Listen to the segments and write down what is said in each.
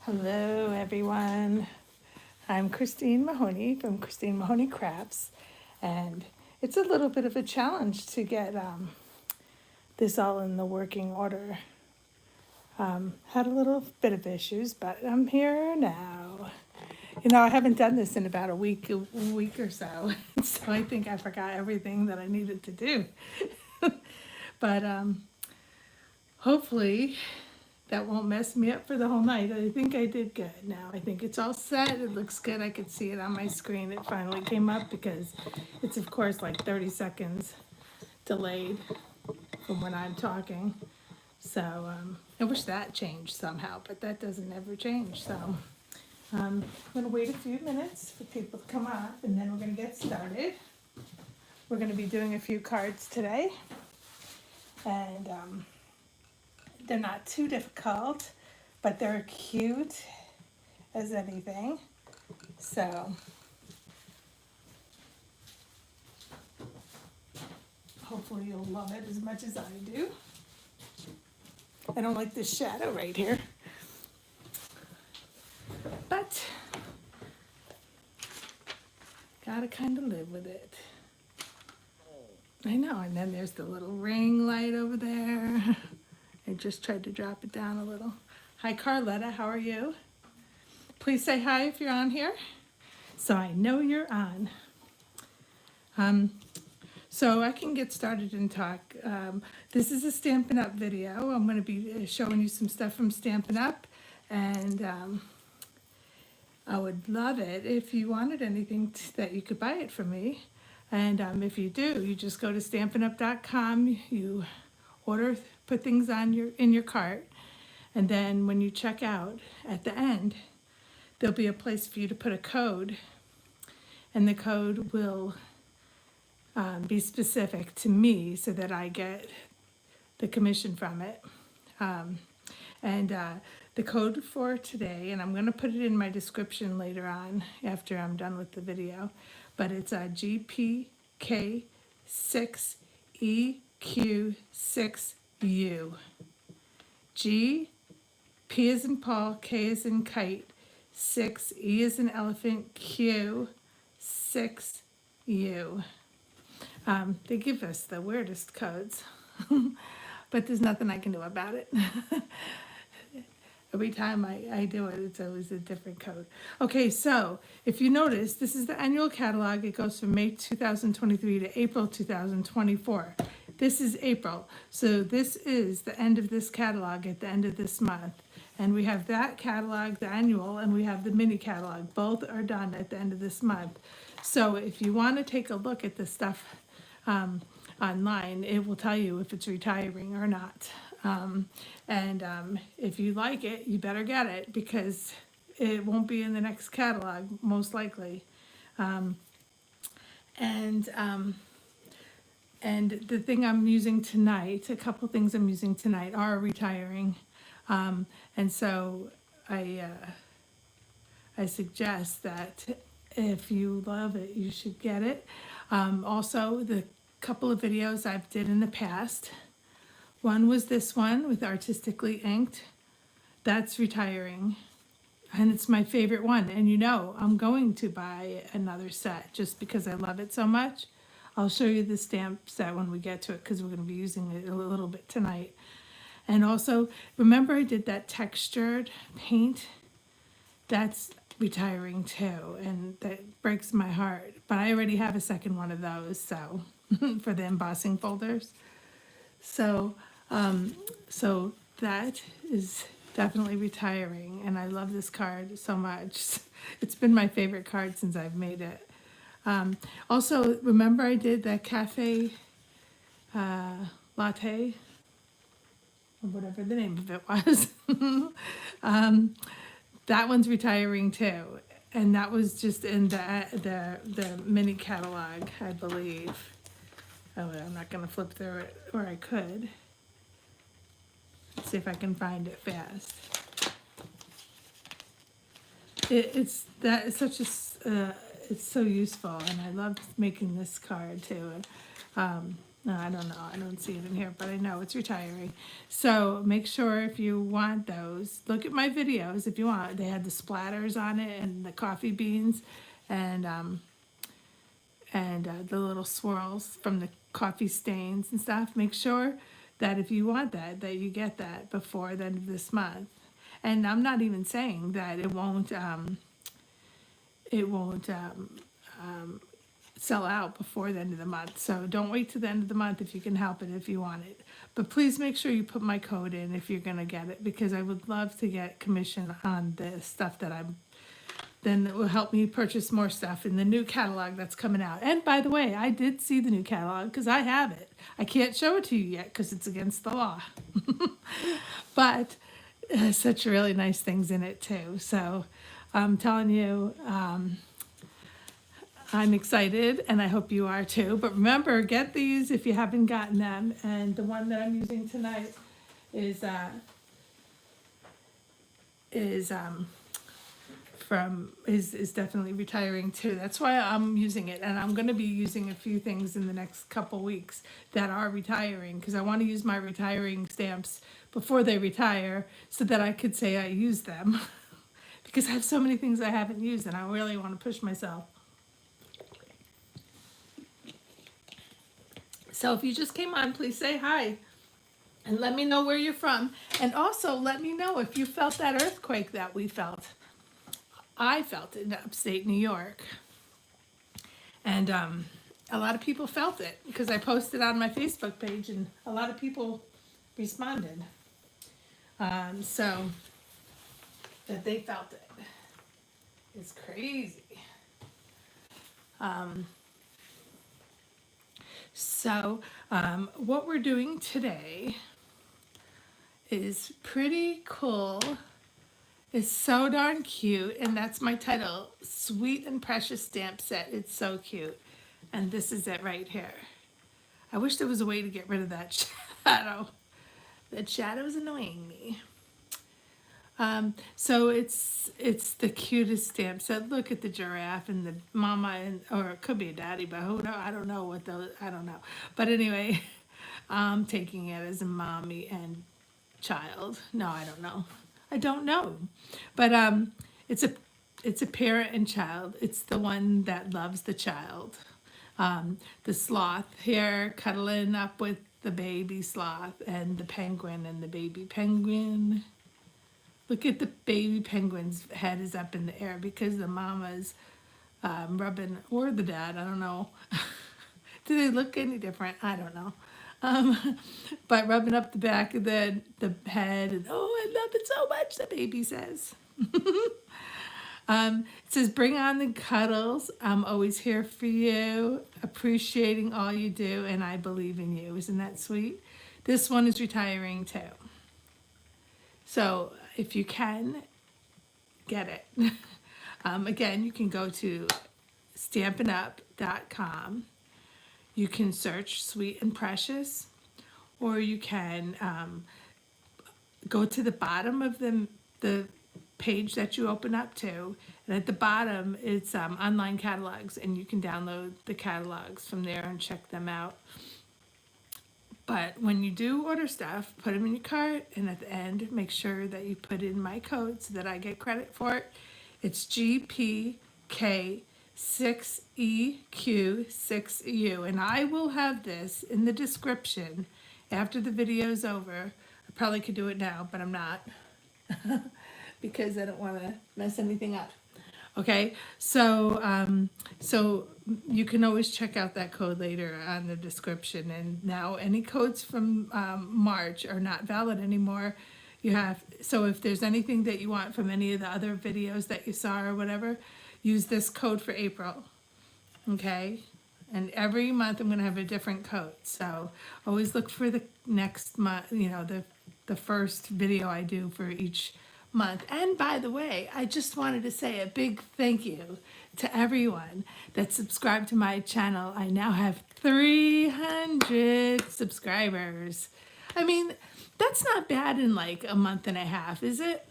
Hello everyone, I'm Christine Mahoney from Christine Mahoney Crafts, and it's a little bit of a challenge to get this all in the working order. Had a little bit of issues, but I'm here now. You know, I haven't done this in about a week or so, so I think I forgot everything that I needed to do. But hopefully that won't mess me up for the whole night. I think I did good now. I think it's all set. It looks good. I could see it on my screen. It finally came up because it's of course like 30 seconds delayed from when I'm talking. So I wish that changed somehow, but that doesn't ever change. So I'm gonna wait a few minutes for people to come up and then we're gonna get started. We're gonna be doing a few cards today, and they're not too difficult, but they're cute as anything. So hopefully you'll love it as much as I do. I don't like this shadow right here, but gotta kind of live with it. I know, and then there's the little ring light over there. I just tried to drop it down a little. Hi Carletta, how are you? Please say hi if you're on here, so I know you're on. So I can get started and talk. This is a Stampin' Up video. I'm going to be showing you some stuff from Stampin' Up, and I would love it if you wanted anything that you could buy it from me. And if you do, you just go to stampinup.com, you order, put things on in your cart, and then when you check out at the end, there'll be a place for you to put a code, and the code will be specific to me so that I get the commission from it. The code for today, and I'm going to put it in my description later on after I'm done with the video, but it's a GPK6EQ6U. G, P as in Paul, K as in kite, 6, E as in elephant, Q, 6U. They give us the weirdest codes, but there's nothing I can do about it. Every time I do it, it's always a different code. Okay, so if you notice, this is the annual catalog. It goes from May 2023 to April 2024. This is April, so this is the end of this catalog at the end of this month. And we have that catalog, the annual, and we have the mini catalog. Both are done at the end of this month. So if you want to take a look at the stuff online, it will tell you if it's retiring or not. If you like it, you better get it because it won't be in the next catalog, most likely. And the thing I'm using tonight, a couple things I'm using tonight are retiring. And so I suggest that if you love it, you should get it. Also, the couple of videos I've did in the past, one was this one with Artistically Inked. That's retiring, and it's my favorite one. And you know, I'm going to buy another set just because I love it so much. I'll show you the stamp set when we get to it because we're going to be using it a little bit tonight. And also, remember I did that textured paint? That's retiring too, and that breaks my heart. But I already have a second one of those, so for the embossing folders. So that is definitely retiring, and I love this card so much. It's been my favorite card since I've made it. Also, remember I did that cafe latte, or whatever the name of it was. That one's retiring too, and that was just in the mini catalog, I believe. Oh, I'm not going to flip through it, or I could. Let's see if I can find it fast. It's such a it's so useful, and I love making this card too. No, I don't know. I don't see it in here, but I know it's retiring. So make sure if you want those, look at my videos if you want. They had the splatters on it and the coffee beans and the little swirls from the coffee stains and stuff. Make sure that if you want that, that you get that before the end of this month. And I'm not even saying that it won't sell out before the end of the month. So don't wait till the end of the month if you can help it, if you want it. But please make sure you put my code in if you're going to get it, because I would love to get commission on the stuff that then it will help me purchase more stuff in the new catalog that's coming out. And by the way, I did see the new catalog because I have it. I can't show it to you yet because it's against the law. But it has such really nice things in it too. So I'm telling you, I'm excited, and I hope you are too. But remember, get these if you haven't gotten them. And the one that I'm using tonight is definitely retiring too. That's why I'm using it, and I'm going to be using a few things in the next couple weeks that are retiring, because I want to use my retiring stamps before they retire so that I could say I use them. Because I have so many things I haven't used, and I really want to push myself. So if you just came on, please say hi and let me know where you're from. And also let me know if you felt that earthquake that we felt. I felt it in upstate New York. And a lot of people felt it because I posted on my Facebook page and a lot of people responded. So that they felt it. It's crazy. So what we're doing today is pretty cool. It's so darn cute, and that's my title, Sweet and Precious Stamp Set. It's so cute. And this is it right here. I wish there was a way to get rid of that shadow. That shadow is annoying me. So it's the cutest stamp set. Look at the giraffe and the mama, or it could be a daddy, but who knows? I don't know what those, I don't know. But anyway, I'm taking it as a mommy and child. No, I don't know. I don't know. But it's a parent and child. It's the one that loves the child. The sloth here cuddling up with the baby sloth, and the penguin and the baby penguin. Look at the baby penguin's head is up in the air because the mama's rubbing, or the dad, I don't know. Do they look any different? I don't know. But rubbing up the back of the head, and oh, I love it so much, the baby says. It says, bring on the cuddles. I'm always here for you, appreciating all you do, and I believe in you. Isn't that sweet? This one is retiring too. So if you can, get it. Again, you can go to stampinup.com. You can search Sweet and Precious, or you can go to the bottom of the page that you open up to, and at the bottom it's online catalogs, and you can download the catalogs from there and check them out. But when you do order stuff, put them in your cart, and at the end, make sure that you put in my code so that I get credit for it. It's GPK6EQ6U, and I will have this in the description after the video is over. I probably could do it now, but I'm not because I don't want to mess anything up. Okay, so you can always check out that code later on the description. And now any codes from March are not valid anymore. So if there's anything that you want from any of the other videos that you saw or whatever, use this code for April. Okay, and every month I'm going to have a different code. So always look for the next month, the first video I do for each month. And by the way, I just wanted to say a big thank you to everyone that subscribed to my channel. I now have 300 subscribers. I mean, that's not bad in like a month and a half, is it?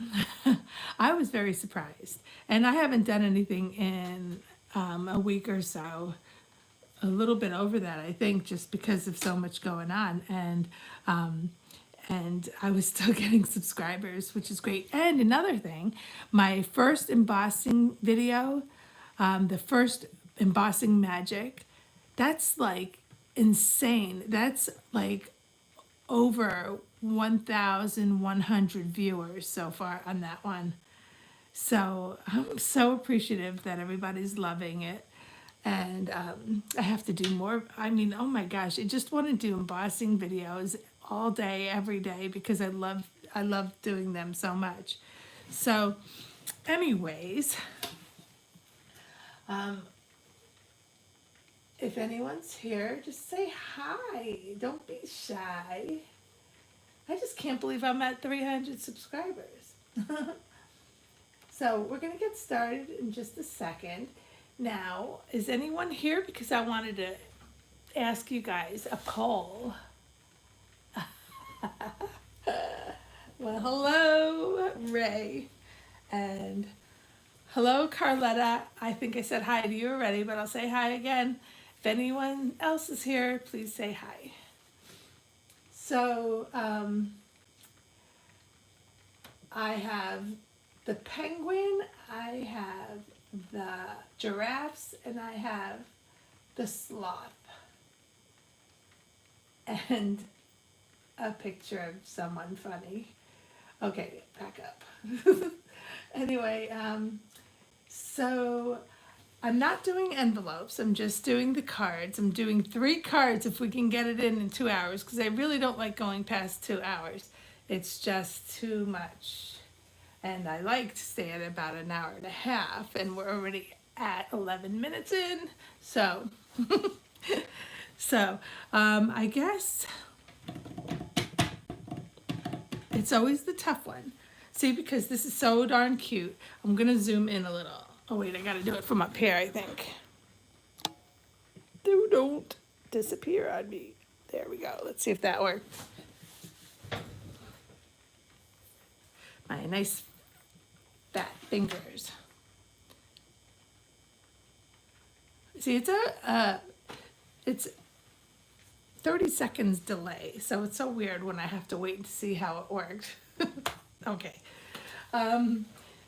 I was very surprised. And I haven't done anything in a week or so. a little bit over that, I think, just because of so much going on. And I was still getting subscribers, which is great. And another thing, my first embossing video, the first embossing magic, that's like insane. That's like over 1,100 viewers so far on that one. So I'm so appreciative that everybody's loving it. And I have to do more. I mean, oh my gosh, I just want to do embossing videos all day, every day, because I love doing them so much. So anyways, if anyone's here, just say hi. Don't be shy. I just can't believe I'm at 300 subscribers. So we're going to get started in just a second. Now, is anyone here? Because I wanted to ask you guys a poll. Well, hello, Ray. And hello, Carletta. I think I said hi to you already, but I'll say hi again. If anyone else is here, please say hi. So, I have the penguin, I have the giraffes, and I have the sloth. And a picture of someone funny. Okay, back up. Anyway, so I'm not doing envelopes, I'm just doing the cards. I'm doing 3 cards if we can get it in 2 hours, because I really don't like going past 2 hours. It's just too much. And I like to stay at about an hour and a half, and we're already at 11 minutes in. So, I guess it's always the tough one. See, because this is so darn cute, I'm going to zoom in a little. Oh, wait, I got to do it from up here, I think. Don't disappear on me. There we go. Let's see if that works. My nice fat fingers. See, it's 30 seconds delay, so it's so weird when I have to wait to see how it works. Okay.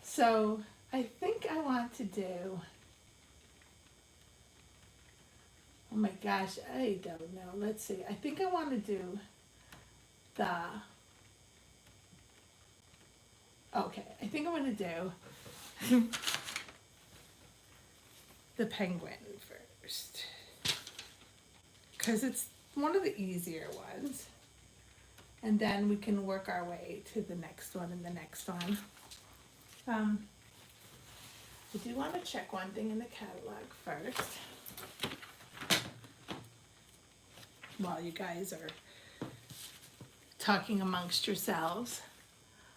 So I think I want to do, oh my gosh, I don't know. Let's see. I think I want to do okay, I think I'm going to do the penguin first, because it's one of the easier ones. And then we can work our way to the next one and the next one. I do want to check one thing in the catalog first, while you guys are talking amongst yourselves.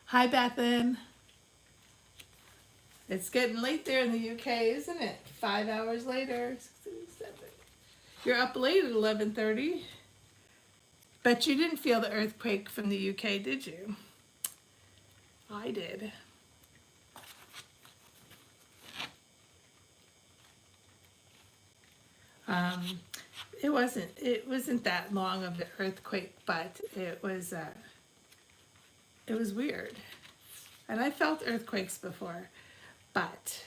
Hi, Bethan. It's getting late there in the UK, isn't it? 5 hours later. 6, 7. You're up late at 11:30. Bet you didn't feel the earthquake from the UK, did you? I did. It wasn't that long of an earthquake, but it was weird. And I felt earthquakes before, but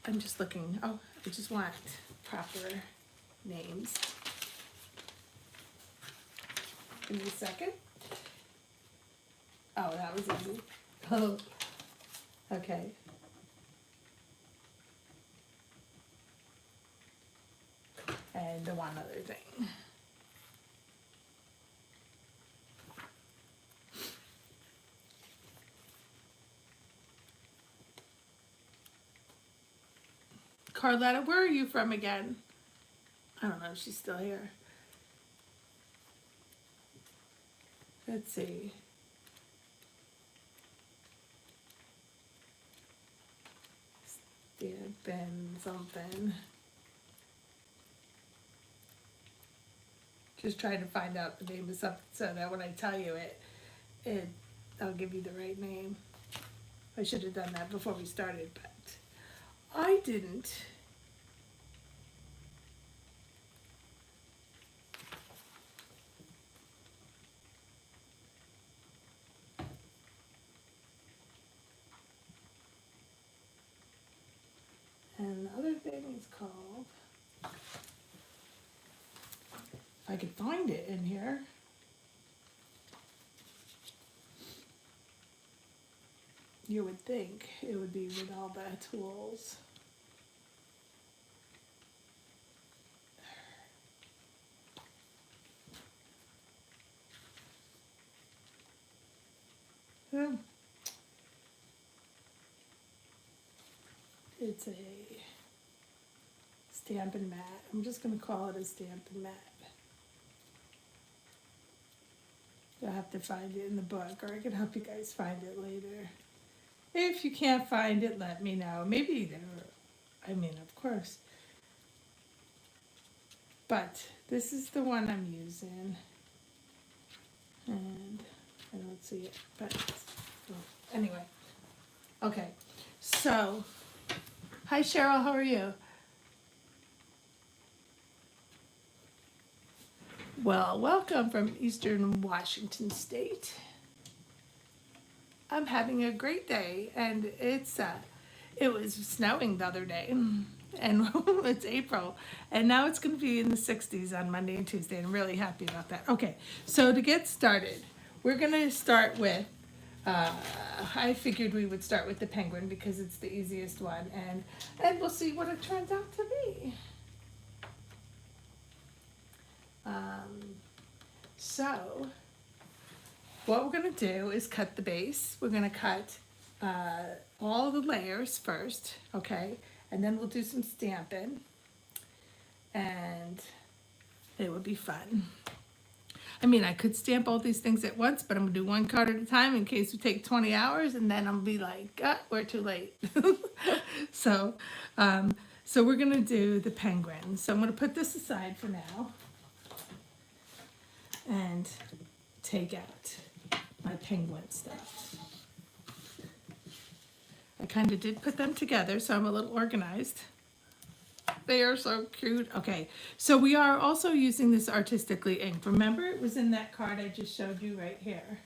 I'm just looking. Oh, I just want proper names. Give me a second. Oh, that was easy. Oh, okay. And the one other thing. Carletta, where are you from again? I don't know if she's still here. Let's see. Stampin something. Just trying to find out the name of something so that when I tell you it, I'll give you the right name. I should have done that before we started, but I didn't. called. If I could find it in here. You would think it would be with all the tools. It's a Stampin' mat. I'm just going to call it a Stampin' mat. You'll have to find it in the book, or I can help you guys find it later. If you can't find it, let me know. Maybe there, I mean, of course. But this is the one I'm using. And I don't see it, but anyway. Okay, so, hi Cheryl, how are you? Well, welcome from Eastern Washington State. I'm having a great day, and it was snowing the other day, and it's April, and now it's going to be in the 60s on Monday and Tuesday. I'm really happy about that. Okay, so to get started, we're going to start with, I figured we would start with the penguin because it's the easiest one, and we'll see what it turns out to be. So what we're going to do is cut the base. We're going to cut all the layers first, okay? And then we'll do some stamping, and it would be fun. I mean, I could stamp all these things at once, but I'm going to do one card at a time in case we take 20 hours, and then I'll be like, we're too late. So we're going to do the penguin. So I'm going to put this aside for now and take out my penguin stuff. I kind of did put them together, so I'm a little organized. They are so cute. Okay, so we are also using this Artistically Inked. Remember, it was in that card I just showed you right here.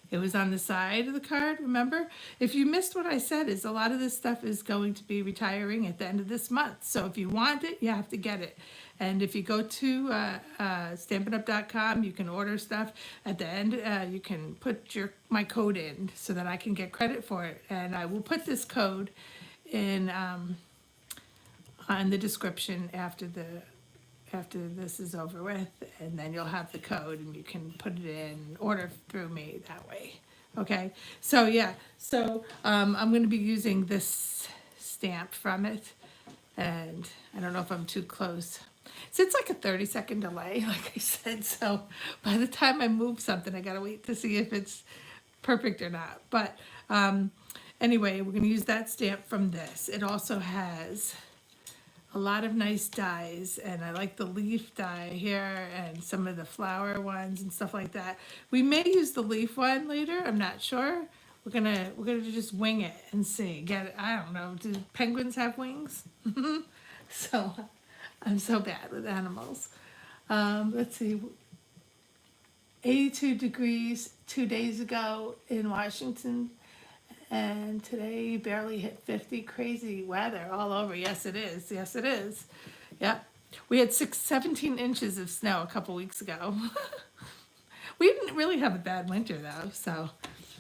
It was on the side of the card, remember? If you missed what I said, is a lot of this stuff is going to be retiring at the end of this month. So if you want it, you have to get it. And if you go to stampinup.com, you can order stuff. At the end, you can put my code in so that I can get credit for it. And I will put this code in on the description after this is over with, and then you'll have the code and you can put it in, order through me that way. Okay, so yeah, so I'm going to be using this stamp from it, and I don't know if I'm too close. So it's like a 30-second delay, like I said, so by the time I move something, I gotta wait to see if it's perfect or not. But anyway, we're gonna use that stamp from this. It also has a lot of nice dies, and I like the leaf die here and some of the flower ones and stuff like that. We may use the leaf one later, I'm not sure. We're gonna just wing it and see. Get it? I don't know. Do penguins have wings? So I'm so bad with animals. Let's see. 82 degrees 2 days ago in Washington. And today barely hit 50. Crazy weather all over. Yes, it is. Yes, it is. Yep. We had 17 inches of snow a couple weeks ago. We didn't really have a bad winter though. So,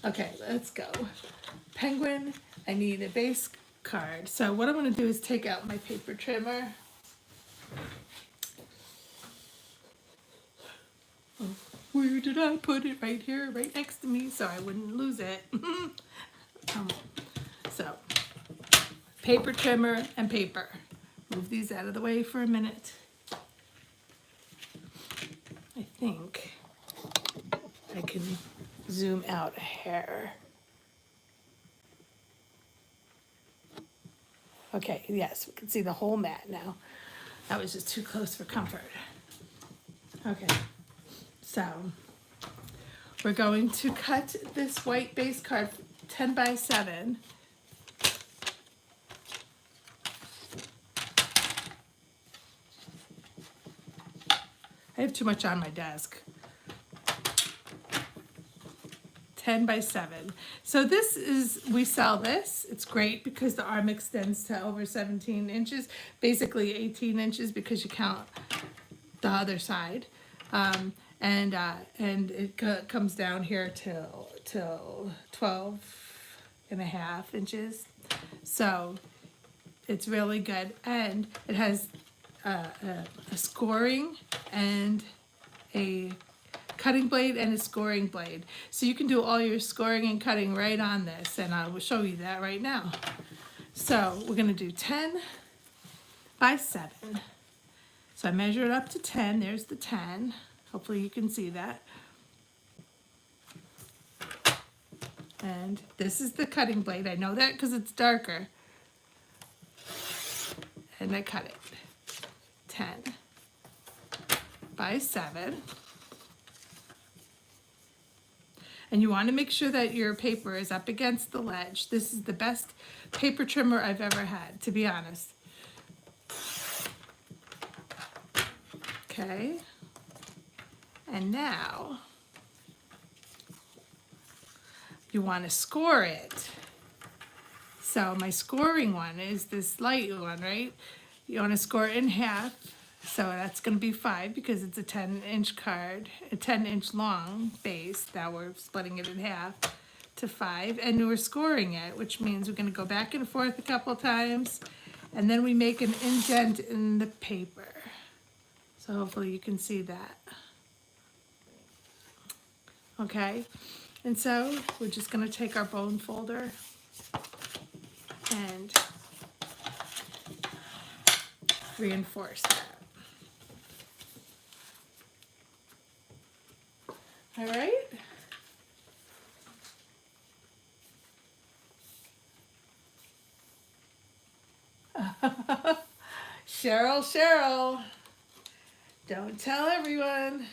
okay, let's go. Penguin, I need a base card. So what I'm going to do is take out my paper trimmer. Oh, where did I put it? Right here, right next to me, so I wouldn't lose it. So, paper trimmer and paper. Move these out of the way for a minute. I think I can zoom out a hair. Okay, yes, we can see the whole mat now. That was just too close for comfort. Okay, so we're going to cut this white base card 10 by 7. I have too much on my desk. 10 by 7. So this is, we sell this. It's great because the arm extends to over 17 inches, basically 18 inches because you count the other side. And it comes down here till 12.5 inches. So it's really good. And it has a scoring and a cutting blade and a scoring blade. So you can do all your scoring and cutting right on this, and I will show you that right now. So we're gonna do 10 by 7. So I measured up to 10, there's the 10. Hopefully you can see that. And this is the cutting blade. I know that because it's darker. And I cut it. 10 by 7. And you want to make sure that your paper is up against the ledge. This is the best paper trimmer I've ever had, to be honest. Okay. And now you want to score it. So my scoring one is this light one, right? You want to score it in half. So that's going to be 5 because it's a 10-inch card, a 10-inch long base. Now we're splitting it in half to 5, and we're scoring it, which means we're going to go back and forth a couple times, and then we make an indent in the paper. So hopefully you can see that. Okay, and so we're just going to take our bone folder and reinforce that. All right. Cheryl, don't tell everyone.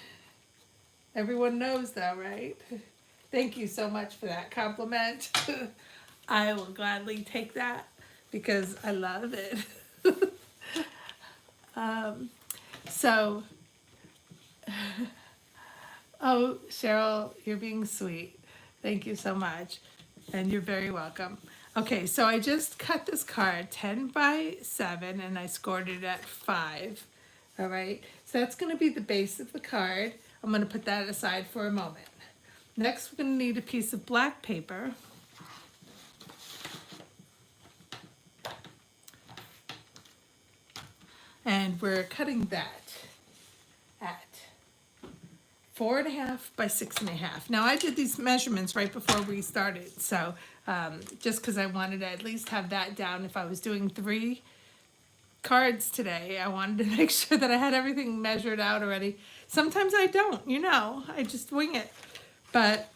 Everyone knows though, right? Thank you so much for that compliment. I will gladly take that because I love it. So, oh, Cheryl, you're being sweet. Thank you so much. And you're very welcome. Okay, so I just cut this card 10 by 7 and I scored it at 5. All right, so that's going to be the base of the card. I'm going to put that aside for a moment. Next, we're going to need a piece of black paper. And we're cutting that at 4.5 by 6.5. Now I did these measurements right before we started, so just because I wanted to at least have that down. If I was doing 3 cards today, I wanted to make sure that I had everything measured out already. Sometimes I don't, you know, I just wing it. But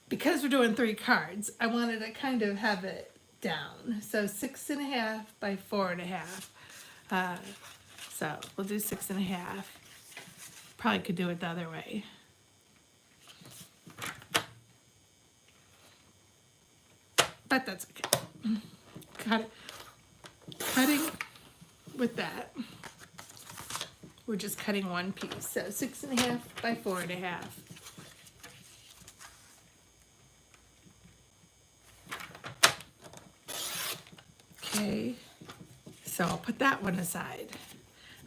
because we're doing 3 cards, I wanted to kind of have it down. So 6.5 by 4.5. So we'll do 6.5. Probably could do it the other way. But that's okay. Cutting with that. We're just cutting one piece. So 6.5 by 4.5. Okay. So I'll put that one aside.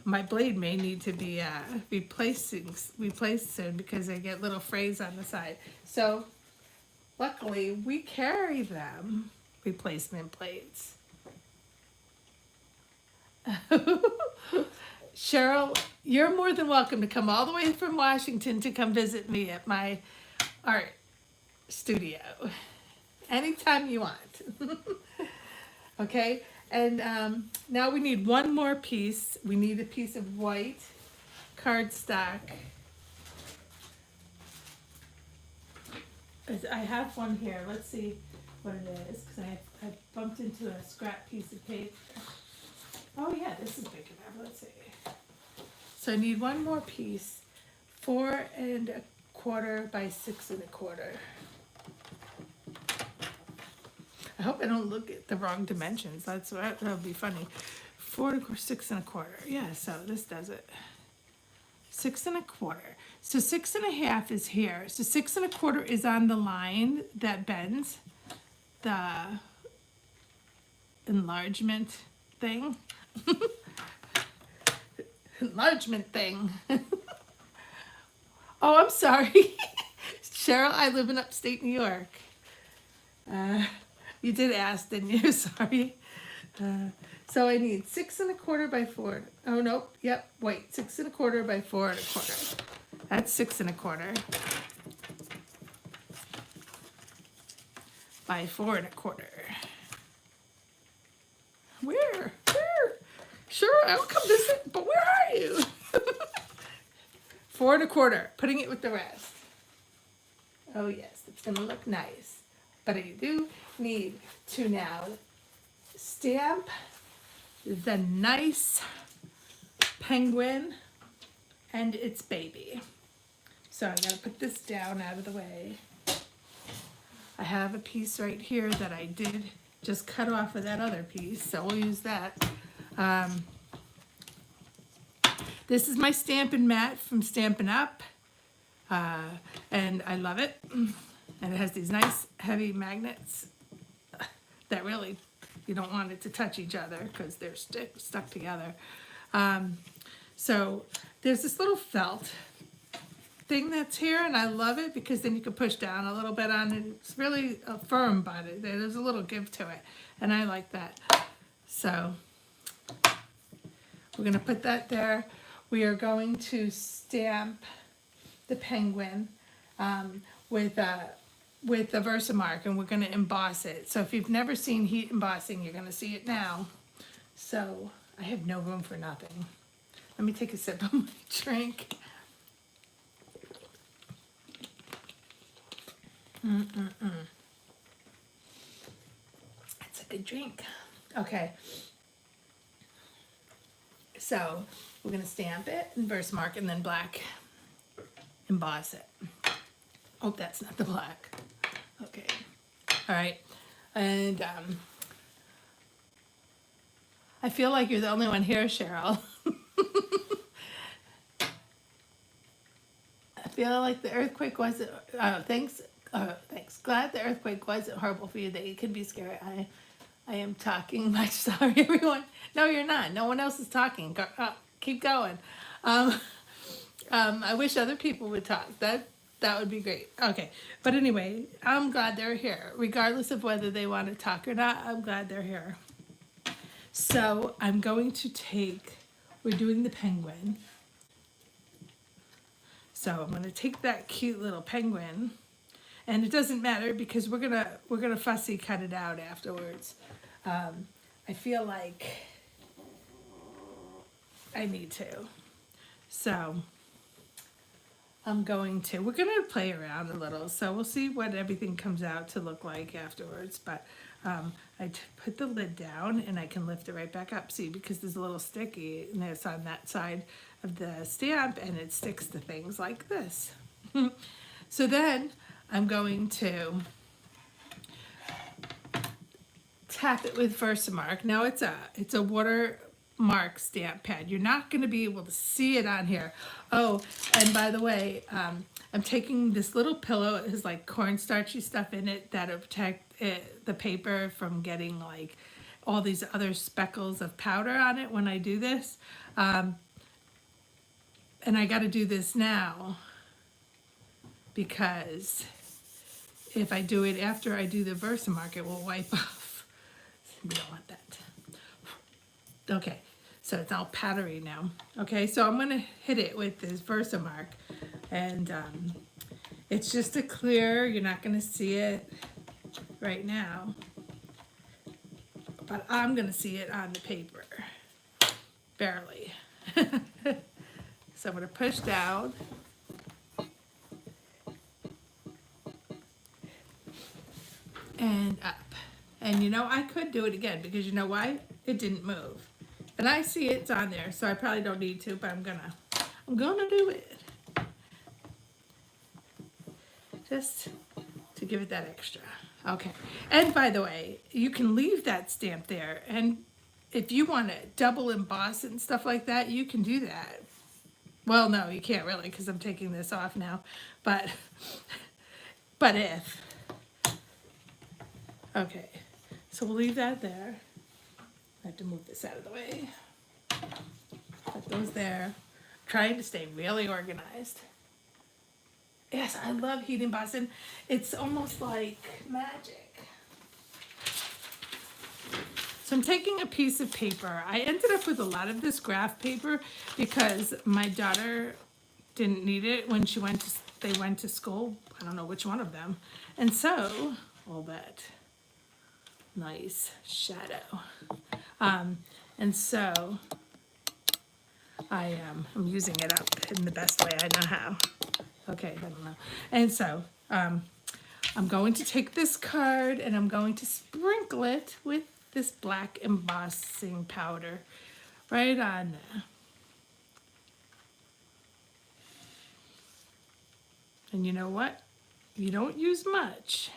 My blade may need to be replaced soon because I get little frays on the side. So luckily we carry them, replacement blades. Cheryl, you're more than welcome to come all the way from Washington to come visit me at my art studio. Anytime you want. Okay? And now we need one more piece. We need a piece of white cardstock. I have one here. Let's see what it is, because I bumped into a scrap piece of paper. Oh yeah, this is big enough. Let's see. So I need one more piece, 4.25 by 6.25. I hope I don't look at the wrong dimensions. That would be funny. 4 to 6.25. Yeah, so this does it. 6 1/4. So 6 1/2 is here. So 6 1/4 is on the line that bends, the enlargement thing. Enlargement thing. Oh, I'm sorry. Cheryl, I live in upstate New York. You did ask, didn't you? Sorry. So I need 6 1/4 by 4. Oh, nope. Yep. Wait. 6 1/4 by 4 1/4. That's 6 1/4 by 4 1/4. Where? Sure, I'll come visit, but where are you? 4 1/4. Putting it with the rest. Oh yes, it's gonna look nice. But I do need to now stamp the nice penguin and its baby. So I gotta put this down out of the way. I have a piece right here that I did just cut off of that other piece, so we'll use that. This is my Stampin' mat from Stampin' Up, and I love it. And it has these nice heavy magnets that really, you don't want it to touch each other because they're stuck together. So there's this little felt thing that's here, and I love it because then you can push down a little bit on it. It's really firm, but there's a little give to it, and I like that. So we're going to put that there. We are going to stamp the penguin with a Versamark, and we're going to emboss it. So if you've never seen heat embossing, you're going to see it now. So I have no room for nothing. Let me take a sip of my drink. It's a good drink. Okay. So we're going to stamp it in Versamark and then black emboss it. Oh, that's not the black. Okay. All right. And I feel like you're the only one here, Cheryl. I feel like the earthquake wasn't, thanks. Glad the earthquake wasn't horrible for you, that you can be scared. I am talking much. Sorry, everyone. No, you're not. No one else is talking. Keep going. I wish other people would talk. That would be great. Okay. But anyway, I'm glad they're here. Regardless of whether they want to talk or not, I'm glad they're here. So I'm going to we're doing the penguin. So I'm going to take that cute little penguin, and it doesn't matter because we're gonna fussy cut it out afterwards. I feel like I need to. So we're going to play around a little, so we'll see what everything comes out to look like afterwards. But I put the lid down, and I can lift it right back up. See, because there's a little stickiness on that side of the stamp, and it sticks to things like this. So then I'm going to tap it with Versamark. Now it's a watermark stamp pad. You're not going to be able to see it on here. Oh, and by the way, I'm taking this little pillow. It has like cornstarchy stuff in it that'll protect the paper from getting like all these other speckles of powder on it when I do this. And I got to do this now because if I do it after I do the Versamark, it will wipe off. We don't want that. Okay, so it's all powdery now. Okay, so I'm going to hit it with this Versamark, and it's just a clear. You're not going to see it right now, but I'm going to see it on the paper, barely. So I'm going to push down. And up. And you know, I could do it again because you know why? It didn't move. And I see it's on there, so I probably don't need to, but I'm gonna do it. Just to give it that extra. Okay. And by the way, you can leave that stamp there, and if you want to double emboss it and stuff like that, you can do that. Well, no, you can't really because I'm taking this off now. But, if. Okay, so we'll leave that there. I have to move this out of the way. Put those there. Trying to stay really organized. Yes, I love heat embossing. It's almost like magic. So I'm taking a piece of paper. I ended up with a lot of this graph paper because my daughter didn't need it when they went to school. I don't know which one of them. And so, all that nice shadow. And so I'm using it up in the best way I know how. Okay, I don't know. And so I'm going to take this card and I'm going to sprinkle it with this black embossing powder right on there. And you know what? You don't use much.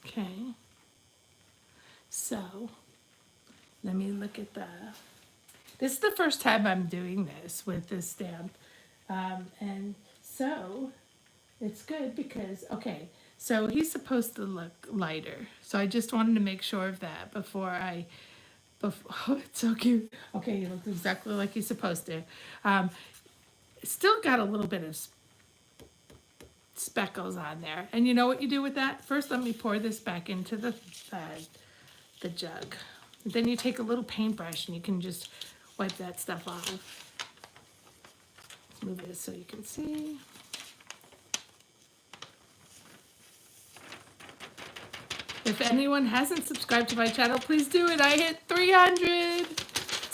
Okay, so let me look at this is the first time I'm doing this with this stamp. And so it's good because, okay, so he's supposed to look lighter. So I just wanted to make sure of that before oh, it's so cute. Okay, he looks exactly like he's supposed to. Still got a little bit of speckles on there. And you know what you do with that? First, let me pour this back into the jug. Then you take a little paintbrush and you can just wipe that stuff off. Let's move this so you can see. If anyone hasn't subscribed to my channel, please do it. I hit 300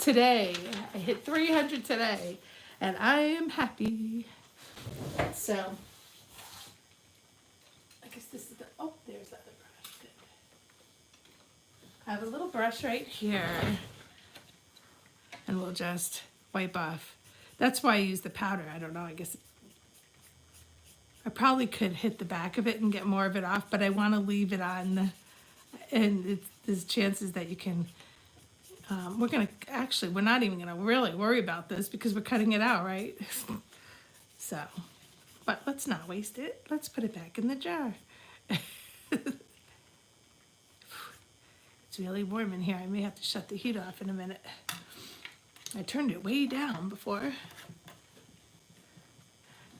today. I hit 300 today. And I am happy. So, I guess this is oh, there's the other brush. Good. I have a little brush right here. And we'll just wipe off. That's why I use the powder. I don't know, I guess I probably could hit the back of it and get more of it off, but I want to leave it on. And there's chances that you can, we're not even going to really worry about this because we're cutting it out, right? So, but let's not waste it. Let's put it back in the jar. It's really warm in here. I may have to shut the heat off in a minute. I turned it way down before.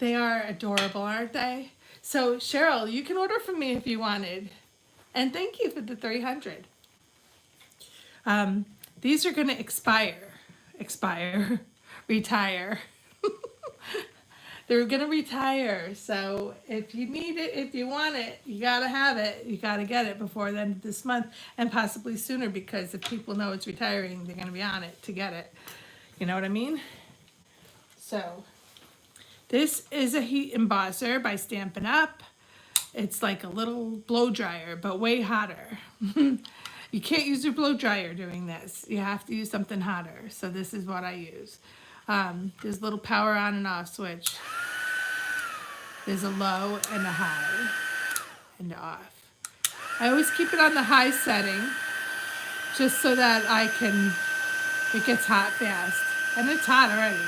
They are adorable, aren't they? So Cheryl, you can order from me if you wanted. And thank you for the 300. These are going to retire. They're going to retire. So if you need it, if you want it, you got to have it. You got to get it before the end of this month and possibly sooner because if people know it's retiring, they're going to be on it to get it. You know what I mean? So this is a heat embosser by Stampin' Up. It's like a little blow dryer, but way hotter. You can't use your blow dryer doing this. You have to use something hotter. So this is what I use. There's a little power on and off switch. There's a low and a high and off. I always keep it on the high setting just so that it gets hot fast. And it's hot already.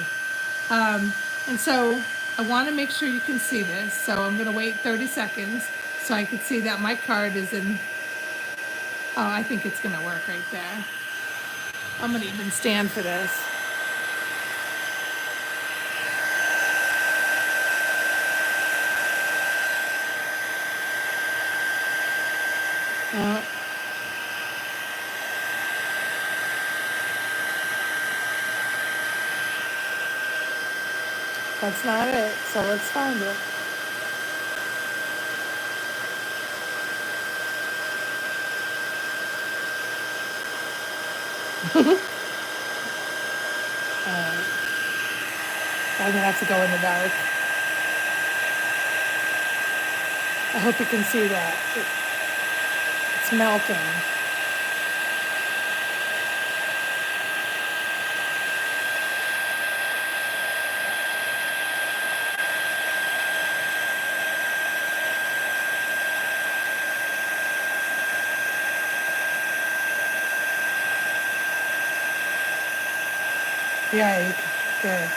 And so I want to make sure you can see this. So I'm going to wait 30 seconds so I can see that my card is in. Oh, I think it's going to work right there. I'm going to even stand for this. That's not it, so let's find it. I'm gonna have to go in the dark. I hope you can see that. It's melting. Yeah, good.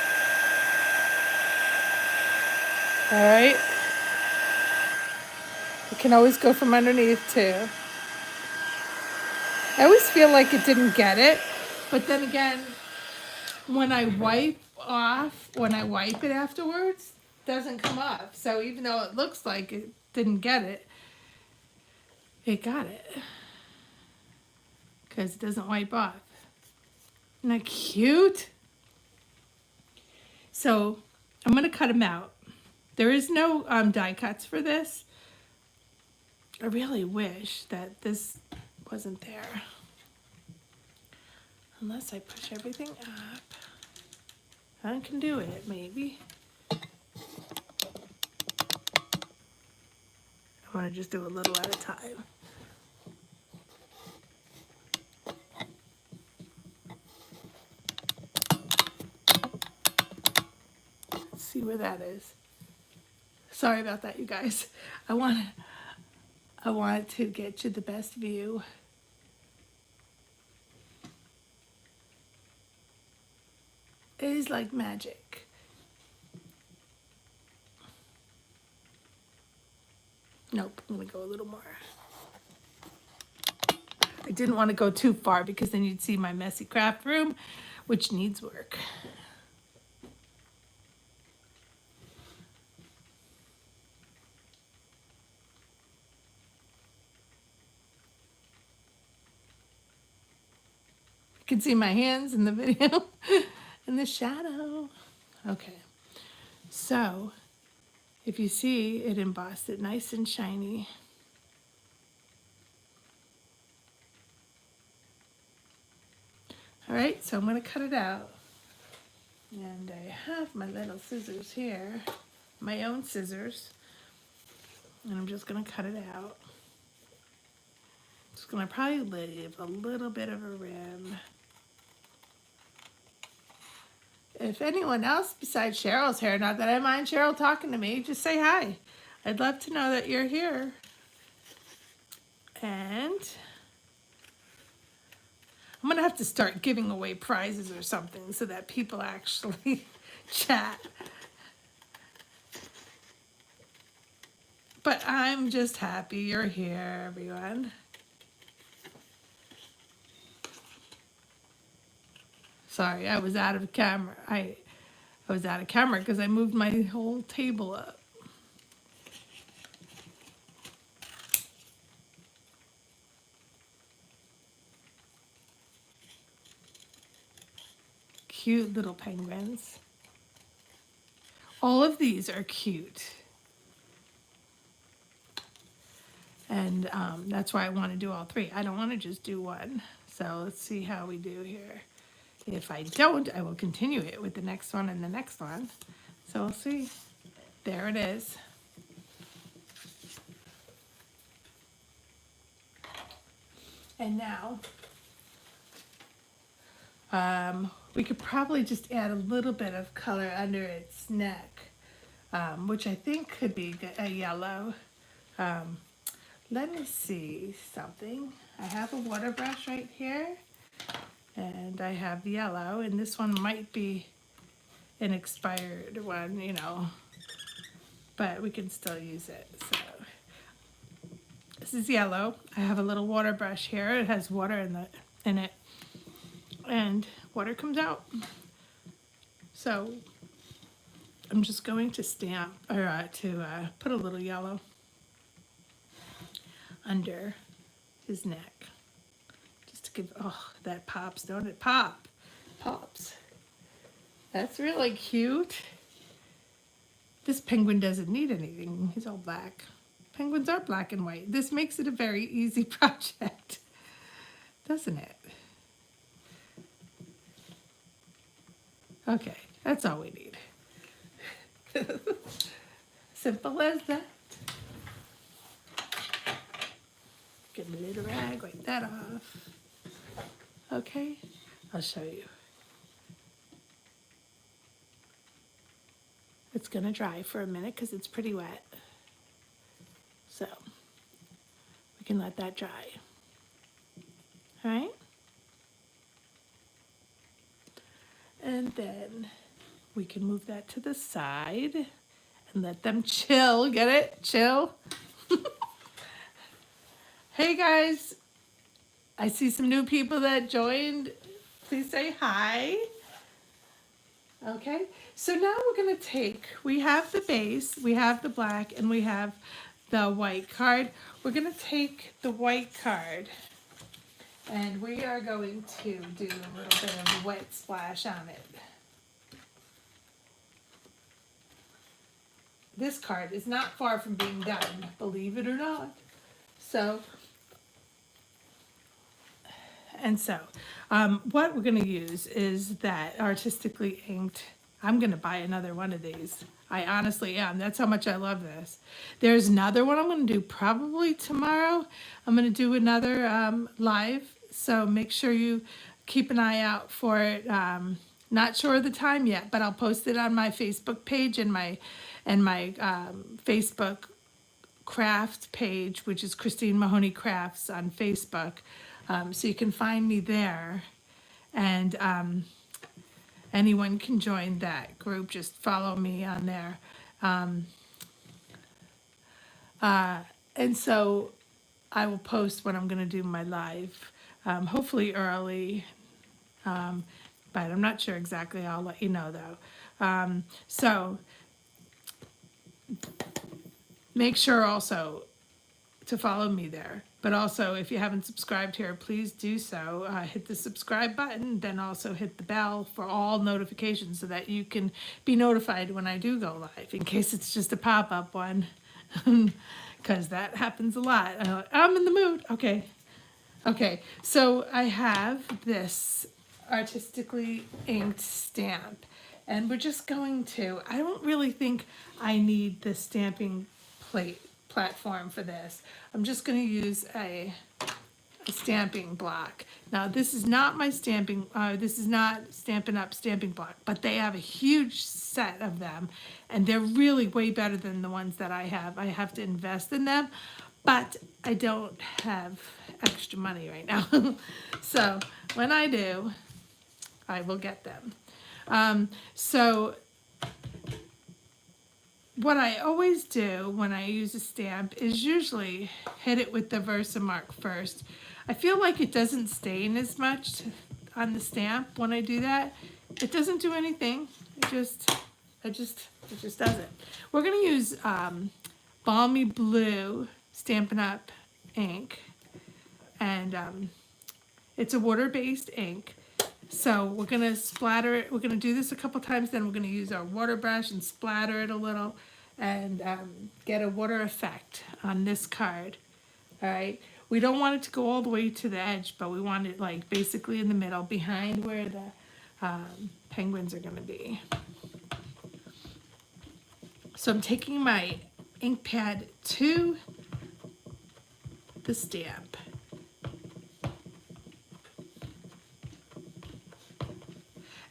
All right. You can always go from underneath too. I always feel like it didn't get it, but then again, when I wipe it afterwards, it doesn't come off. So even though it looks like it didn't get it, it got it. Because it doesn't wipe off. Isn't that cute? So I'm going to cut them out. There is no die cuts for this. I really wish that this wasn't there. Unless I push everything up. I can do it, maybe. I want to just do a little at a time. Let's see where that is. Sorry about that, you guys. I want to get you the best view. It is like magic. Nope, I'm gonna go a little more. I didn't want to go too far because then you'd see my messy craft room, which needs work. You can see my hands in the video in the shadow. Okay, so if you see, it embossed it nice and shiny. All right, so I'm going to cut it out. And I have my little scissors here, my own scissors. And I'm just going to cut it out. Just going to probably leave a little bit of a rim. If anyone else besides Cheryl's here, not that I mind Cheryl talking to me, just say hi. I'd love to know that you're here. And I'm going to have to start giving away prizes or something so that people actually chat. But I'm just happy you're here, everyone. Sorry, I was out of camera. I was out of camera because I moved my whole table up. Cute little penguins. All of these are cute. And that's why I want to do all three. I don't want to just do one. So let's see how we do here. If I don't, I will continue it with the next one and the next one. So we'll see. There it is. And now, we could probably just add a little bit of color under its neck, which I think could be a yellow. Let me see something. I have a water brush right here, and I have yellow, and this one might be an expired one, you know, but we can still use it. So this is yellow. I have a little water brush here. It has water in it, and water comes out. So I'm just going to stamp or put a little yellow under his neck, just to give, oh, that pops, don't it? Pops. That's really cute. This penguin doesn't need anything. He's all black. Penguins are black and white. This makes it a very easy project, doesn't it? Okay, that's all we need. Simple as that. Get a little rag, wipe that off. Okay, I'll show you. It's gonna dry for a minute because it's pretty wet. So we can let that dry. All right? And then we can move that to the side and let them chill. Get it? Chill. Hey guys, I see some new people that joined. Please say hi. Okay, so now we're going to take, we have the base, we have the black, and we have the white card. We're going to take the white card and we are going to do a little bit of a wet splash on it. This card is not far from being done, believe it or not. So, what we're going to use is that Artistically Inked. I'm going to buy another one of these. I honestly am. That's how much I love this. There's another one I'm going to do probably tomorrow. I'm going to do another live, so make sure you keep an eye out for it. Not sure of the time yet, but I'll post it on my Facebook page and my Facebook craft page, which is Christine Mahoney Crafts on Facebook. So you can find me there, and anyone can join that group. Just follow me on there. And so I will post when I'm going to do my live, hopefully early, but I'm not sure exactly. I'll let you know though. So make sure also to follow me there. But also, if you haven't subscribed here, please do so. Hit the subscribe button, then also hit the bell for all notifications so that you can be notified when I do go live, in case it's just a pop-up one, because that happens a lot. I'm in the mood. Okay. Okay, so I have this Artistically Inked stamp, and we're just going to, I don't really think I need the stamping platform for this. I'm just going to use a stamping block. Now this is not my stamping, this is not Stampin' Up! Stamping block, but they have a huge set of them, and they're really way better than the ones that I have. I have to invest in them, but I don't have extra money right now. So when I do, I will get them. So what I always do when I use a stamp is usually hit it with the Versamark first. I feel like it doesn't stain as much on the stamp when I do that. It doesn't do anything. It just doesn't. We're gonna use Balmy Blue Stampin' Up! Ink, and it's a water-based ink. So we're gonna splatter it. We're gonna do this a couple times, then we're gonna use our water brush and splatter it a little and get a water effect on this card. All right. We don't want it to go all the way to the edge, but we want it like basically in the middle, behind where the penguins are gonna be. So I'm taking my ink pad to the stamp.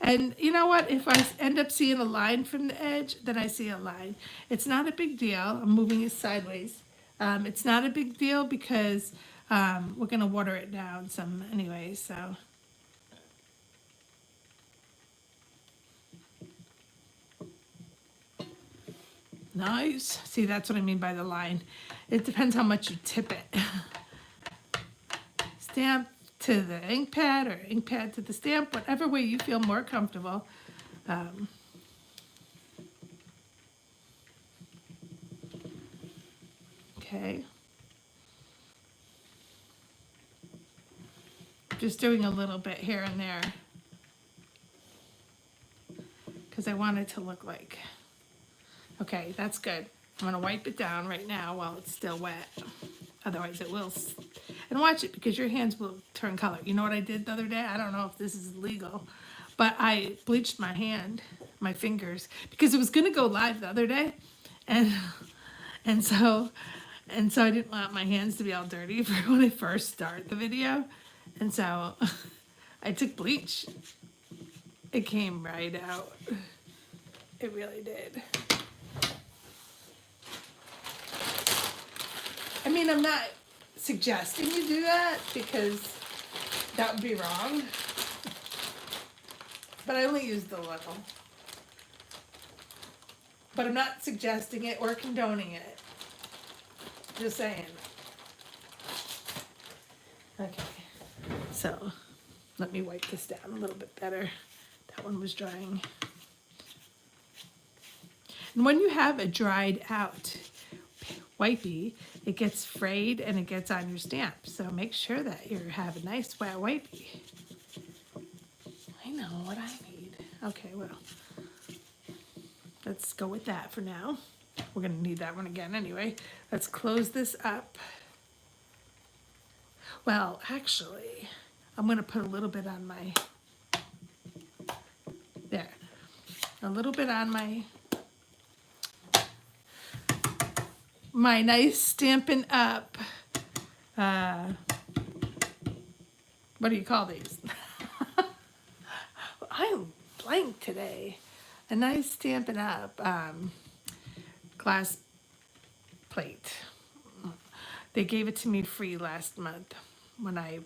And you know what? If I end up seeing a line from the edge, then I see a line. It's not a big deal. I'm moving it sideways. It's not a big deal because we're going to water it down some anyway, so. Nice. See, that's what I mean by the line. It depends how much you tip it. Stamp to the ink pad or ink pad to the stamp, whatever way you feel more comfortable. Okay. Just doing a little bit here and there because I want it to look like, okay, that's good. I'm gonna wipe it down right now while it's still wet. Otherwise it will, and watch it because your hands will turn color. You know what I did the other day? I don't know if this is legal, but I bleached my hand, my fingers, because it was gonna go live the other day, and so I didn't want my hands to be all dirty for when I first start the video, and so I took bleach. It came right out. It really did. I mean, I'm not suggesting you do that because that would be wrong. but I only used a little. But I'm not suggesting it or condoning it. Just saying. Okay, so let me wipe this down a little bit better. That one was drying. And when you have a dried out wipey, it gets frayed and it gets on your stamp. So make sure that you have a nice wet wipey. I know what I need. Okay, well, let's go with that for now. We're gonna need that one again anyway. Let's close this up. Well, actually, I'm gonna put a little bit on my, there, a little bit on my nice Stampin' Up, what do you call these? I'm blank today. A nice Stampin' Up glass plate. They gave it to me free last month when I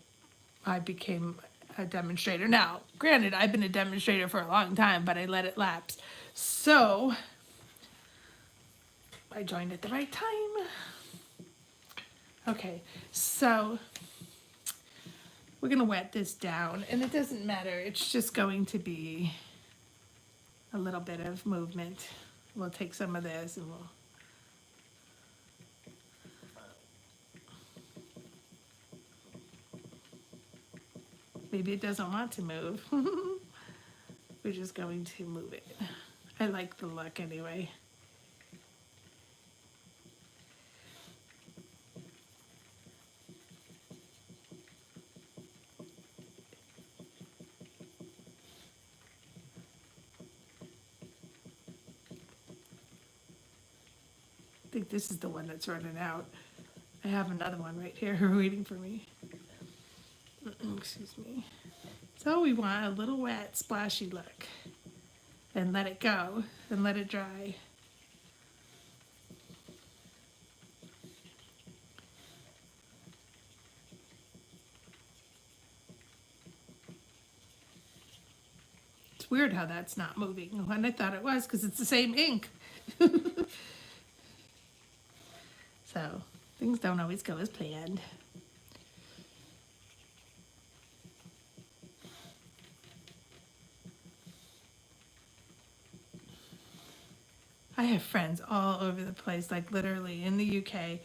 became a demonstrator. Now, granted, I've been a demonstrator for a long time, but I let it lapse. So I joined at the right time. Okay, so we're gonna wet this down, and it doesn't matter. It's just going to be a little bit of movement. We'll take some of this and we'll, maybe it doesn't want to move. We're just going to move it. I like the look anyway. I think this is the one that's running out. I have another one right here waiting for me. Excuse me. So we want a little wet, splashy look. And let it go and let it dry. It's weird how that's not moving when I thought it was, because it's the same ink. So things don't always go as planned. I have friends all over the place, like literally in the UK,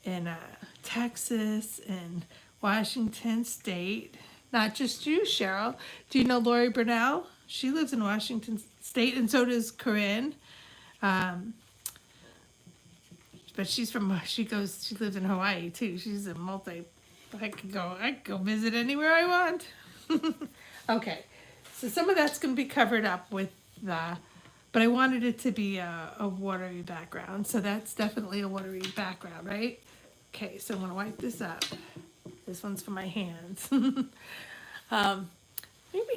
in Texas, and Washington State. Not just you, Cheryl. Do you know Lori Burnell? She lives in Washington State, and so does Corinne. But she lives in Hawaii too. She's a I could go visit anywhere I want. Okay, so some of that's gonna be covered up with but I wanted it to be a watery background. So that's definitely a watery background, right? Okay, so I'm gonna wipe this up. This one's for my hands. Maybe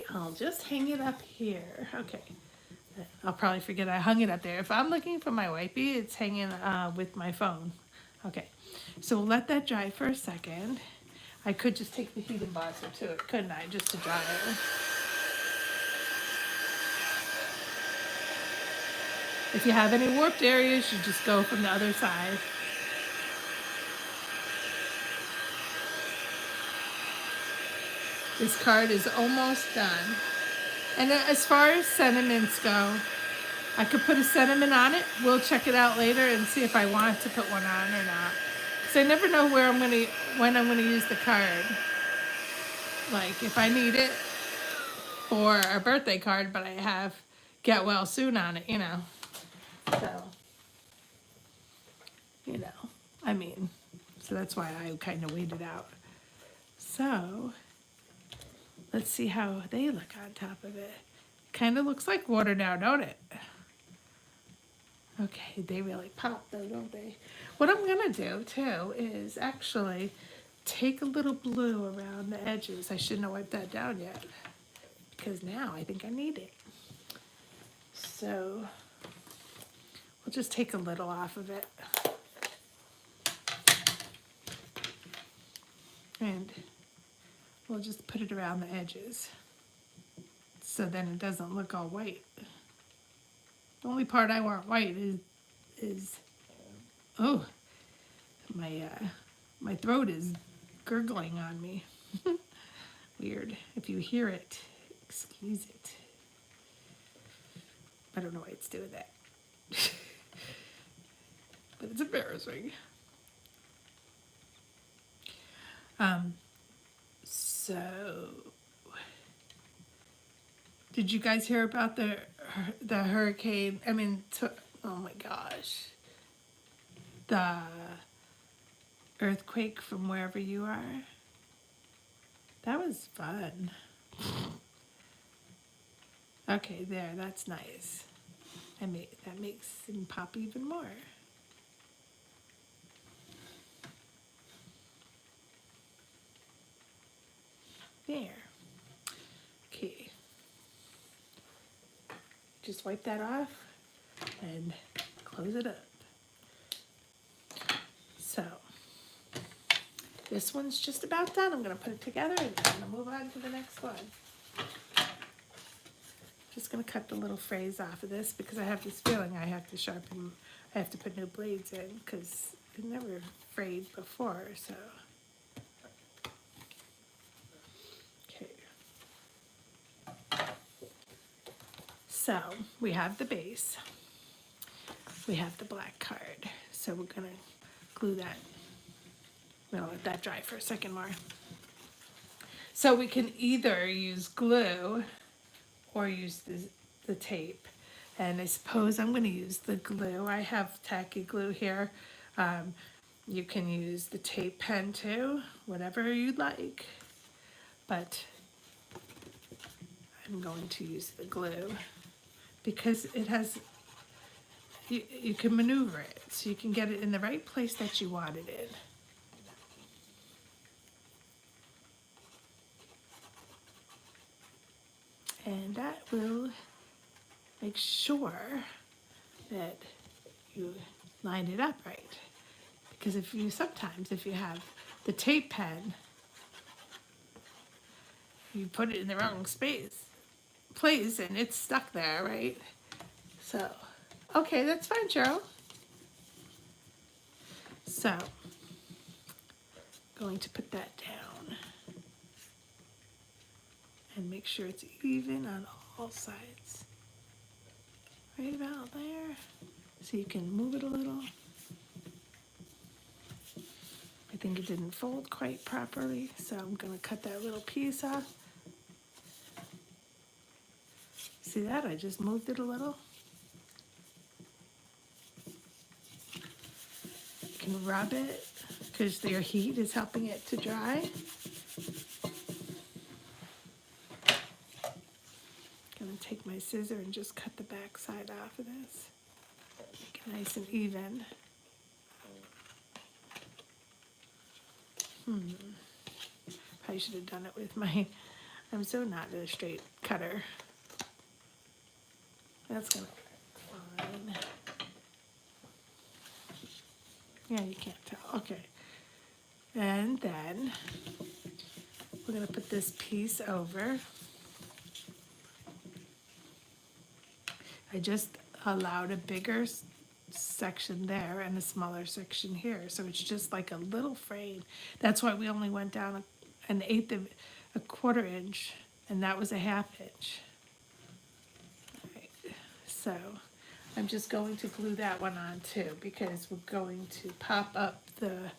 I'll just hang it up here. Okay. I'll probably forget I hung it up there. If I'm looking for my wipey, it's hanging with my phone. Okay, so we'll let that dry for a second. I could just take the heat embosser to it, couldn't I, just to dry it. If you have any warped areas, you just go from the other side. This card is almost done. And as far as sentiments go, I could put a sentiment on it. We'll check it out later and see if I want to put one on or not. Because I never know when I'm gonna use the card. Like if I need it for a birthday card, but I have get well soon on it, you know. So, you know, I mean, so that's why I kind of waited out. So let's see how they look on top of it. Kind of looks like water now, don't it? Okay, they really pop though, don't they? What I'm gonna do too is actually take a little blue around the edges. I shouldn't have wiped that down yet because now I think I need it. So we'll just take a little off of it. And we'll just put it around the edges. so then it doesn't look all white. The only part I want white is oh, my throat is gurgling on me. Weird. If you hear it, excuse it. I don't know why it's doing that. But it's embarrassing. So did you guys hear about the hurricane? I mean, oh my gosh. The earthquake from wherever you are. That was fun. Okay, there, that's nice. That makes him pop even more. There. Okay. Just wipe that off and close it up. So, this one's just about done. I'm going to put it together and I'm going to move on to the next one. Just going to cut the little phrase off of this because I have this feeling I have to sharpen, I have to put new blades in because it never frayed before, so. Okay. So, we have the base. We have the black card. So we're going to glue that. I'm going to let that dry for a second more. So we can either use glue or use the tape. And I suppose I'm going to use the glue. I have tacky glue here. You can use the tape pen too, whatever you'd like. But I'm going to use the glue because it has, you can maneuver it so you can get it in the right place that you want it in. And that will make sure that you line it up right. Because sometimes if you have the tape pen, you put it in the wrong place and it's stuck there, right? So, okay, that's fine, Cheryl. So, going to put that down. And make sure it's even on all sides. Right about there. So you can move it a little. I think it didn't fold quite properly, so I'm going to cut that little piece off. See that? I just moved it a little. You can rub it because your heat is helping it to dry. Take my scissor and just cut the back side off of this. Make it nice and even. Probably should have done it with my, I'm so not a straight cutter. That's gonna be fine. Yeah, you can't tell. Okay. And then we're gonna put this piece over. I just allowed a bigger section there and a smaller section here. So it's just like a little frame. That's why we only went down an eighth of a quarter inch, and that was a half inch. All right. So I'm just going to glue that one on too because we're going to pop up the,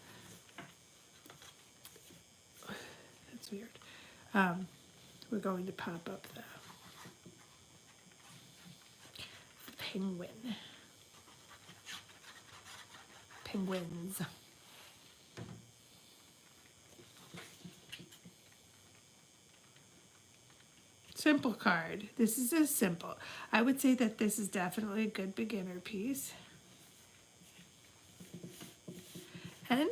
that's weird. We're going to pop up the penguins. Simple card. This is a simple. I would say that this is definitely a good beginner piece. And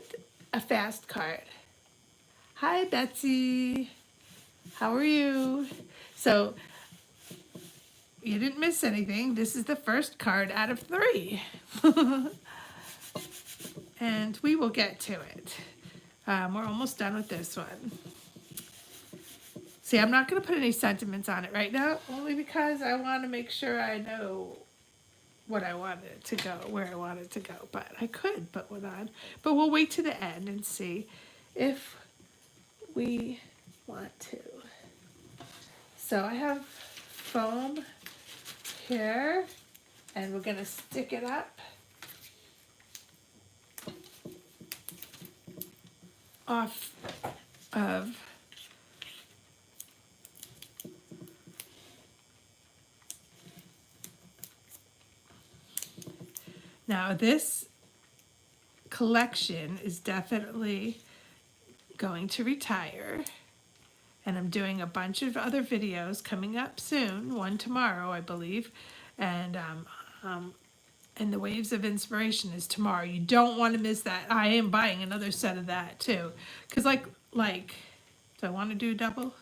a fast card. Hi, Betsy. How are you? So, you didn't miss anything. This is the first card out of 3. And we will get to it. We're almost done with this one. See, I'm not going to put any sentiments on it right now, only because I want to make sure I know what I want it to go, where I want it to go. But I could put one on. But we'll wait to the end and see if we want to. So I have foam here, and we're going to stick it up off of now this collection is definitely going to retire, and I'm doing a bunch of other videos coming up soon, one tomorrow I believe, and the Waves of Inspiration is tomorrow. You don't want to miss that. I am buying another set of that too, because like do I want to do a double?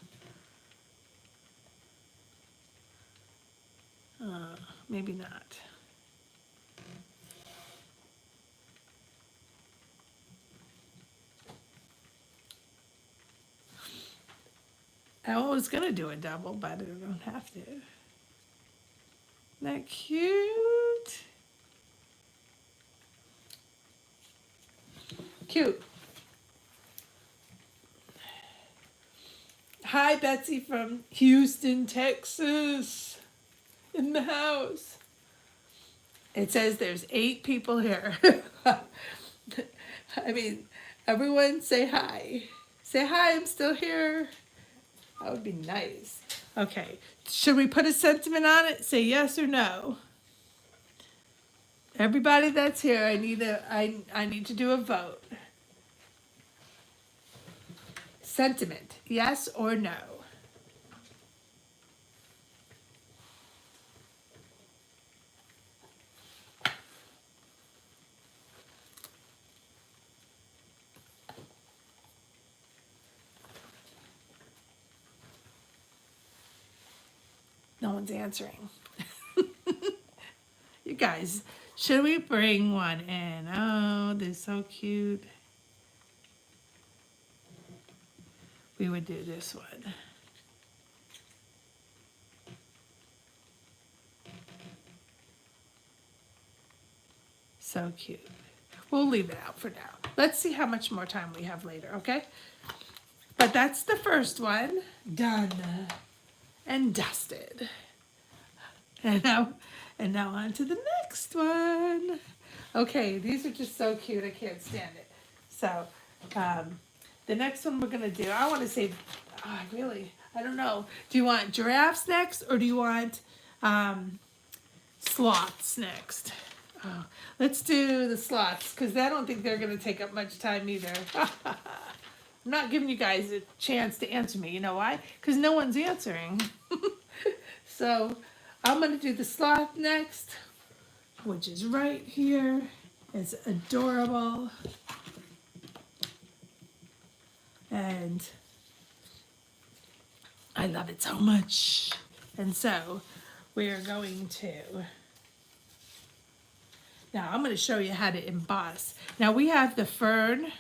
Maybe not. I was going to do a double, but I don't have to. Isn't that cute? Cute. Hi, Betsy from Houston, Texas, in the house. It says there's 8 people here. I mean, everyone say hi. Say hi, I'm still here. That would be nice. Okay, should we put a sentiment on it? Say yes or no. Everybody that's here, I need to do a vote. Sentiment, yes or no? No one's answering. You guys, should we bring one in? Oh, they're so cute. We would do this one. So cute. We'll leave it out for now. Let's see how much more time we have later, okay? But that's the first one. Done and dusted. And now on to the next one. Okay, these are just so cute. I can't stand it. So, the next one we're going to do, I want to say, I don't know. Do you want giraffes next, or do you want sloths next? Oh, let's do the sloths, because I don't think they're going to take up much time either. I'm not giving you guys a chance to answer me. You know why? Because no one's answering. So I'm going to do the sloth next, which is right here. It's adorable. And I love it so much. And so we're going to, now I'm going to show you how to emboss. Now we have the Fern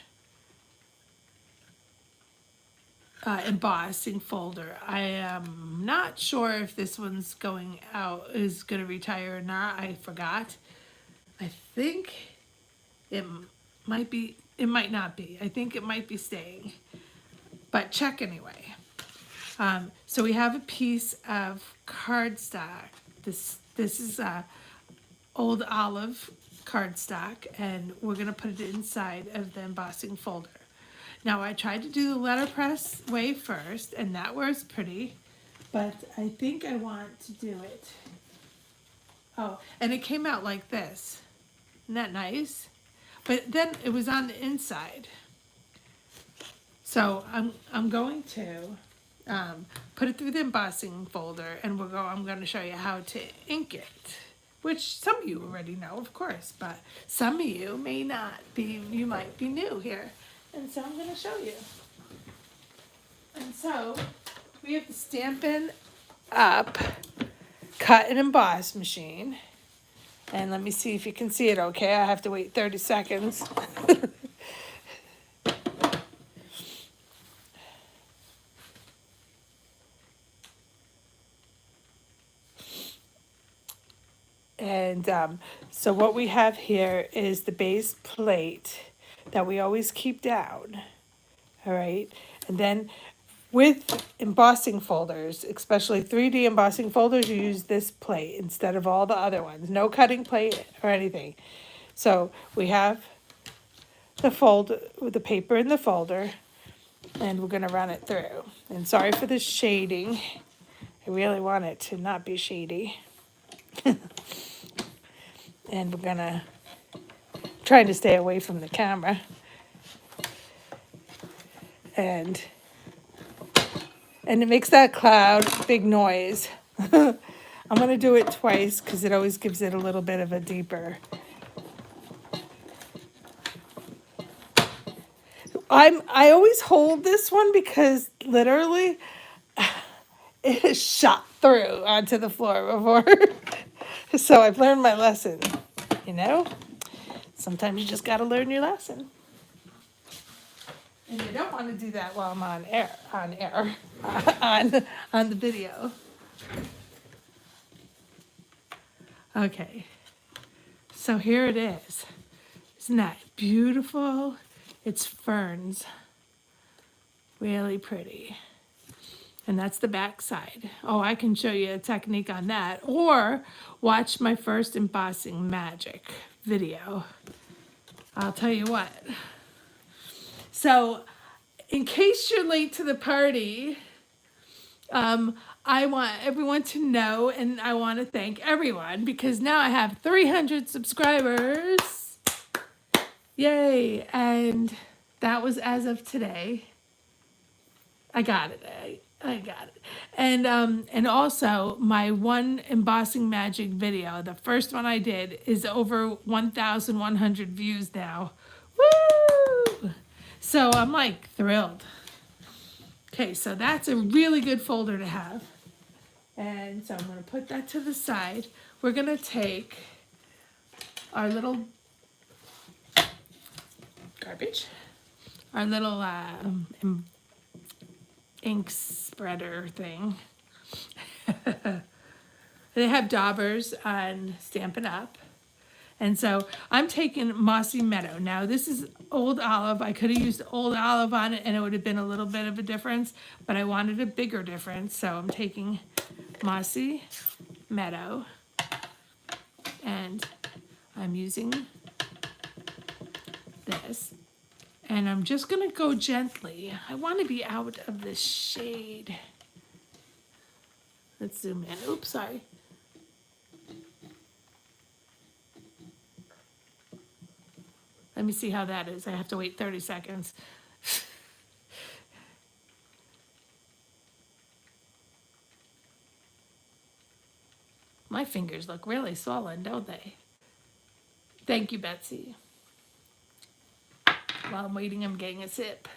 embossing folder. I am not sure if this one's is going to retire or not. I forgot. I think it might be, it might not be. I think it might be staying, but check anyway. So we have a piece of cardstock. This is old olive cardstock, and we're going to put it inside of the embossing folder. Now I tried to do the letterpress way first, and that was pretty, but I think I want to do it. Oh, and it came out like this. Isn't that nice? But then it was on the inside. So I'm going to put it through the embossing folder, and I'm going to show you how to ink it, which some of you already know, of course, but some of you may not be. You might be new here. And so I'm going to show you. And so we have the Stampin' Up cut and emboss machine. And let me see if you can see it okay. I have to wait 30 seconds. And so what we have here is the base plate that we always keep down. All right. And then with embossing folders, especially 3D embossing folders, you use this plate instead of all the other ones. No cutting plate or anything. So we have the paper in the folder, and we're going to run it through. And sorry for the shading. I really want it to not be shady. And we're going to try to stay away from the camera. And it makes that cloud big noise. I'm going to do it twice because it always gives it a little bit of a deeper. I always hold this one because literally it has shot through onto the floor before. So I've learned my lesson, you know? Sometimes you just got to learn your lesson. And you don't want to do that while I'm on the video. Okay, so here it is. Isn't that beautiful? It's ferns. Really pretty. And that's the back side. Oh, I can show you a technique on that. Or watch my first embossing magic video. I'll tell you what. So, in case you're late to the party, I want everyone to know, and I want to thank everyone because now I have 300 subscribers. Yay! And that was as of today. I got it. I got it. And also my one embossing magic video, the first one I did, is over 1,100 views now. Woo! So I'm like thrilled. Okay, so that's a really good folder to have. And so I'm going to put that to the side. We're going to take our little garbage, our little ink spreader thing. They have daubers on Stampin' Up. And so I'm taking Mossy Meadow. Now this is Old Olive. I could have used Old Olive on it and it would have been a little bit of a difference, but I wanted a bigger difference. So I'm taking Mossy Meadow and I'm using this. And I'm just gonna go gently. I want to be out of the shade. Let's zoom in. Oops, sorry. Let me see how that is. I have to wait 30 seconds. My fingers look really swollen, don't they? Thank you, Betsy. While I'm waiting, I'm getting a sip.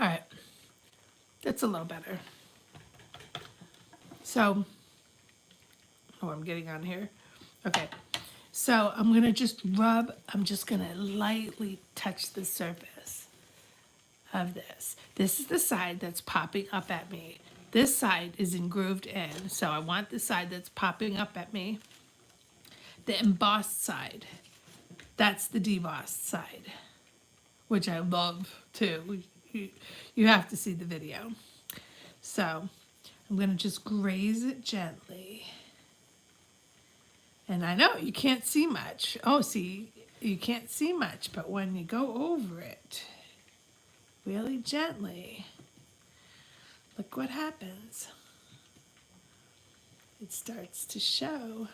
All right, that's a little better. So, oh, I'm getting on here. Okay, so I'm gonna just rub, I'm just gonna lightly touch the surface of this. This is the side that's popping up at me. This side is engrooved in, so I want the side that's popping up at me. The embossed side, that's the debossed side, which I love too. You have to see the video. So I'm going to just graze it gently. And I know you can't see much. Oh, see, you can't see much, but when you go over it really gently, look what happens. It starts to show.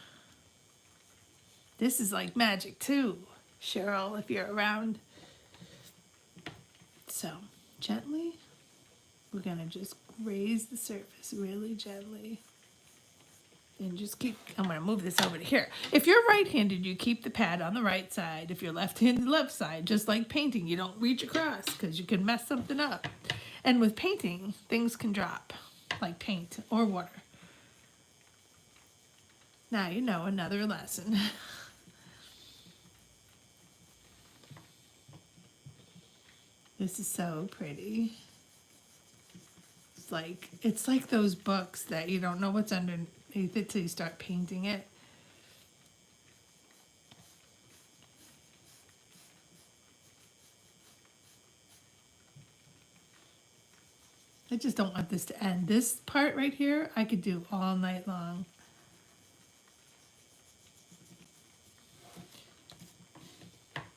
This is like magic too, Cheryl, if you're around. So gently, we're gonna just raise the surface really gently. And just keep, I'm gonna move this over to here. If you're right-handed, you keep the pad on the right side. If you're left-handed, left side. Just like painting, you don't reach across because you can mess something up. And with painting, things can drop, like paint or water. Now you know another lesson. This is so pretty. It's like those books that you don't know what's underneath it till you start painting it. I just don't want this to end. This part right here, I could do all night long.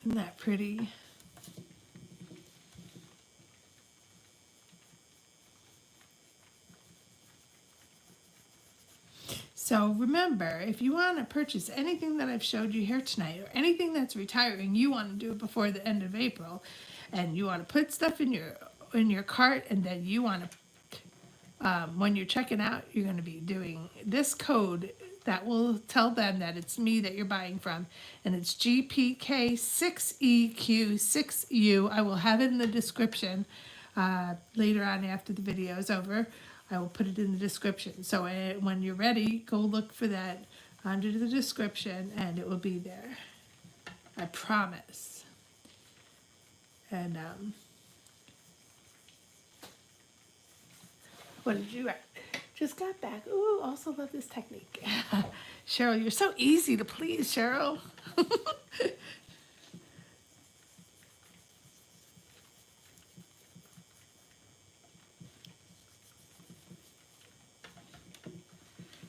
Isn't that pretty? So remember, if you want to purchase anything that I've showed you here tonight, or anything that's retiring, you want to do it before the end of April, and you want to put stuff in your cart, and then you want to, when you're checking out, you're going to be doing this code that will tell them that it's me that you're buying from, and it's GPK6EQ6U. I will have it in the description later on after the video is over. I will put it in the description. So when you're ready, go look for that under the description and it will be there. I promise. And what did you write? Just got back. Ooh, also love this technique. Cheryl, you're so easy to please, Cheryl.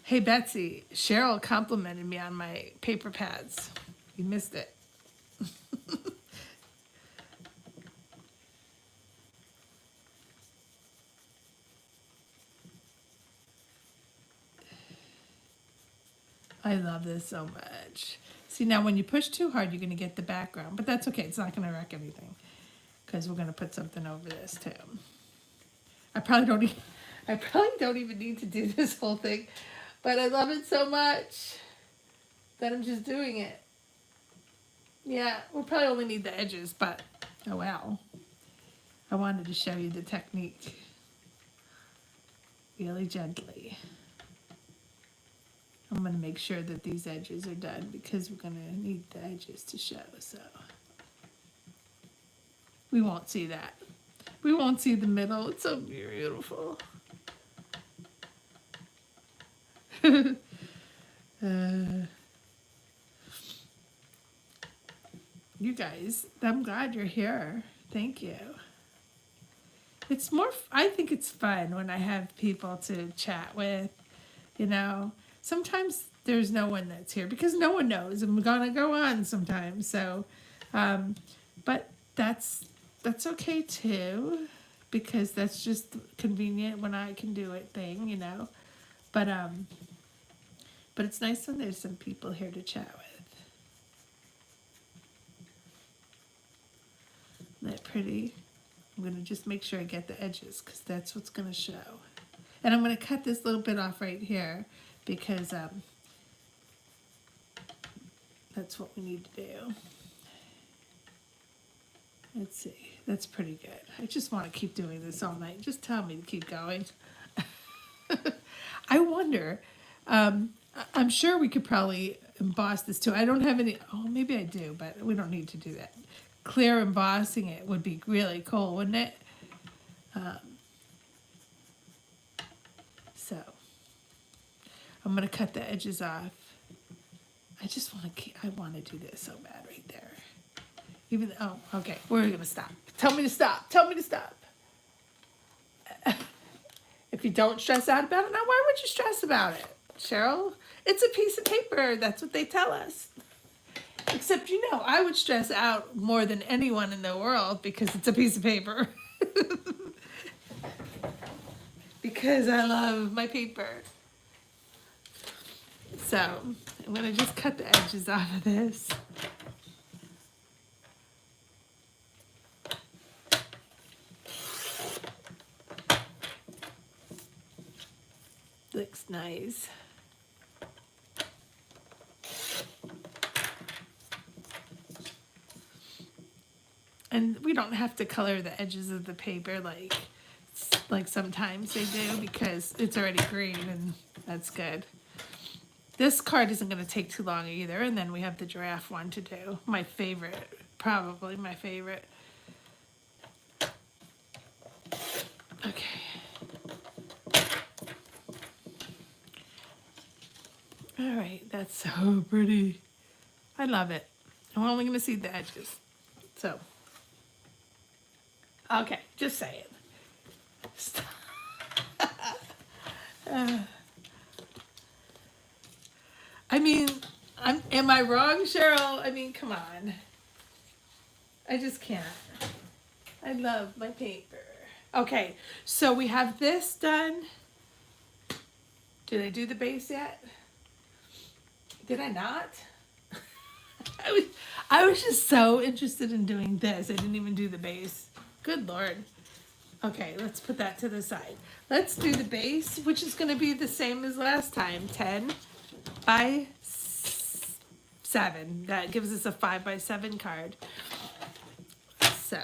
Hey, Betsy, Cheryl complimented me on my paper pads. You missed it. I love this so much. See, now when you push too hard, you're going to get the background. But that's okay. It's not going to wreck anything. Because we're going to put something over this, too. I probably don't even need to do this whole thing. But I love it so much that I'm just doing it. Yeah, we'll probably only need the edges, but oh well. I wanted to show you the technique really gently. I'm going to make sure that these edges are done because we're going to need the edges to show, so. We won't see that. We won't see the middle. It's so beautiful. You guys, I'm glad you're here. Thank you. It's more, I think it's fun when I have people to chat with, you know. Sometimes there's no one that's here because no one knows. I'm gonna go on sometimes. So, but that's okay too, because that's just convenient when I can do it thing, you know. But it's nice when there's some people here to chat with. Isn't that pretty? I'm going to just make sure I get the edges because that's what's going to show. And I'm going to cut this little bit off right here because that's what we need to do. Let's see. That's pretty good. I just want to keep doing this all night. Just tell me to keep going. I wonder, I'm sure we could probably emboss this too. I don't have any, oh, maybe I do, but we don't need to do that. Clear embossing it would be really cool, wouldn't it? So, I'm going to cut the edges off. I just want to I want to do this so bad right there. Even, oh, okay, we're going to stop. Tell me to stop. Tell me to stop. If you don't stress out about it, now why would you stress about it, Cheryl? It's a piece of paper. That's what they tell us. Except, you know, I would stress out more than anyone in the world because it's a piece of paper. Because I love my paper. So, I'm going to just cut the edges off of this. Looks nice. And we don't have to color the edges of the paper like sometimes they do because it's already green and that's good. This card isn't going to take too long either. And then we have the giraffe one to do. My favorite, probably my favorite. Okay. All right, that's so pretty. I love it. I'm only going to see the edges. So, okay, just say it. I mean, am I wrong, Cheryl? I mean, come on. I just can't. I love my paper. Okay, so we have this done. Did I do the base yet? Did I not? I was just so interested in doing this. I didn't even do the base. Good Lord. Okay, let's put that to the side. Let's do the base, which is going to be the same as last time. 10 by 7. That gives us a 5 by 7 card. So,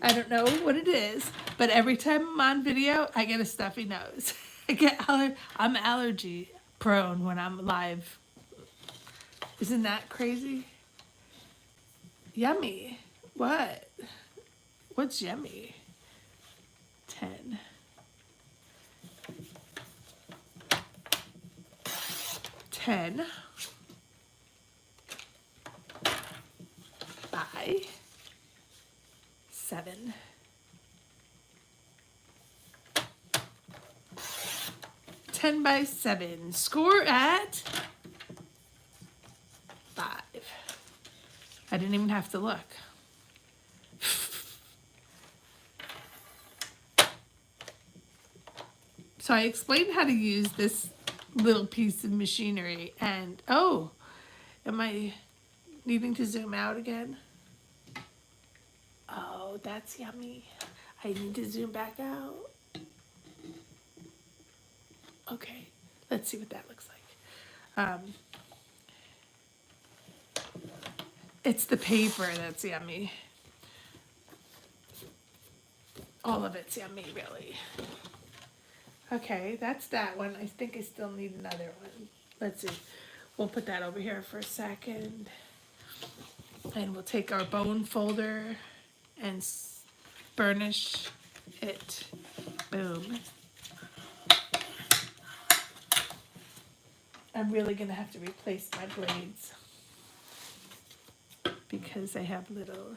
I don't know what it is, but every time I'm on video, I get a stuffy nose. I'm allergy prone when I'm live. Isn't that crazy? Yummy. What? What's yummy? 10. 10 by 7. 10 by 7. Score at 5. I didn't even have to look. So I explained how to use this little piece of machinery, and oh, am I needing to zoom out again? Oh, that's yummy. I need to zoom back out. Okay, let's see what that looks like. It's the paper that's yummy. All of it's yummy, really. Okay, that's that one. I think I still need another one. Let's see. We'll put that over here for a second. And we'll take our bone folder and burnish it. Boom. I'm really going to have to replace my blades because I have little...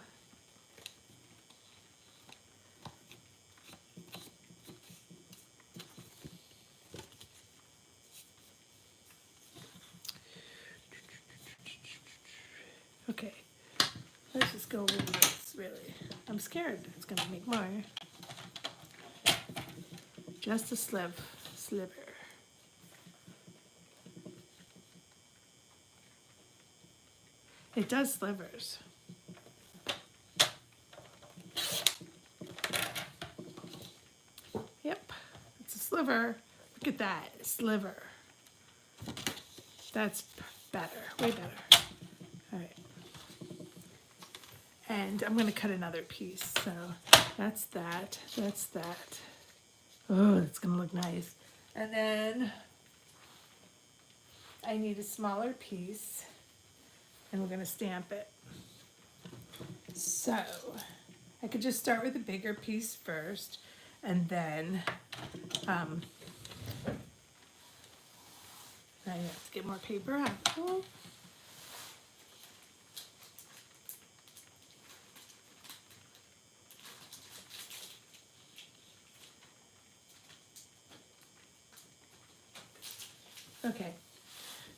Okay, let's just go with this, really. I'm scared it's going to make more. Just a sliver. It does slivers. Yep, it's a sliver. Look at that, sliver. That's better, way better. All right. And I'm going to cut another piece. So that's that. That's that. Oh, it's going to look nice. And then I need a smaller piece. And we're going to stamp it. So I could just start with a bigger piece first. And then I have to get more paper out. Oh. Okay,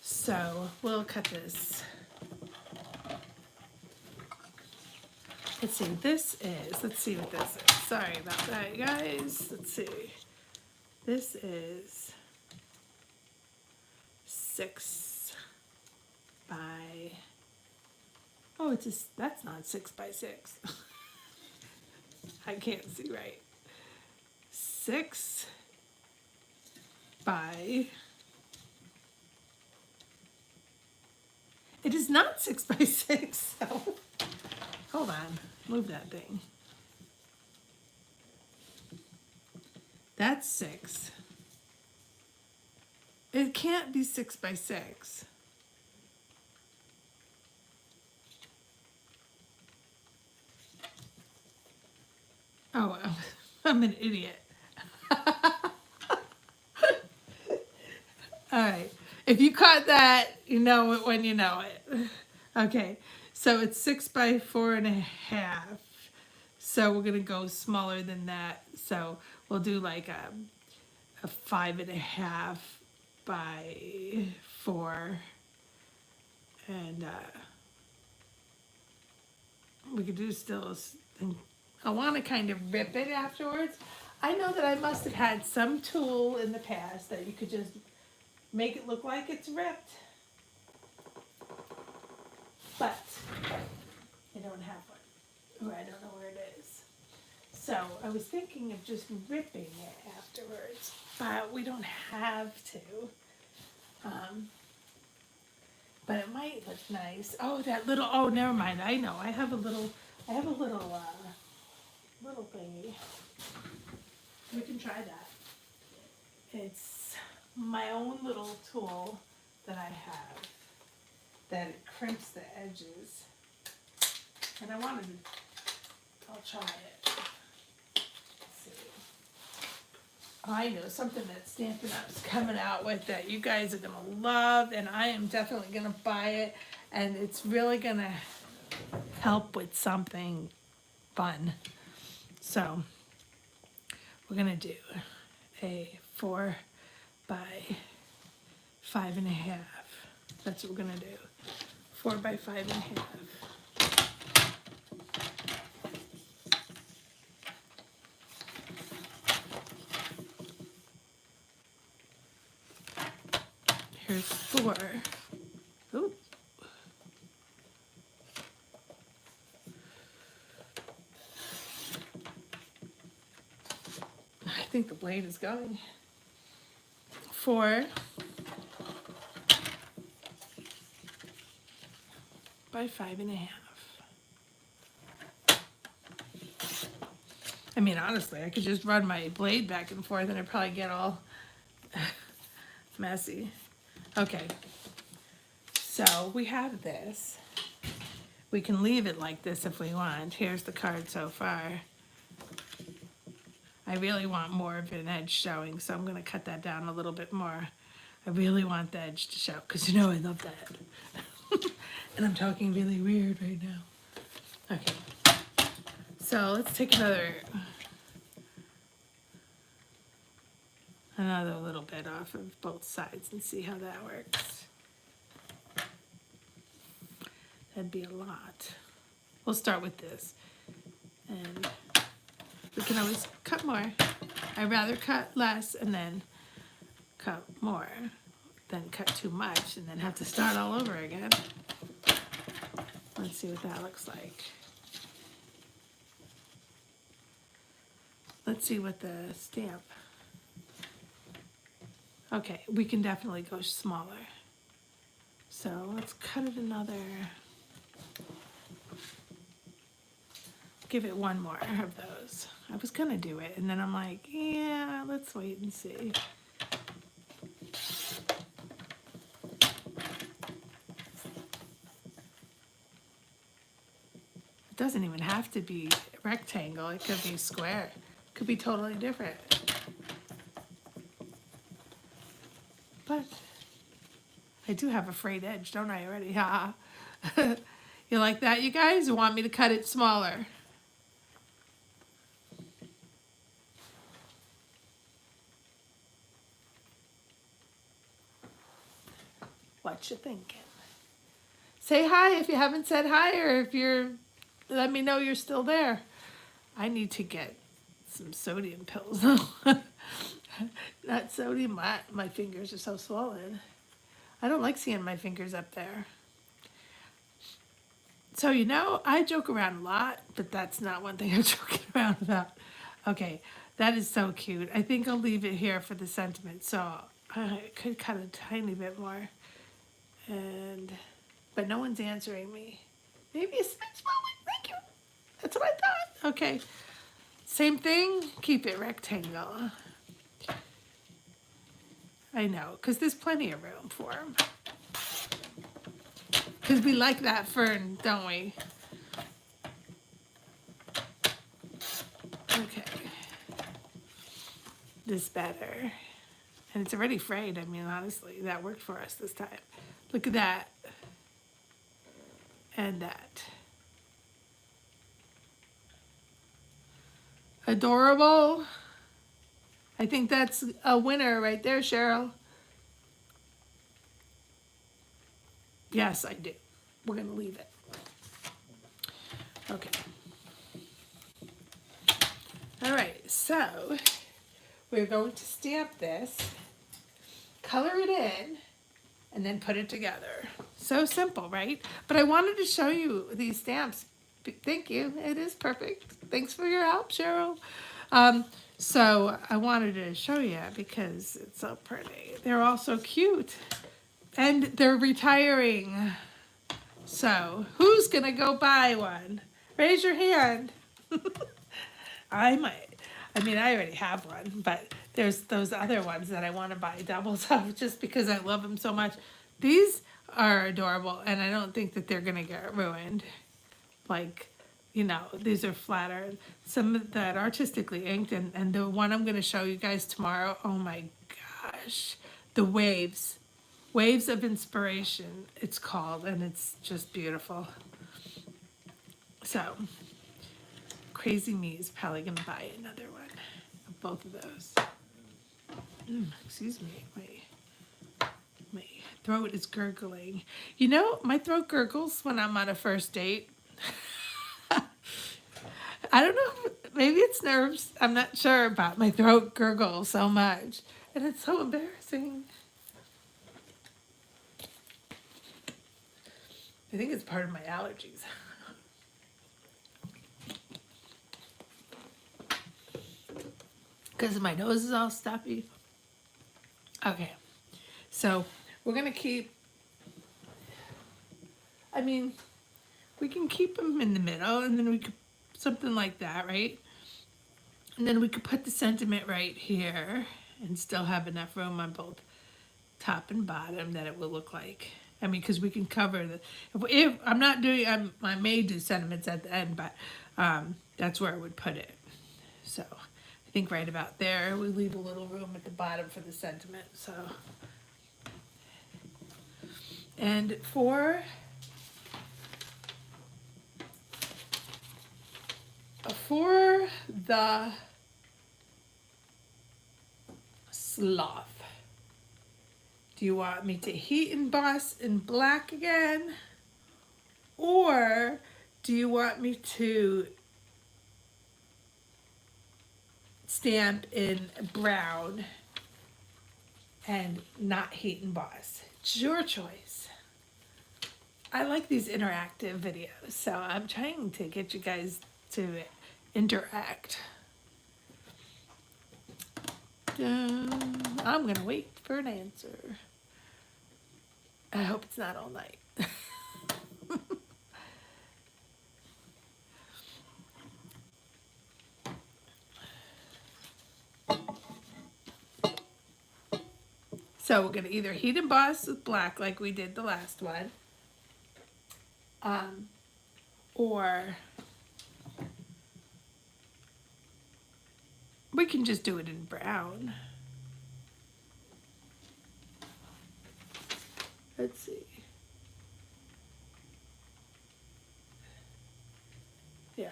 so we'll cut this. Let's see, let's see what this is. Sorry about that, you guys. Let's see. This is 6 by, oh, that's not 6 by 6. I can't see right. 6 by, it is not 6 by 6, so hold on, move that thing. That's 6. It can't be 6 by 6. Oh, I'm an idiot. All right. If you caught that, you know it when you know it. Okay. So it's 6 by 4.5. So we're gonna go smaller than that. So we'll do like a 5.5 by 4, and we could do still. I want to kind of rip it afterwards. I know that I must have had some tool in the past that you could just make it look like it's ripped, but I don't have one, or I don't know where it is. So I was thinking of just ripping it afterwards, but we don't have to. But it might look nice. Oh, that little, oh, never mind. I know. I have a little thingy. We can try that. It's my own little tool that I have that crimps the edges. And I'll try it. Let's see. I know something that Stampin' Up's coming out with that you guys are going to love, and I am definitely going to buy it, and it's really going to help with something fun. So we're going to do a 4 by 5.5. That's what we're going to do. 4 by 5.5. Here's 4. Ooh. I think the blade is going. 4 by 5.5. I mean, honestly, I could just run my blade back and forth and I'd probably get all messy. Okay, so we have this. We can leave it like this if we want. Here's the card so far. I really want more of an edge showing, so I'm going to cut that down a little bit more. I really want the edge to show, because you know I love that. And I'm talking really weird right now. Okay, so let's take another little bit off of both sides and see how that works. That'd be a lot. We'll start with this, and we can always cut more. I'd rather cut less and then cut more than cut too much and then have to start all over again. Let's see what that looks like. Let's see what the stamp. Okay, we can definitely go smaller. So let's cut it another. Give it one more of those. I was gonna do it, and then I'm like, yeah, let's wait and see. It doesn't even have to be rectangle. It could be square. It could be totally different. But I do have a frayed edge, don't I already? Ha! You like that, you guys? You want me to cut it smaller? What you thinking? Say hi if you haven't said hi, or if you're, let me know you're still there. I need to get some sodium pills. Not sodium, my fingers are so swollen. I don't like seeing my fingers up there. So, you know, I joke around a lot, but that's not one thing I'm joking around about. Okay, that is so cute. I think I'll leave it here for the sentiment. So I could cut a tiny bit more. But no one's answering me. Maybe a small one. Thank you. That's what I thought. Okay. Same thing. Keep it rectangle. I know, because there's plenty of room for them. Because we like that fern, don't we? Okay. this better. And it's already frayed. I mean, honestly, that worked for us this time. Look at that. And that. Adorable. I think that's a winner right there, Cheryl. Yes, I do. We're going to leave it. Okay. All right, so we're going to stamp this, color it in, and then put it together. So simple, right? But I wanted to show you these stamps. Thank you. It is perfect. Thanks for your help, Cheryl. So I wanted to show you because it's so pretty. They're all so cute. And they're retiring. So who's going to go buy one? Raise your hand. I might. I mean, I already have one, but there's those other ones that I want to buy doubles of just because I love them so much. These are adorable, and I don't think that they're going to get ruined. Like, you know, these are flatter. Some that artistically inked, and the one I'm going to show you guys tomorrow, oh my gosh, the waves. Waves of Inspiration, it's called, and it's just beautiful. So, Crazy Me is probably going to buy another one of both of those. Excuse me, my throat is gurgling. You know, my throat gurgles when I'm on a first date. I don't know, maybe it's nerves. I'm not sure about my throat gurgle so much. And it's so embarrassing. I think it's part of my allergies. Because my nose is all stuffy. Okay, so we're going to keep, I mean, we can keep them in the middle, and then we could, something like that, right? And then we could put the sentiment right here and still have enough room on both top and bottom that it will look like. I mean, because we can cover the, if I'm not doing, I may do sentiments at the end, but that's where I would put it. So I think right about there, we leave a little room at the bottom for the sentiment, so. And for the sloth, do you want me to heat emboss in black again? Or do you want me to stamp in brown and not heat emboss? It's your choice. I like these interactive videos, so I'm trying to get you guys to interact. I'm gonna wait for an answer. I hope it's not all night. So we're gonna either heat emboss with black like we did the last one, or we can just do it in brown. Let's see. Yeah.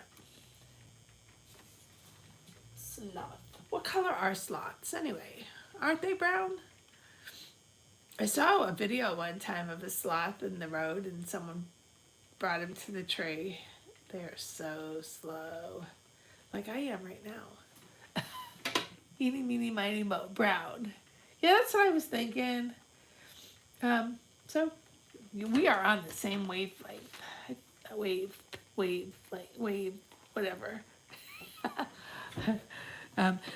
Sloth. What color are sloths anyway? Aren't they brown? I saw a video one time of a sloth in the road and someone brought him to the tree. They're so slow. Like I am right now. Eeny, meeny, miny, mo, brown. Yeah, that's what I was thinking. So we are on the same wavelength. Wave, whatever.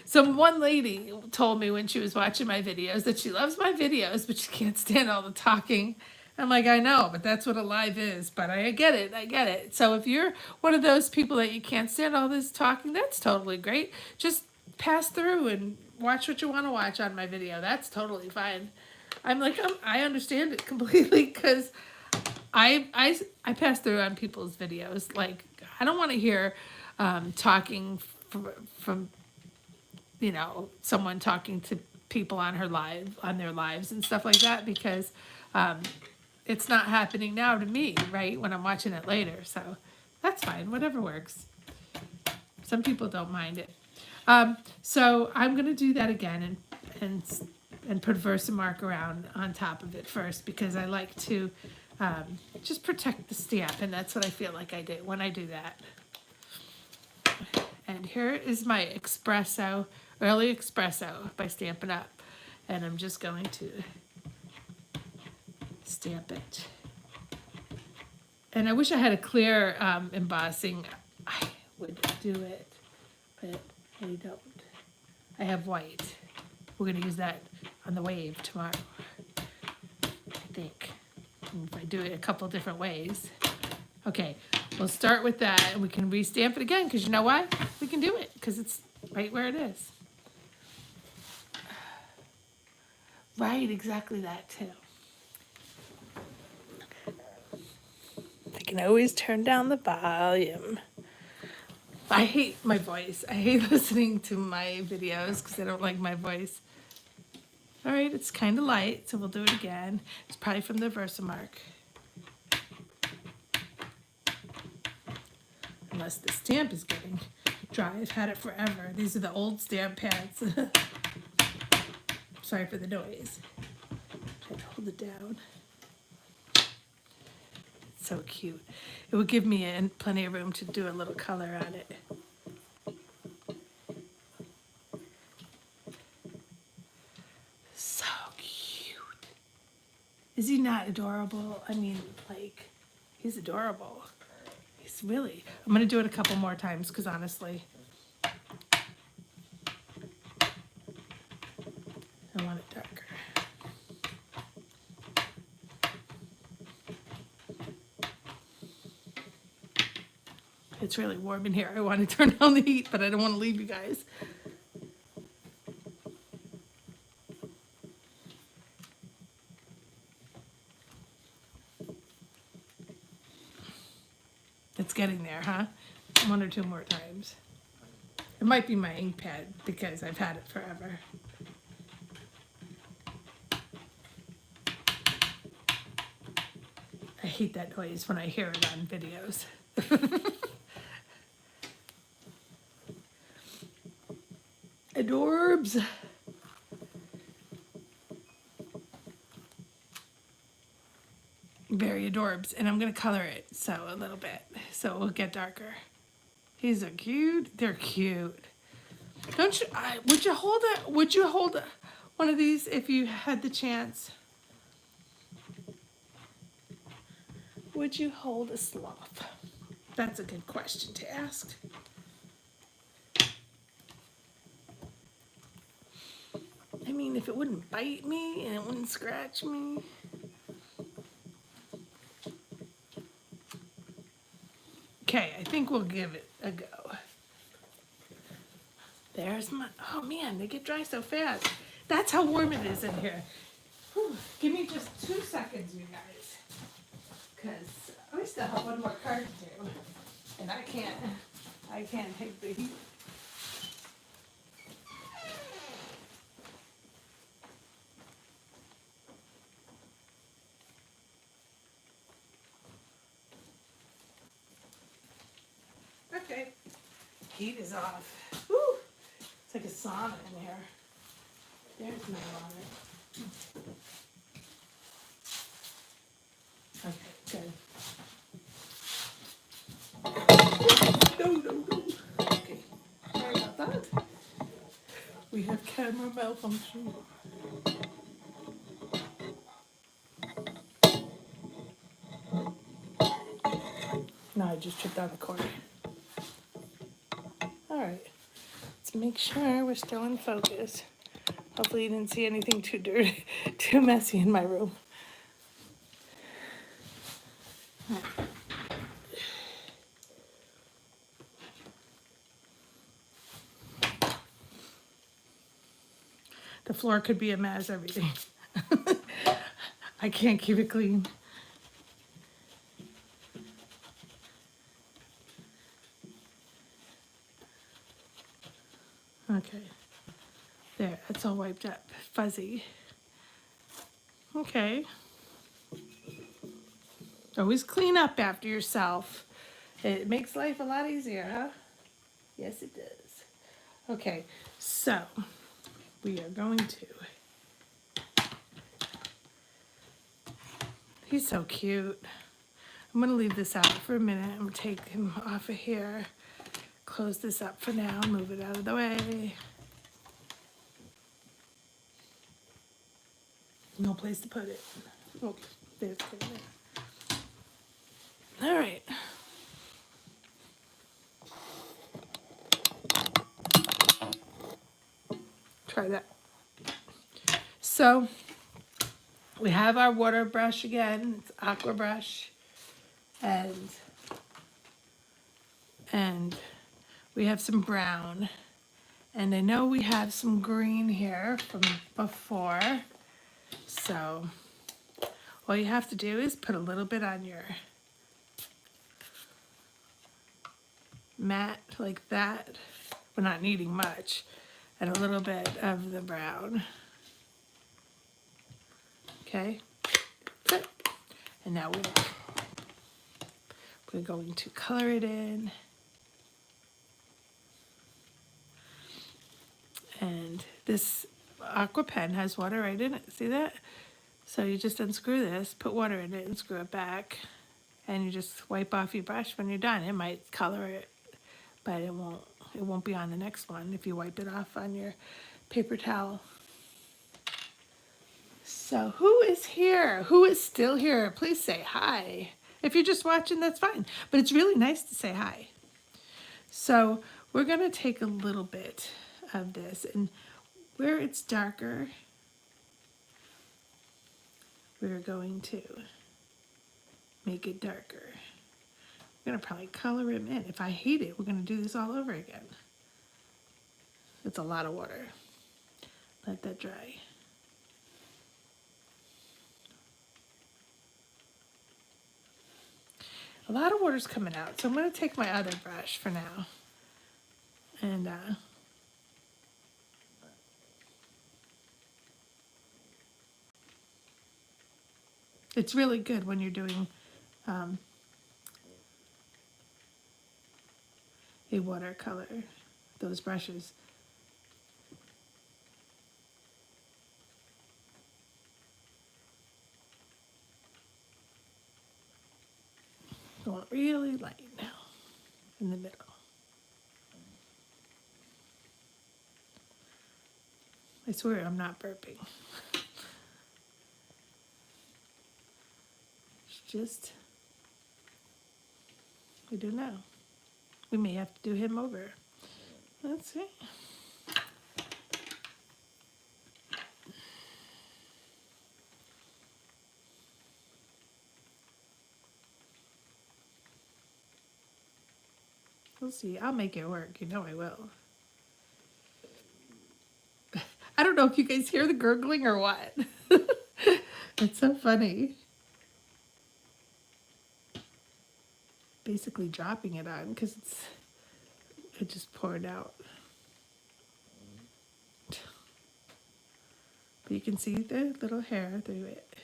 So one lady told me when she was watching my videos that she loves my videos, but she can't stand all the talking. I'm like, I know, but that's what a live is. But I get it. So if you're one of those people that you can't stand all this talking, that's totally great. Just pass through and watch what you want to watch on my video. That's totally fine. I'm like, I understand it completely because I pass through on people's videos. Like, I don't want to hear talking from you know, someone talking to people on their lives and stuff like that, because it's not happening now to me, right, when I'm watching it later. So that's fine, whatever works. Some people don't mind it. So I'm gonna do that again and put Versamark around on top of it first, because I like to just protect the stamp, and that's what I feel like I do when I do that. And here is my Espresso, Early Espresso by Stampin' Up. And I'm just going to stamp it. And I wish I had a clear embossing. I would do it, but I don't. I have white. We're going to use that on the wave tomorrow, I think. And if I do it a couple different ways. Okay, we'll start with that, and we can restamp it again, because you know why? We can do it, because it's right where it is. Right, exactly that, too. I can always turn down the volume. I hate my voice. I hate listening to my videos, because I don't like my voice. All right, it's kind of light, so we'll do it again. It's probably from the Versamark. Unless the stamp is getting dry. I've had it forever. These are the old stamp pads. Sorry for the noise. Try to hold it down. It's so cute. It would give me plenty of room to do a little color on it. So cute. Is he not adorable? I mean, like, he's adorable. Really, I'm going to do it a couple more times, because honestly, I want it darker. It's really warm in here. I want to turn down the heat, but I don't want to leave you guys. It's getting there, huh? 1 or 2 more times. It might be my ink pad, because I've had it forever. I hate that noise when I hear it on videos. Adorbs. Very adorbs, and I'm gonna color it so a little bit, so it will get darker. These are cute. They're cute. Don't you? Would you hold a? Would you hold one of these if you had the chance? Would you hold a sloth? That's a good question to ask. I mean, if it wouldn't bite me and it wouldn't scratch me. Okay, I think we'll give it a go. There's my, oh man, they get dry so fast. That's how warm it is in here. Whew, give me just 2 seconds, you guys. Because we still have one more card to do. And I can't take the heat. Okay, heat is off. Woo! It's like a sauna in here. There's my water. Okay, good. No. Okay, sorry about that. We have camera malfunction. No, I just tripped on the cord. All right, let's make sure we're still in focus. Hopefully you didn't see anything too dirty, too messy in my room. The floor could be a mess every day. I can't keep it clean. Okay. There, it's all wiped up, fuzzy. Okay. Always clean up after yourself. It makes life a lot easier, huh? Yes, it does. Okay, so we are going to. He's so cute. I'm going to leave this out for a minute. I'm going to take him off of here. Close this up for now. Move it out of the way. No place to put it. Oh, there's it. All right. Try that. So we have our water brush again. It's aqua brush. And we have some brown. And I know we have some green here from before. So all you have to do is put a little bit on your mat like that. We're not needing much. And a little bit of the brown. Okay. Good. And now we're going to color it in. And this aqua pen has water right in it. See that? So you just unscrew this, put water in it, and screw it back. And you just wipe off your brush when you're done. It might color it, but it won't be on the next one if you wipe it off on your paper towel. So who is here? Who is still here? Please say hi. If you're just watching, that's fine. But it's really nice to say hi. So we're going to take a little bit of this, and where it's darker, we're going to make it darker. We're going to probably color him in. If I hate it, we're going to do this all over again. It's a lot of water. Let that dry. A lot of water's coming out, so I'm going to take my other brush for now. And it's really good when you're doing a watercolor, those brushes. Going really light now in the middle. I swear I'm not burping. It's just, we don't know. We may have to do him over. Let's see. We'll see. I'll make it work. You know I will. I don't know if you guys hear the gurgling or what. It's so funny. Basically dropping it on because it just poured out. But you can see the little hair through it.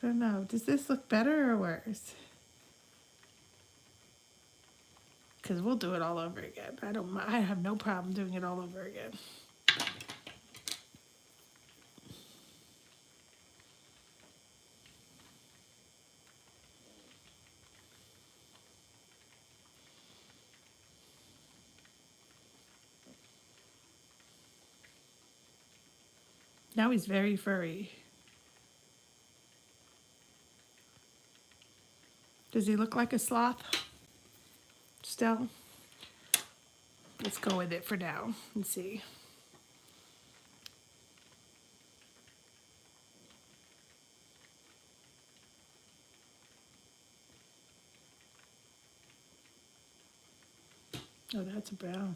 I don't know. Does this look better or worse? Because we'll do it all over again. I have no problem doing it all over again. Now he's very furry. Does he look like a sloth still? Let's go with it for now and see. Oh, that's a brown.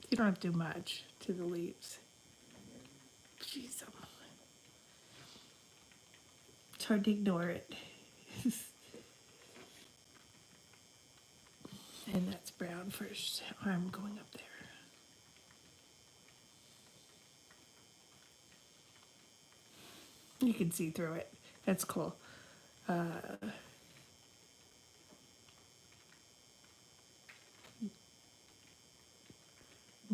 You don't have to do much to the leaves. hard to ignore it. And that's brown first arm going up there. You can see through it. That's cool. I'm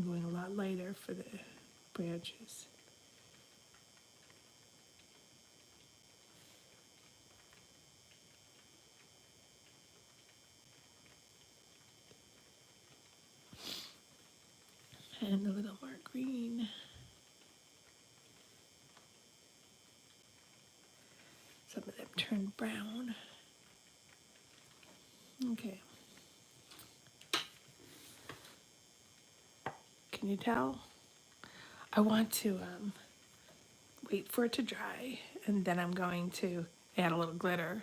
going a lot lighter for the branches. And a little more green. Some of them turned brown. Okay. Can you tell? I want to wait for it to dry, and then I'm going to add a little glitter.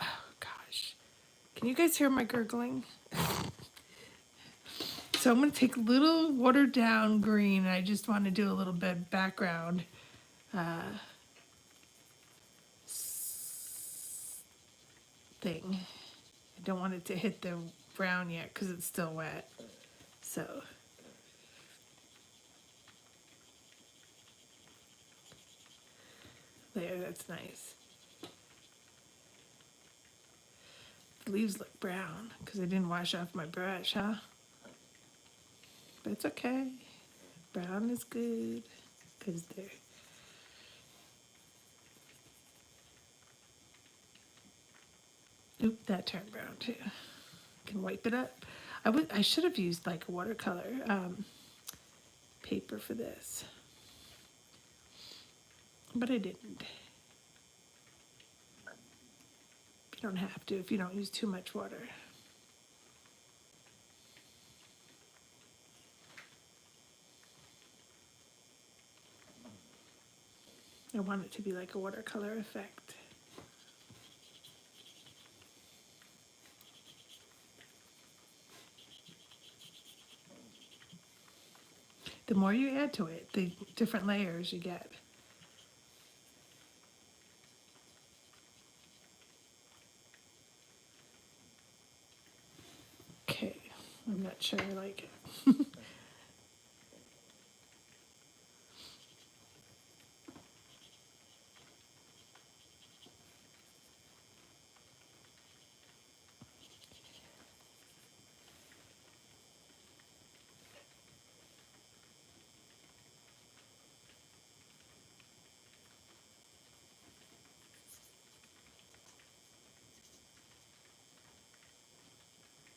Oh gosh. Can you guys hear my gurgling? So I'm going to take a little watered down green. I just want to do a little bit of background. Thing. I don't want it to hit the brown yet because it's still wet. So there, that's nice. The leaves look brown because I didn't wash off my brush, huh? But it's okay. Brown is good because they're... Oop, that turned brown too. Can wipe it up. I should have used like a watercolor paper for this, but I didn't. You don't have to if you don't use too much water. I want it to be like a watercolor effect. The more you add to it, the different layers you get. Okay, I'm not sure I like it.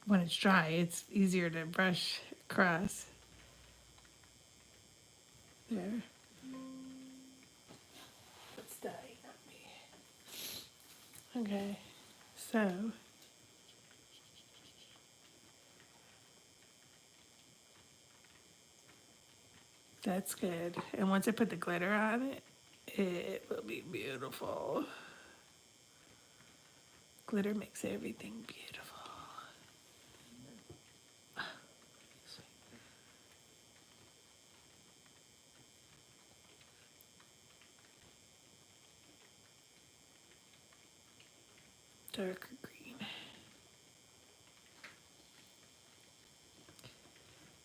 When it's dry, it's easier to brush across. There. It's dying on me. Okay, so that's good. And once I put the glitter on it, it will be beautiful. Glitter makes everything beautiful. Darker green.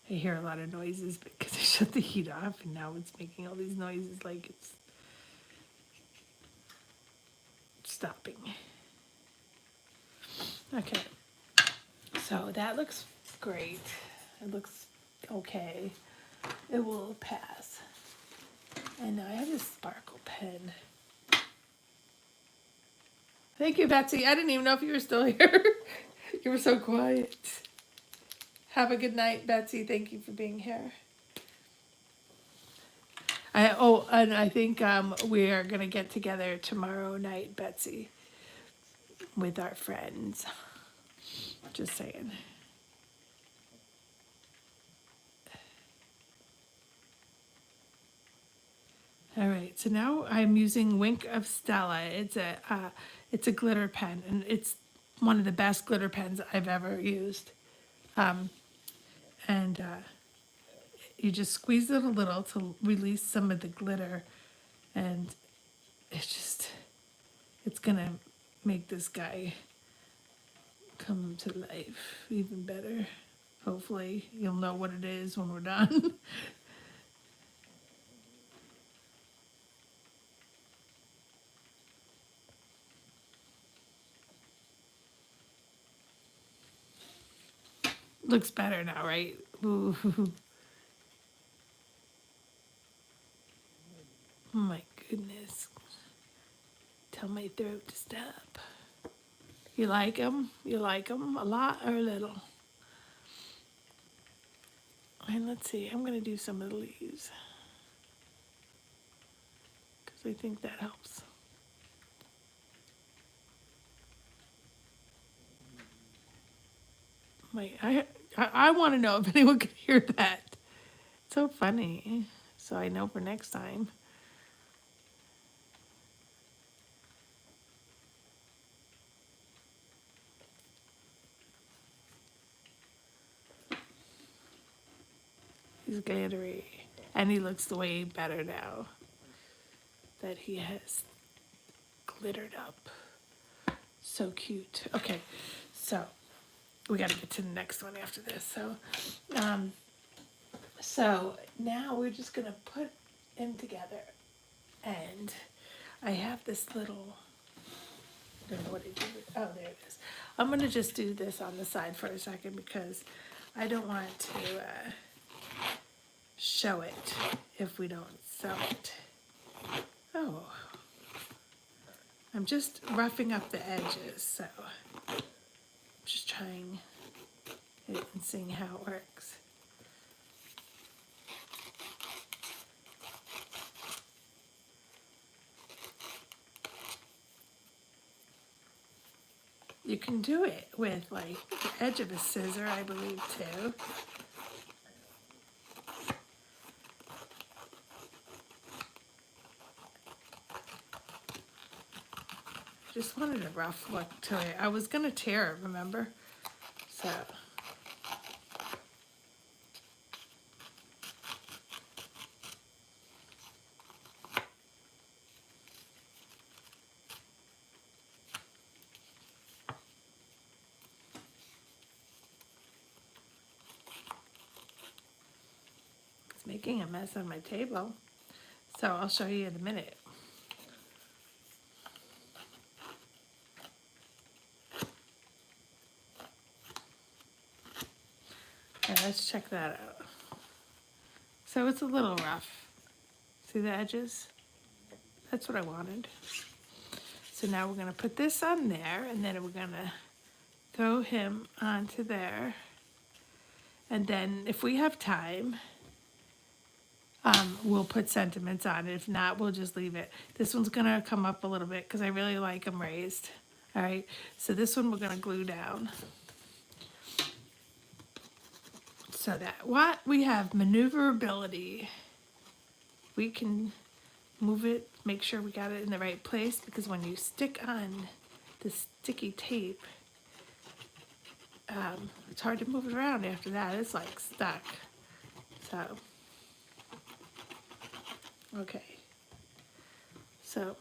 I hear a lot of noises because I shut the heat off and now it's making all these noises like it's stopping. Okay, so that looks great. It looks okay. It will pass. And now I have this sparkle pen. Thank you, Betsy. I didn't even know if you were still here. You were so quiet. Have a good night, Betsy. Thank you for being here. And I think we are going to get together tomorrow night, Betsy, with our friends. Just saying. All right, so now I'm using Wink of Stella. It's a glitter pen, and it's one of the best glitter pens I've ever used. You just squeeze it a little to release some of the glitter, and it's just It's gonna make this guy come to life even better. Hopefully you'll know what it is when we're done. Looks better now, right? Ooh. Oh my goodness. Tell my throat to stop. You like them? You like them a lot or a little? And let's see, I'm going to do some of the leaves because I think that helps. I want to know if anyone could hear that. It's so funny. So I know for next time. He's glittery. And he looks way better now that he has glittered up. So cute. Okay, so we got to get to the next one after this. So now we're just going to put them together. And I have this little, I don't know what I do. Oh, there it is. I'm going to just do this on the side for a second because I don't want to show it if we don't sew it. Oh, I'm just roughing up the edges, so I'm just trying it and seeing how it works. You can do it with like the edge of a scissor, I believe, too. Just wanted a rough look to it. I was gonna tear it, remember? So. It's making a mess on my table. So I'll show you in a minute. Okay, let's check that out. So it's a little rough. See the edges? That's what I wanted. So now we're gonna put this on there and then we're gonna throw him onto there. And then if we have time, we'll put sentiments on it. If not, we'll just leave it. This one's gonna come up a little bit because I really like them raised. All right, so this one we're gonna glue down. So that what we have maneuverability. We can move it, make sure we got it in the right place because when you stick on the sticky tape, it's hard to move it around after that. It's like stuck. So, okay. So,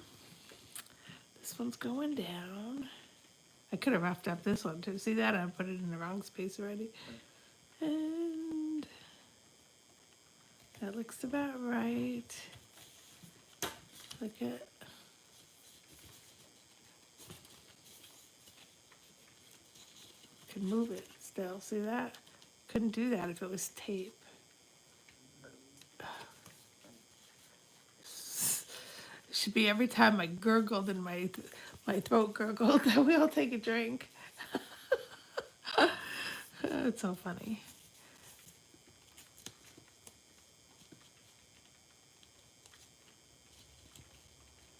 this one's going down. I could have roughed up this one too. See that? I put it in the wrong space already. And that looks about right. Look at. Can move it still. See that? Couldn't do that if it was tape. It should be every time I gurgled and my throat gurgled that we all take a drink. It's so funny.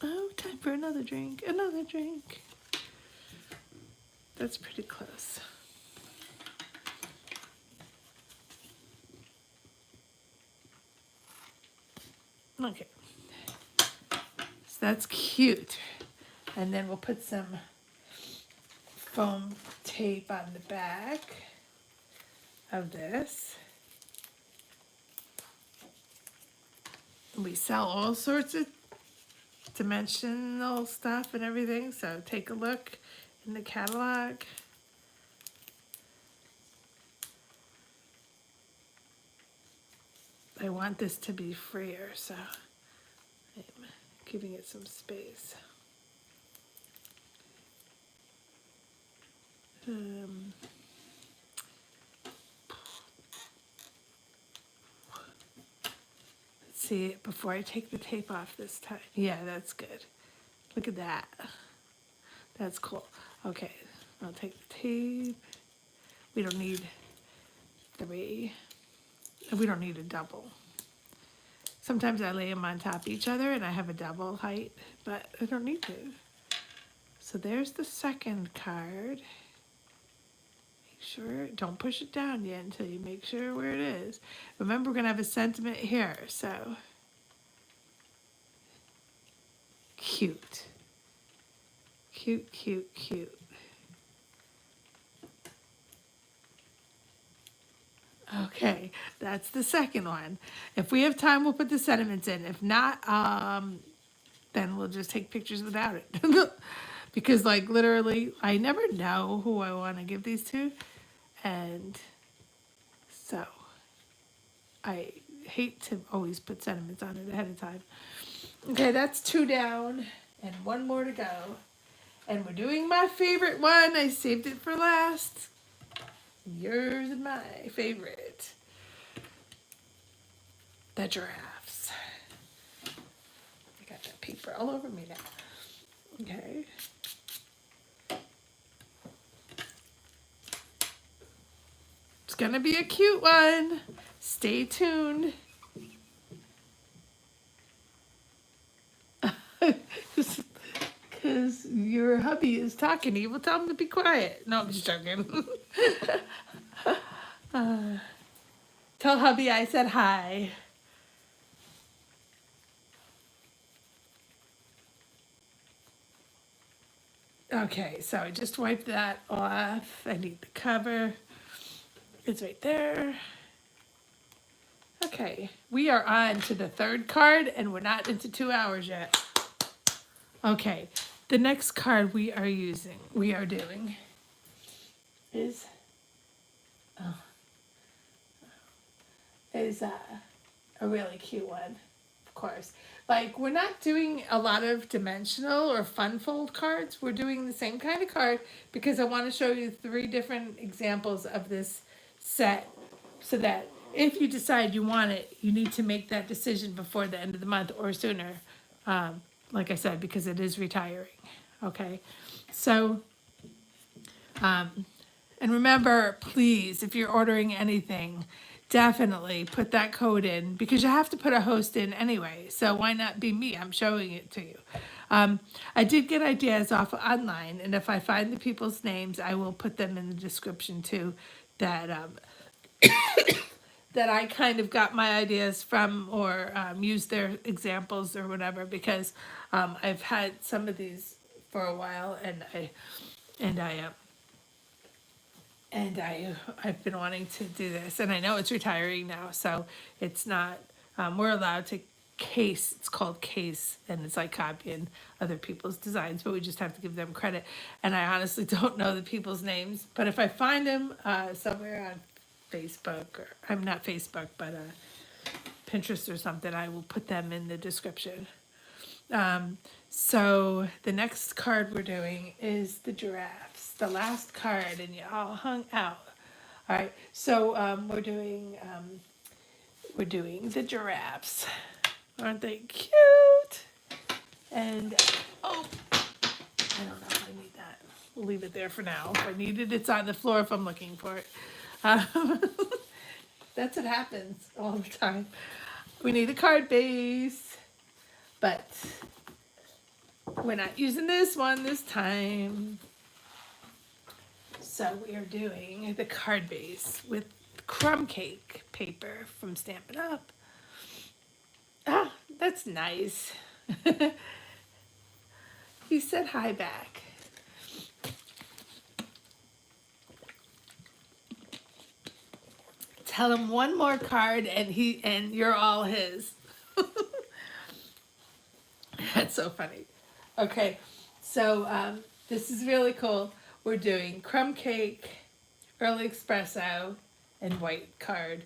Oh, time for another drink. Another drink. That's pretty close. Okay. So that's cute. And then we'll put some foam tape on the back of this. We sell all sorts of dimensional stuff and everything, so take a look in the catalog. I want this to be freer, so I'm giving it some space. Let's see it before I take the tape off this time. Yeah, that's good. Look at that. That's cool. Okay, I'll take the tape. We don't need 3. We don't need a double. Sometimes I lay them on top of each other and I have a double height, but I don't need to. So there's the second card. Make sure, don't push it down yet until you make sure where it is. Remember, we're gonna have a sentiment here, so. Cute. Cute, cute, cute. Okay, that's the second one. If we have time, we'll put the sentiments in. If not, then we'll just take pictures without it. Because, like, literally, I never know who I want to give these to. And so I hate to always put sentiments on it ahead of time. Okay, that's 2 down and 1 more to go. And we're doing my favorite one. I saved it for last. Yours and my favorite. The giraffes. I got that paper all over me now. Okay. It's gonna be a cute one. Stay tuned. Because your hubby is talking to you. Well, tell him to be quiet. No, I'm just joking. Tell hubby I said hi. Okay, so I just wiped that off. I need the cover. It's right there. Okay, we are on to the 3rd card, and we're not into 2 hours yet. Okay, the next card we are doing is a really cute one, of course. Like, we're not doing a lot of dimensional or fun fold cards. We're doing the same kind of card because I want to show you 3 different examples of this set so that if you decide you want it, you need to make that decision before the end of the month or sooner. Like I said, because it is retiring. Okay, so, and remember, please, if you're ordering anything, definitely put that code in because you have to put a host in anyway. So why not be me? I'm showing it to you. I did get ideas off online, and if I find the people's names, I will put them in the description too. That that I kind of got my ideas from or used their examples or whatever because I've had some of these for a while I've been wanting to do this, and I know it's retiring now, so it's not, we're allowed to case, it's called case, and it's like copying other people's designs, but we just have to give them credit. And I honestly don't know the people's names, but if I find them somewhere on Facebook, or I'm not Facebook, but Pinterest or something, I will put them in the description. So the next card we're doing is the giraffes, the last card, and you all hung out. All right, so we're doing the giraffes. Aren't they cute? And oh, I don't know if I need that. We'll leave it there for now. If I need it, it's on the floor if I'm looking for it. That's what happens all the time. We need a card base, but we're not using this one this time. So we are doing the card base with crumb cake paper from Stampin' Up. Ah, that's nice. He said hi back. Tell him one more card and you're all his. That's so funny. Okay, so this is really cool. We're doing crumb cake, early espresso, and white card.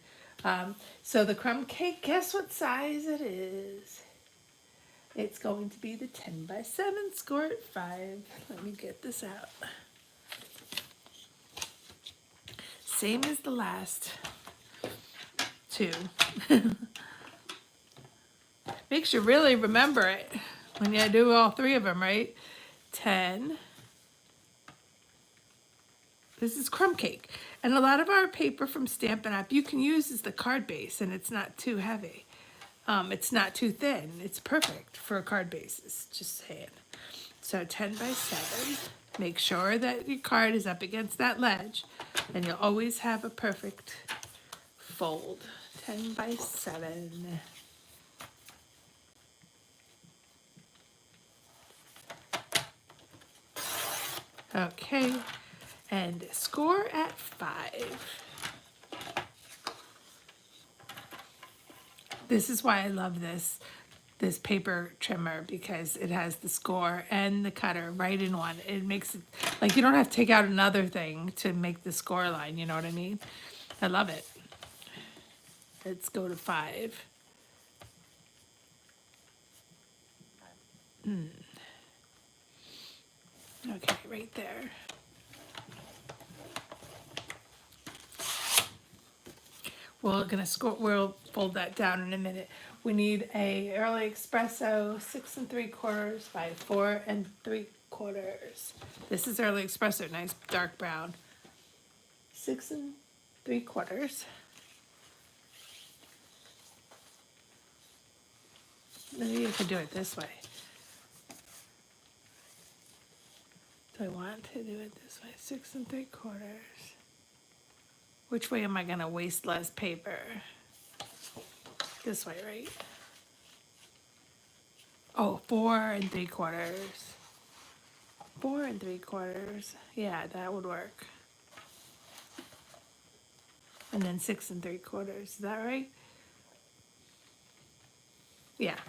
So the crumb cake, guess what size it is? It's going to be the 10x7 score at 5. Let me get this out. Same as the last two. Makes you really remember it when you do all three of them, right? 10. This is crumb cake. And a lot of our paper from Stampin' Up you can use as the card base, and it's not too heavy. It's not too thin. It's perfect for card bases, just saying. So 10x7. Make sure that your card is up against that ledge, and you'll always have a perfect fold. 10x7. Okay, and score at 5. This is why I love this paper trimmer, because it has the score and the cutter right in one. It makes it like you don't have to take out another thing to make the score line, you know what I mean? I love it. Let's go to 5. Okay, right there. We'll fold that down in a minute. We need a early espresso 6 3/4 by 4 3/4. This is early espresso, nice dark brown. 6 3/4. Maybe you could do it this way. Do I want to do it this way? 6 3/4. Which way am I going to waste less paper? This way, right? Oh, 4 3/4. 4 3/4. Yeah, that would work. And then 6 3/4. Is that right? Yeah.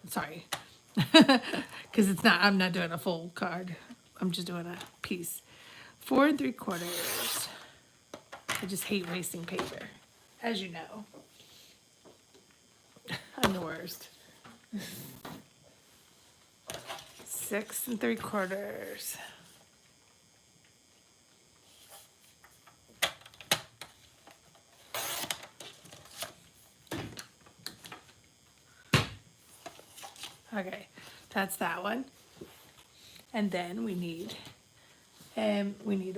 Sorry. Because I'm not doing a full card. I'm just doing a piece. 4 3/4. I just hate wasting paper, as you know. I'm the worst. 6 3/4. Okay, that's that one. And then we need a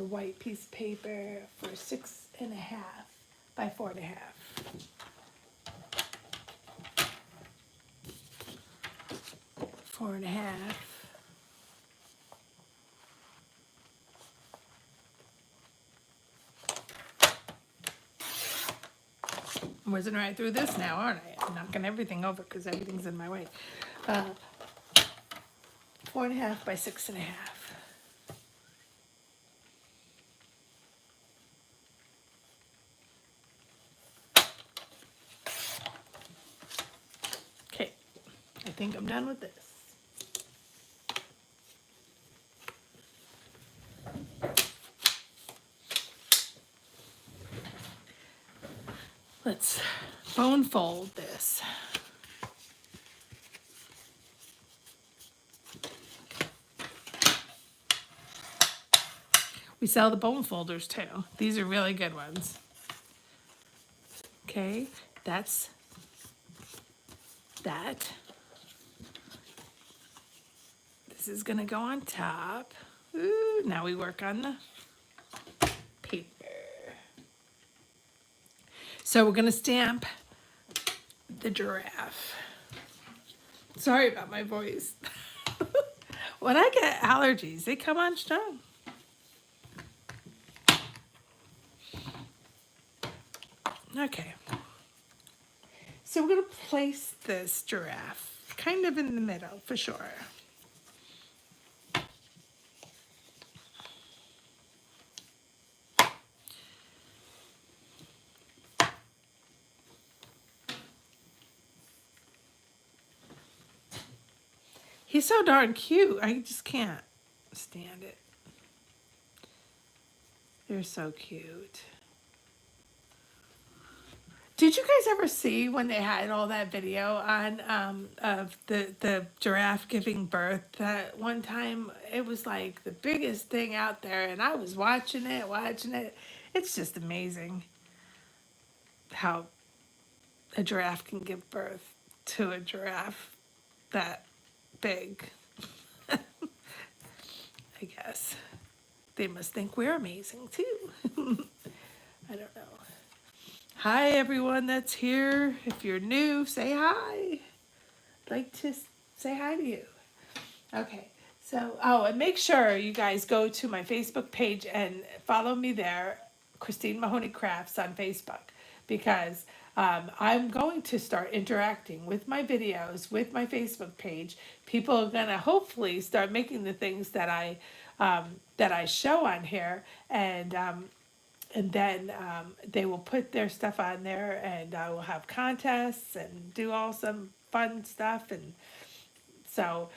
white piece of paper for 6 1/2 by 4 1/2. Four and a half. I'm whizzing right through this now, aren't I? I'm knocking everything over because everything's in my way. 4 1/2 by 6 1/2. Okay, I think I'm done with this. Let's bone fold this. We sell the bone folders too. These are really good ones. Okay, that's that. This is gonna go on top. Ooh, now we work on the paper. So we're gonna stamp the giraffe. Sorry about my voice. When I get allergies, they come on strong. Okay. So we're gonna place this giraffe kind of in the middle for sure. He's so darn cute. I just can't stand it. They're so cute. Did you guys ever see when they had all that video on of the giraffe giving birth? That one time it was like the biggest thing out there, and I was watching it. It's just amazing how a giraffe can give birth to a giraffe that big. I guess they must think we're amazing too. I don't know. Hi, everyone that's here. If you're new, say hi. I'd like to say hi to you. Okay, so, oh, and make sure you guys go to my Facebook page and follow me there, Christine Mahoney Crafts on Facebook, because I'm going to start interacting with my videos, with my Facebook page. People are gonna hopefully start making the things that I show on here, and then they will put their stuff on there, and I will have contests and do all some fun stuff. And so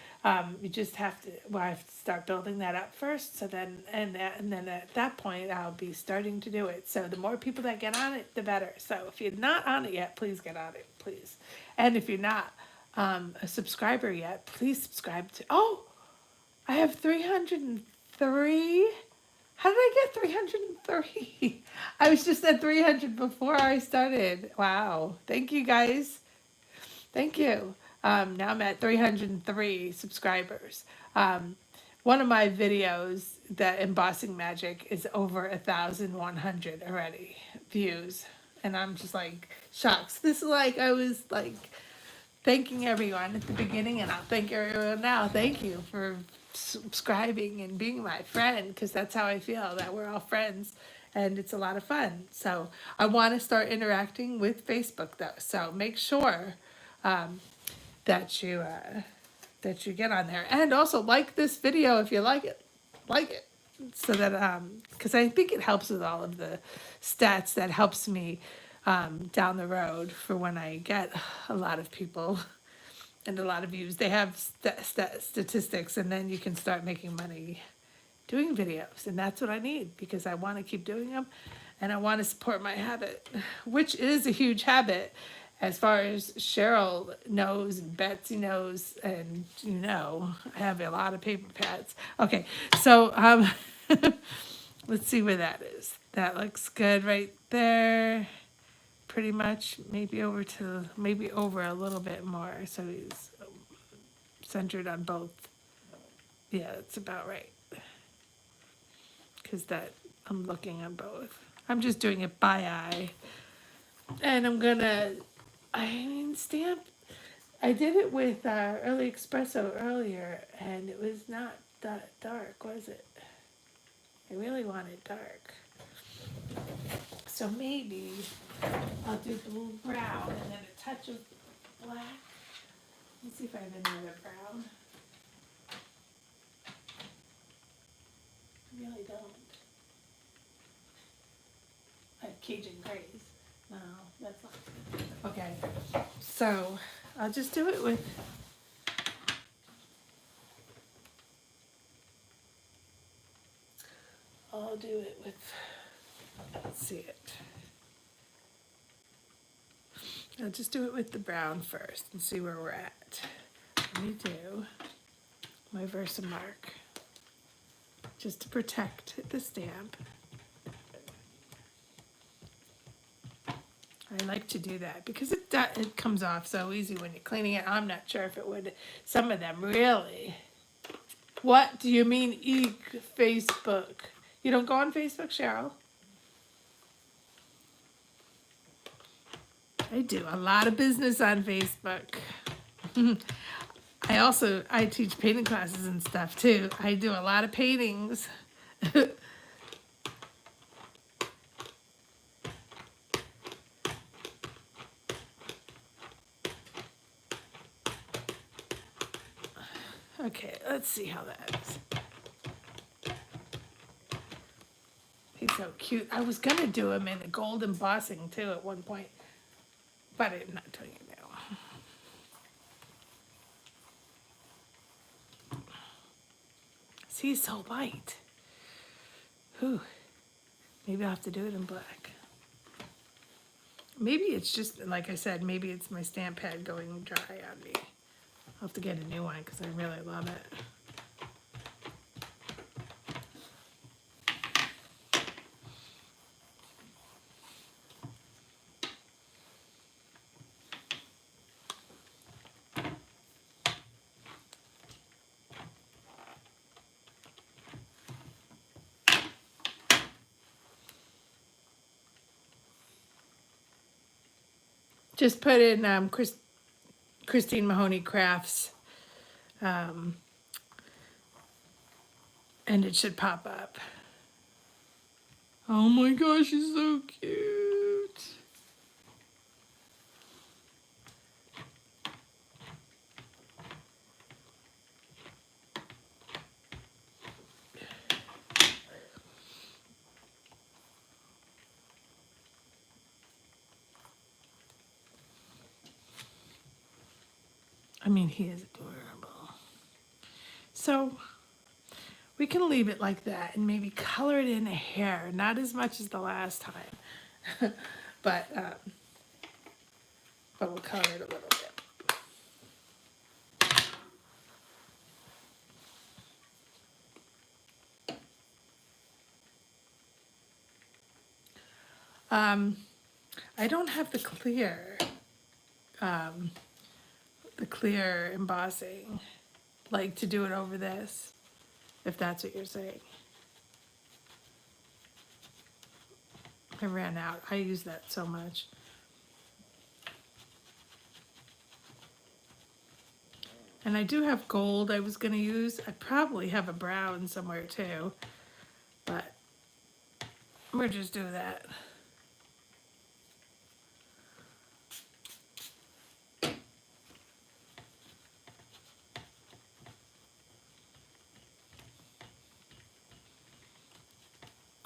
you just have to, well, I have to start building that up first. So then, and then at that point, I'll be starting to do it. So the more people that get on it, the better. So if you're not on it yet, please get on it, please. And if you're not a subscriber yet, please subscribe to, oh, I have 303. How did I get 303? I was just at 300 before I started. Wow. Thank you, guys. Thank you. Now I'm at 303 subscribers. One of my videos, the Embossing Magic, is over 1,100 already views. And I'm just like shocked. This is like, I was like thanking everyone at the beginning, and I'll thank everyone now. Thank you for subscribing and being my friend, because that's how I feel, that we're all friends and it's a lot of fun. So I want to start interacting with Facebook though, so make sure that you get on there, and also like this video if you like it, so that because I think it helps with all of the stats. That helps me down the road for when I get a lot of people and a lot of views. They have statistics, and then you can start making money doing videos. And that's what I need, because I want to keep doing them, and I want to support my habit, which is a huge habit, as far as Cheryl knows and Betsy knows, and you know, I have a lot of paper pads. Okay, so let's see where that is. That looks good right there. Pretty much, maybe over a little bit more, so he's centered on both. Yeah, that's about right. Because that, I'm looking on both. I'm just doing it by eye. And I'm gonna, stamp. I did it with early espresso earlier, and it was not that dark, was it? I really wanted dark. So maybe I'll do the little brown and then a touch of black. Let's see if I have another brown. I really don't. I have Cajun Grays. No, that's not good. Okay, so I'll just do it with, let's see it. I'll just do it with the brown first and see where we're at. Let me do my Versamark just to protect the stamp. I like to do that because it comes off so easy when you're cleaning it. I'm not sure if it would, some of them really. What do you mean Facebook? You don't go on Facebook, Cheryl? I do a lot of business on Facebook. I teach painting classes and stuff too. I do a lot of paintings. Okay, let's see how that is. He's so cute. I was gonna do him in a gold embossing too at one point, but I'm not doing it now. See, it's so light. Whew. Maybe I'll have to do it in black. Maybe it's just, like I said, maybe it's my stamp pad going dry on me. I'll have to get a new one because I really love it. Just put in Christine Mahoney Crafts, and it should pop up. Oh my gosh, she's so cute. I mean, he is adorable. So we can leave it like that and maybe color it in a hair, not as much as the last time, but we'll color it a little bit. I don't have the clear embossing, like to do it over this, if that's what you're saying. I ran out. I use that so much. And I do have gold I was going to use. I probably have a brown somewhere too, but we'll just do that.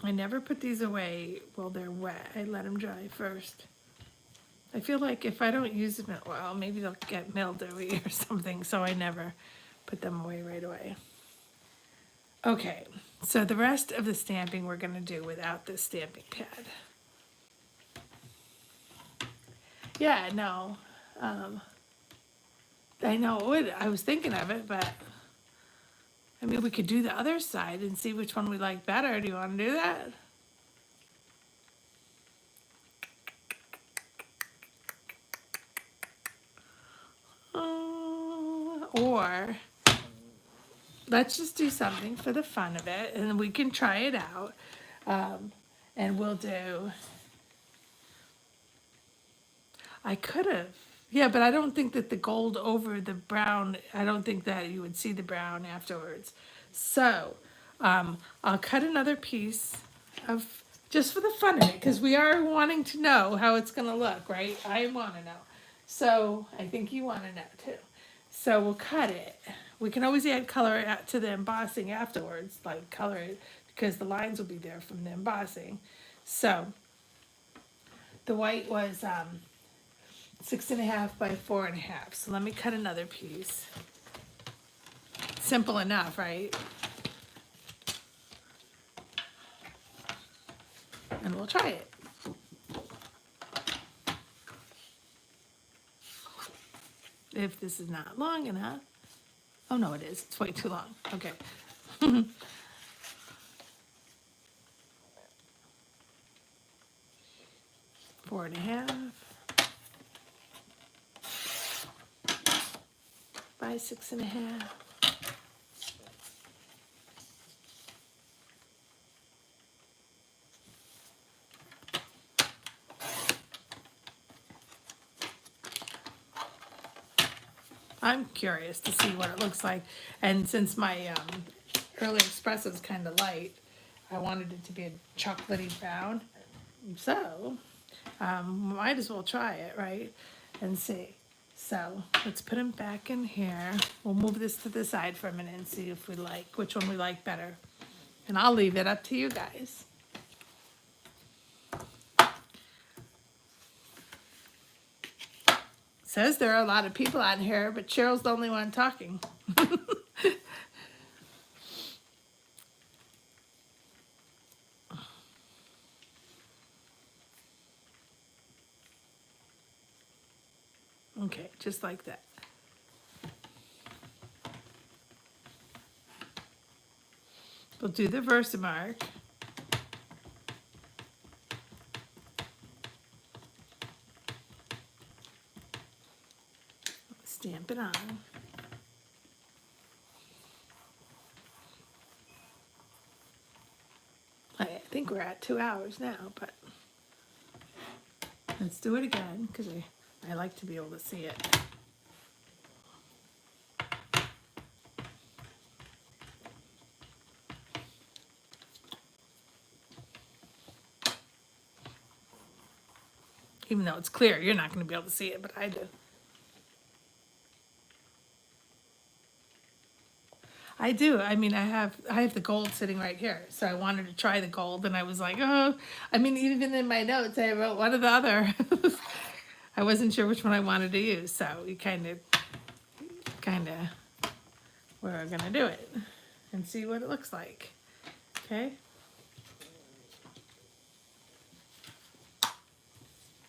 I never put these away while they're wet. I let them dry first. I feel like if I don't use them, well, maybe they'll get mildewy or something, so I never put them away right away. Okay, so the rest of the stamping we're going to do without this stamping pad. Yeah, no. I know it. I was thinking of it, but I mean, we could do the other side and see which one we like better. Do you want to do that? Or let's just do something for the fun of it, and we can try it out. And we'll do, I could have, yeah, but I don't think that the gold over the brown, I don't think that you would see the brown afterwards. So I'll cut another piece of, just for the fun of it, because we are wanting to know how it's going to look, right? I want to know. So I think you want to know too. So we'll cut it. We can always add color to the embossing afterwards, like color it, because the lines will be there from the embossing. So the white was 6.5 by 4.5. So let me cut another piece. Simple enough, right? And we'll try it. If this is not long enough. Oh no, it is. It's way too long. Okay. 4.5 by 6.5. I'm curious to see what it looks like, and since my early espresso is kind of light, I wanted it to be a chocolatey brown, so might as well try it, right, and see. So let's put them back in here. We'll move this to the side for a minute and see if we like, which one we like better, and I'll leave it up to you guys. Says there are a lot of people out here, but Cheryl's the only one talking. Okay, just like that. We'll do the Versamark. Stamp it on. I think we're at 2 hours now, but let's do it again because I like to be able to see it. Even though it's clear, you're not going to be able to see it, but I do. I do. I mean, I have the gold sitting right here, so I wanted to try the gold, and I was like, oh. I mean, even in my notes, I wrote one or the other. I wasn't sure which one I wanted to use, so we kind of, we're gonna do it and see what it looks like. Okay.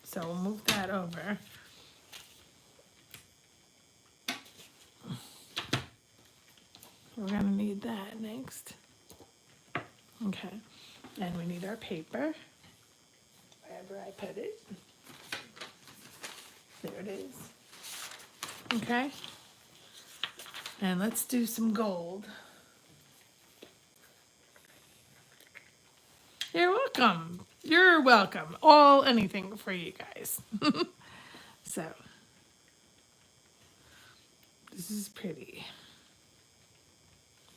So we'll move that over. We're gonna need that next. Okay, and we need our paper, wherever I put it. There it is. Okay, and let's do some gold. You're welcome. You're welcome. Anything for you guys. So, this is pretty.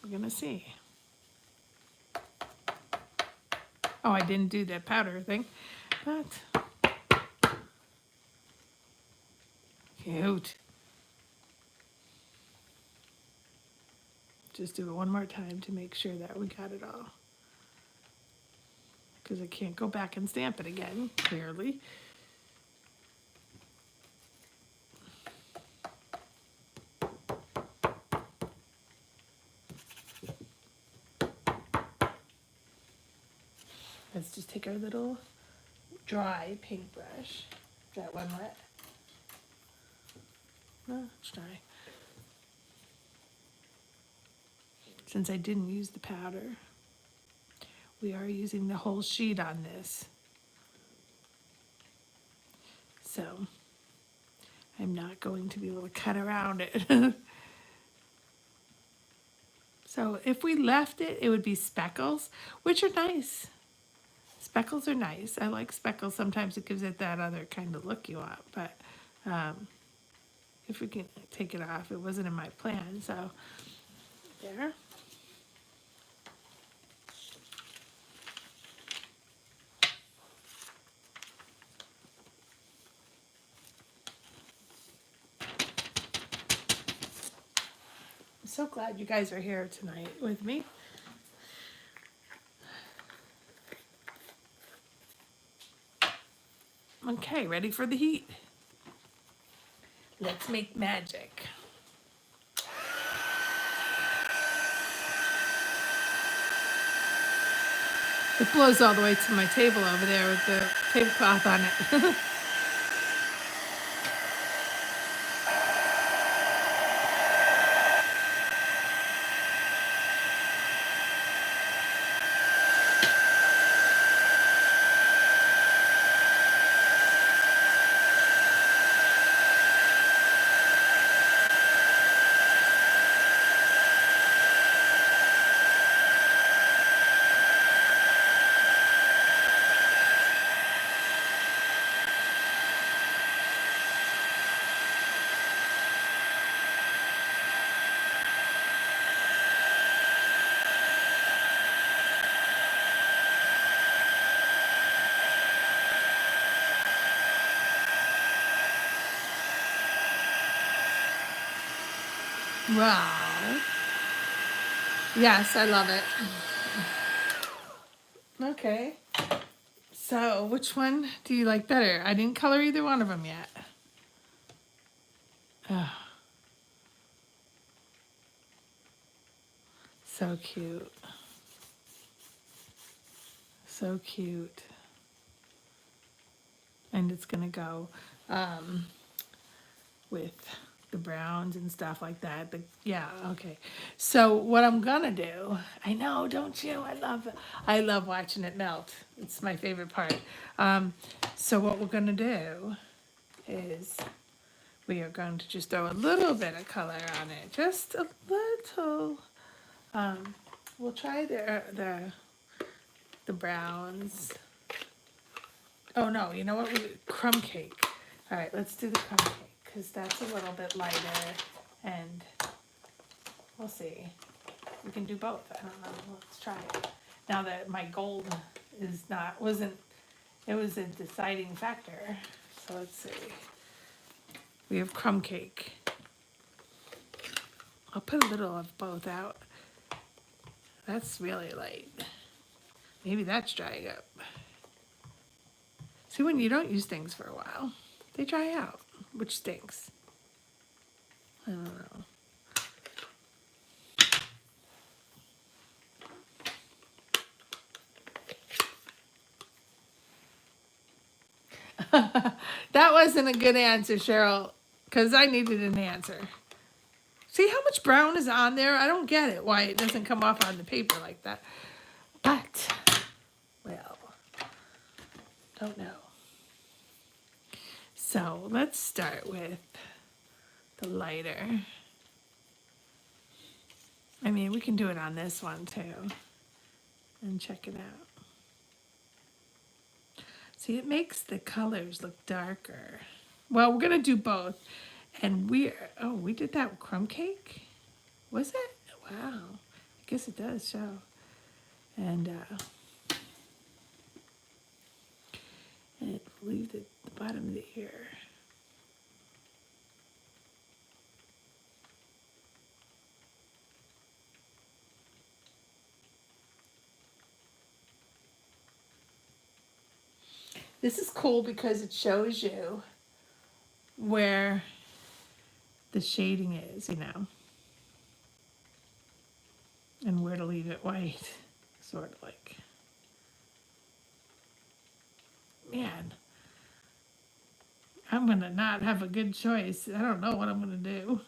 We're gonna see. Oh, I didn't do that powder thing, but cute. Just do it one more time to make sure that we got it all. Because I can't go back and stamp it again, clearly. Let's just take our little dry paintbrush. Is that one wet? No, it's dry. Since I didn't use the powder, we are using the whole sheet on this. So I'm not going to be able to cut around it. So if we left it, it would be speckles, which are nice. Speckles are nice. I like speckles. Sometimes it gives it that other kind of look you want, but if we can take it off, it wasn't in my plan, so there. I'm so glad you guys are here tonight with me. Okay, ready for the heat. Let's make magic. It blows all the way to my table over there with the tablecloth on it. Wow. Yes, I love it. Okay. So, which one do you like better? I didn't color either one of them yet. Oh. So cute. So cute. And it's gonna go with the browns and stuff like that. But yeah, okay. So what I'm gonna do, I know, don't you? I love watching it melt. It's my favorite part. So what we're gonna do is we are going to just throw a little bit of color on it, just a little. We'll try the browns. Oh no, you know what? Crumb cake. All right, let's do the crumb cake because that's a little bit lighter, and we'll see. We can do both. I don't know. Let's try it. Now that my gold it was a deciding factor. So let's see. We have crumb cake. I'll put a little of both out. That's really light. Maybe that's drying up. See, when you don't use things for a while, they dry out, which stinks. I don't know. That wasn't a good answer, Cheryl, because I needed an answer. See how much brown is on there? I don't get it, why it doesn't come off on the paper like that. But, well, don't know. So let's start with the lighter. I mean, we can do it on this one too and check it out. See, it makes the colors look darker. Well, we're gonna do both. And we did that with crumb cake? Was it? Wow. I guess it does show. And leave the bottom of the ear. This is cool because it shows you where the shading is, you know, and where to leave it white, sort of like. Man, I'm gonna not have a good choice. I don't know what I'm gonna do.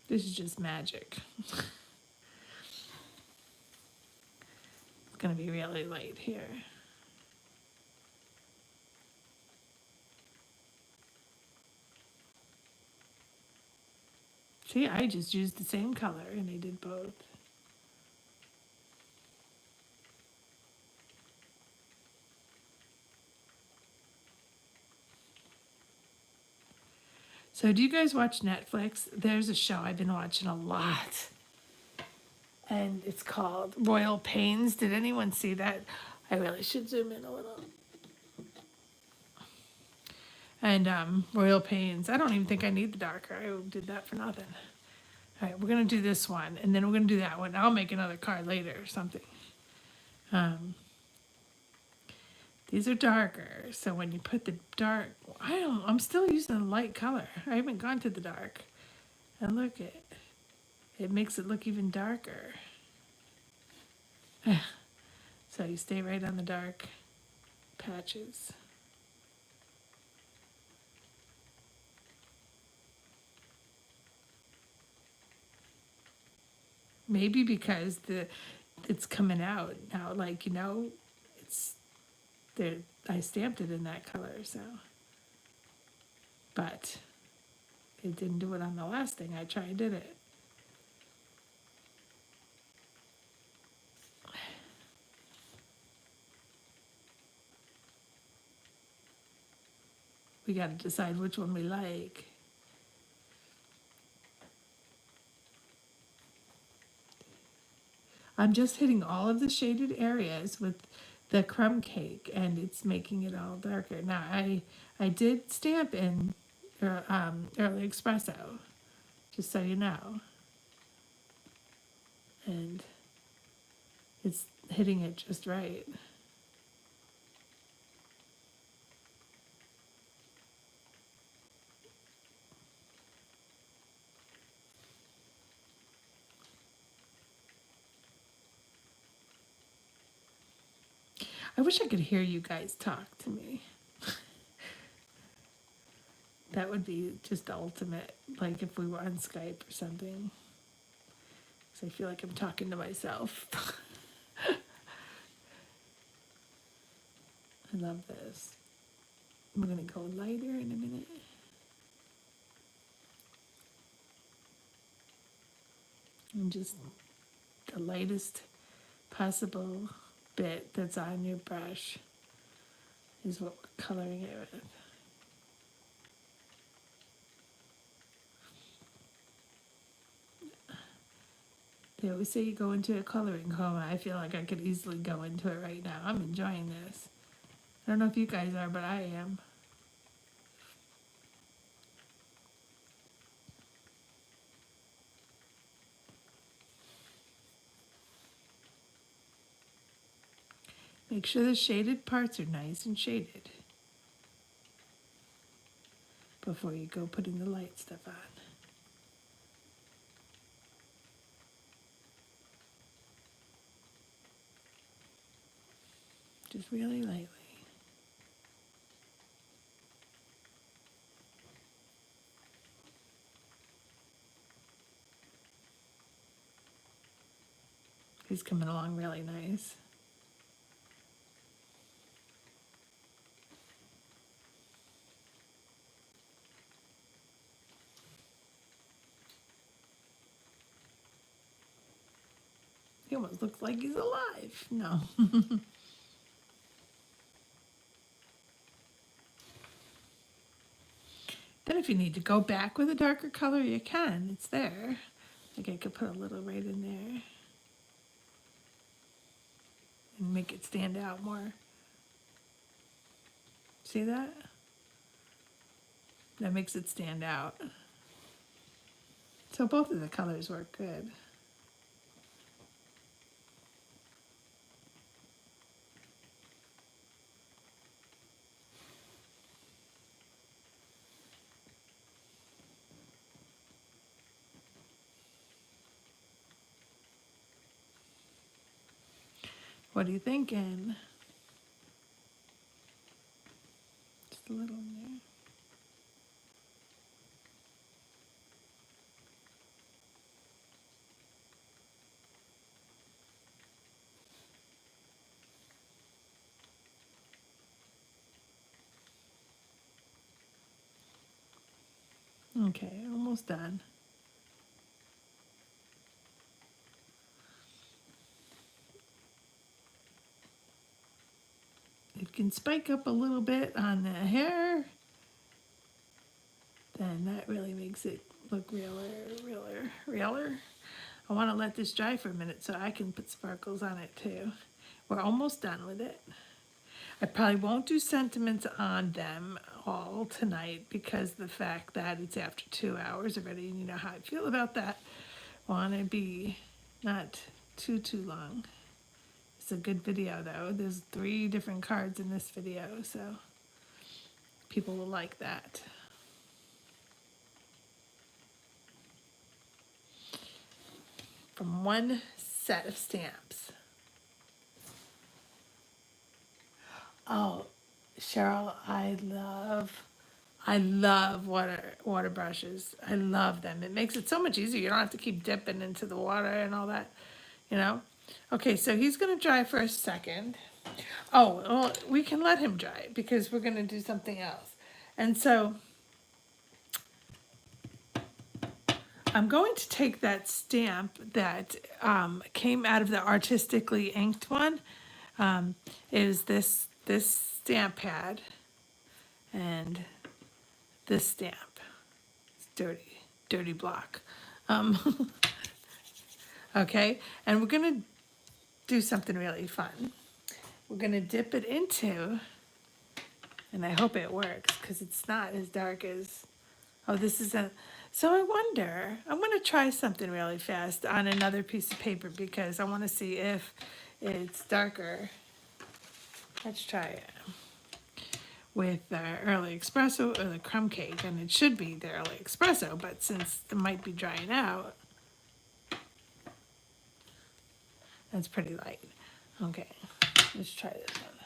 This is just magic. It's gonna be really light here. See, I just used the same color and I did both. So do you guys watch Netflix? There's a show I've been watching a lot. And it's called Royal Pains. Did anyone see that? I really should zoom in a little. And Royal Pains. I don't even think I need the darker. I did that for nothing. All right, we're going to do this one. And then we're going to do that one. I'll make another card later or something. These are darker. So when you put the dark, I'm still using a light color. I haven't gone to the dark. And look, it makes it look even darker. So you stay right on the dark patches. Maybe because it's coming out now, like, you know, it's there. I stamped it in that color, so. But it didn't do it on the last thing I tried, did it? We got to decide which one we like. I'm just hitting all of the shaded areas with the crumb cake, and it's making it all darker. Now, I did stamp in early espresso, just so you know. And it's hitting it just right. I wish I could hear you guys talk to me. That would be just the ultimate, like if we were on Skype or something. So I feel like I'm talking to myself. I love this. I'm gonna go lighter in a minute. And just the lightest possible bit that's on your brush is what we're coloring it with. They always say you go into a coloring coma. I feel like I could easily go into it right now. I'm enjoying this. I don't know if you guys are, but I am. Make sure the shaded parts are nice and shaded before you go putting the light stuff on. Just really lightly. He's coming along really nice. He almost looks like he's alive. No. Then if you need to go back with a darker color, you can. It's there. Like I could put a little right in there and make it stand out more. See that? That makes it stand out. So both of the colors work good. What are you thinking? Just a little in there. Okay, almost done. It can spike up a little bit on the hair, then that really makes it look realer. I want to let this dry for a minute so I can put sparkles on it too. We're almost done with it. I probably won't do sentiments on them all tonight because the fact that it's after 2 hours already, and you know how I feel about that. Want to be not too long. It's a good video though. There's 3 different cards in this video, so people will like that. From one set of stamps. Oh, Cheryl, I love water brushes. I love them. It makes it so much easier. You don't have to keep dipping into the water and all that, you know? Okay, so he's gonna dry for a second. Oh, well, we can let him dry because we're gonna do something else. And so I'm going to take that stamp that came out of the Artistically Inked one. Is this stamp pad and this stamp. It's dirty block. Okay, and we're gonna do something really fun. We're gonna dip it into, and I hope it works because it's not as dark as, oh, this isn't. So I wonder, I'm gonna try something really fast on another piece of paper because I wanna see if it's darker. Let's try it with the early espresso or the crumb cake, and it should be the early espresso, but since it might be drying out, that's pretty light. Okay, let's try this one.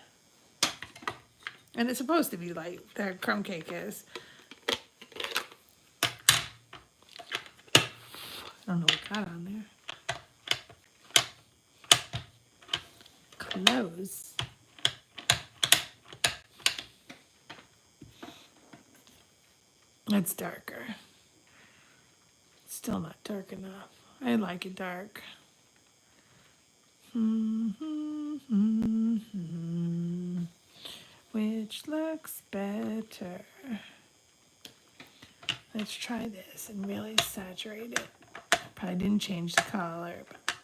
And it's supposed to be light, the crumb cake is. I don't know what got on there. Close. It's darker. Still not dark enough. I like it dark. Which looks better? Let's try this and really saturate it. Probably didn't change the color, but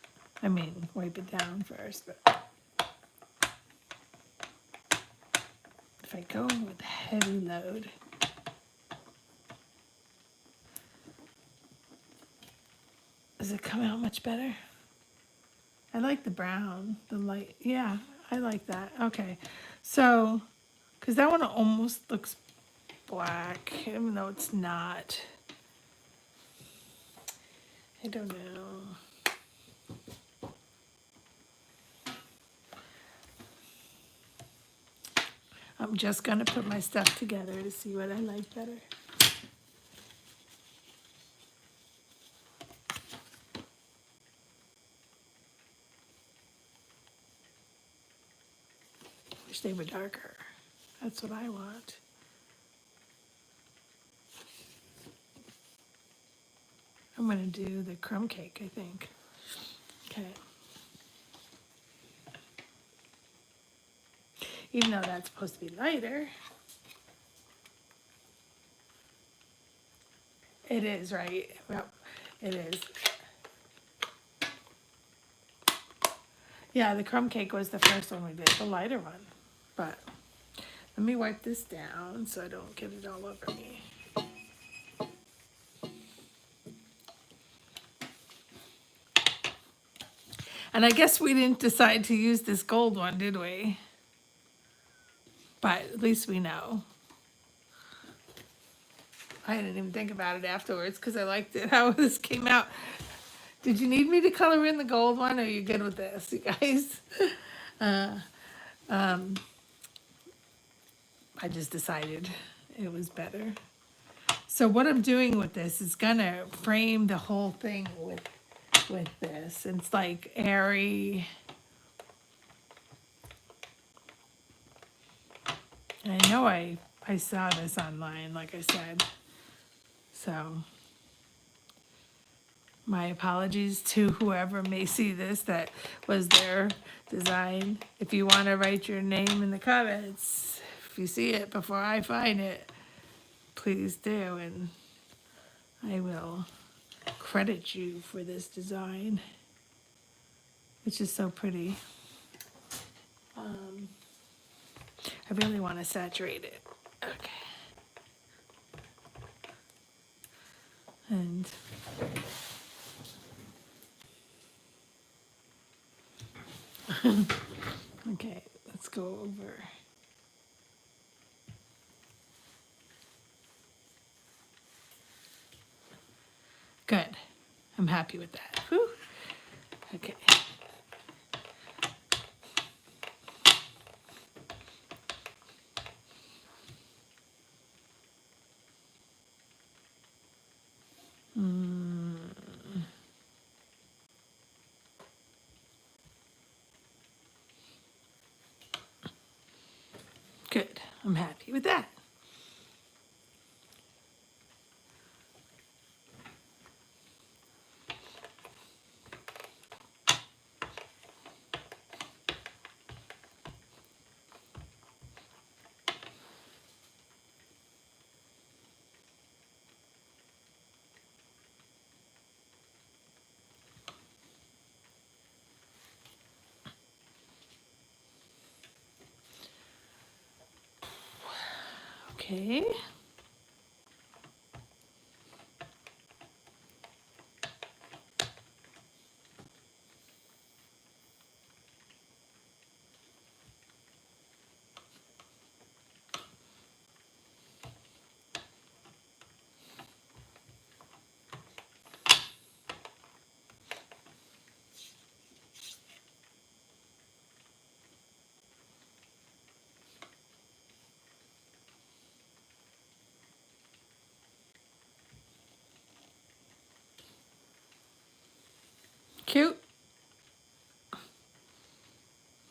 I mean, wipe it down first. But if I go with a heavy load, does it come out much better? I like the brown, the light. Yeah, I like that. Okay, so, because that one almost looks black, even though it's not. I don't know. I'm just gonna put my stuff together to see what I like better. Wish they were darker. That's what I want. I'm gonna do the crumb cake, I think. Okay. Even though that's supposed to be lighter. It is, right? Well, it is. Yeah, the crumb cake was the first one we did, the lighter one. But let me wipe this down so I don't get it all over me. And I guess we didn't decide to use this gold one, did we? But at least we know. I didn't even think about it afterwards because I liked it, how this came out. Did you need me to color in the gold one, or are you good with this, you guys? I just decided it was better. So what I'm doing with this is gonna frame the whole thing with this. It's like airy. I know I saw this online, like I said. So my apologies to whoever may see this that was their design. If you want to write your name in the comments, if you see it before I find it, please do, and I will credit you for this design, which is so pretty. I really want to saturate it. Okay. And okay, let's go over. Good. I'm happy with that. Whew. Okay. Good. I'm happy with that. Okay. Cute.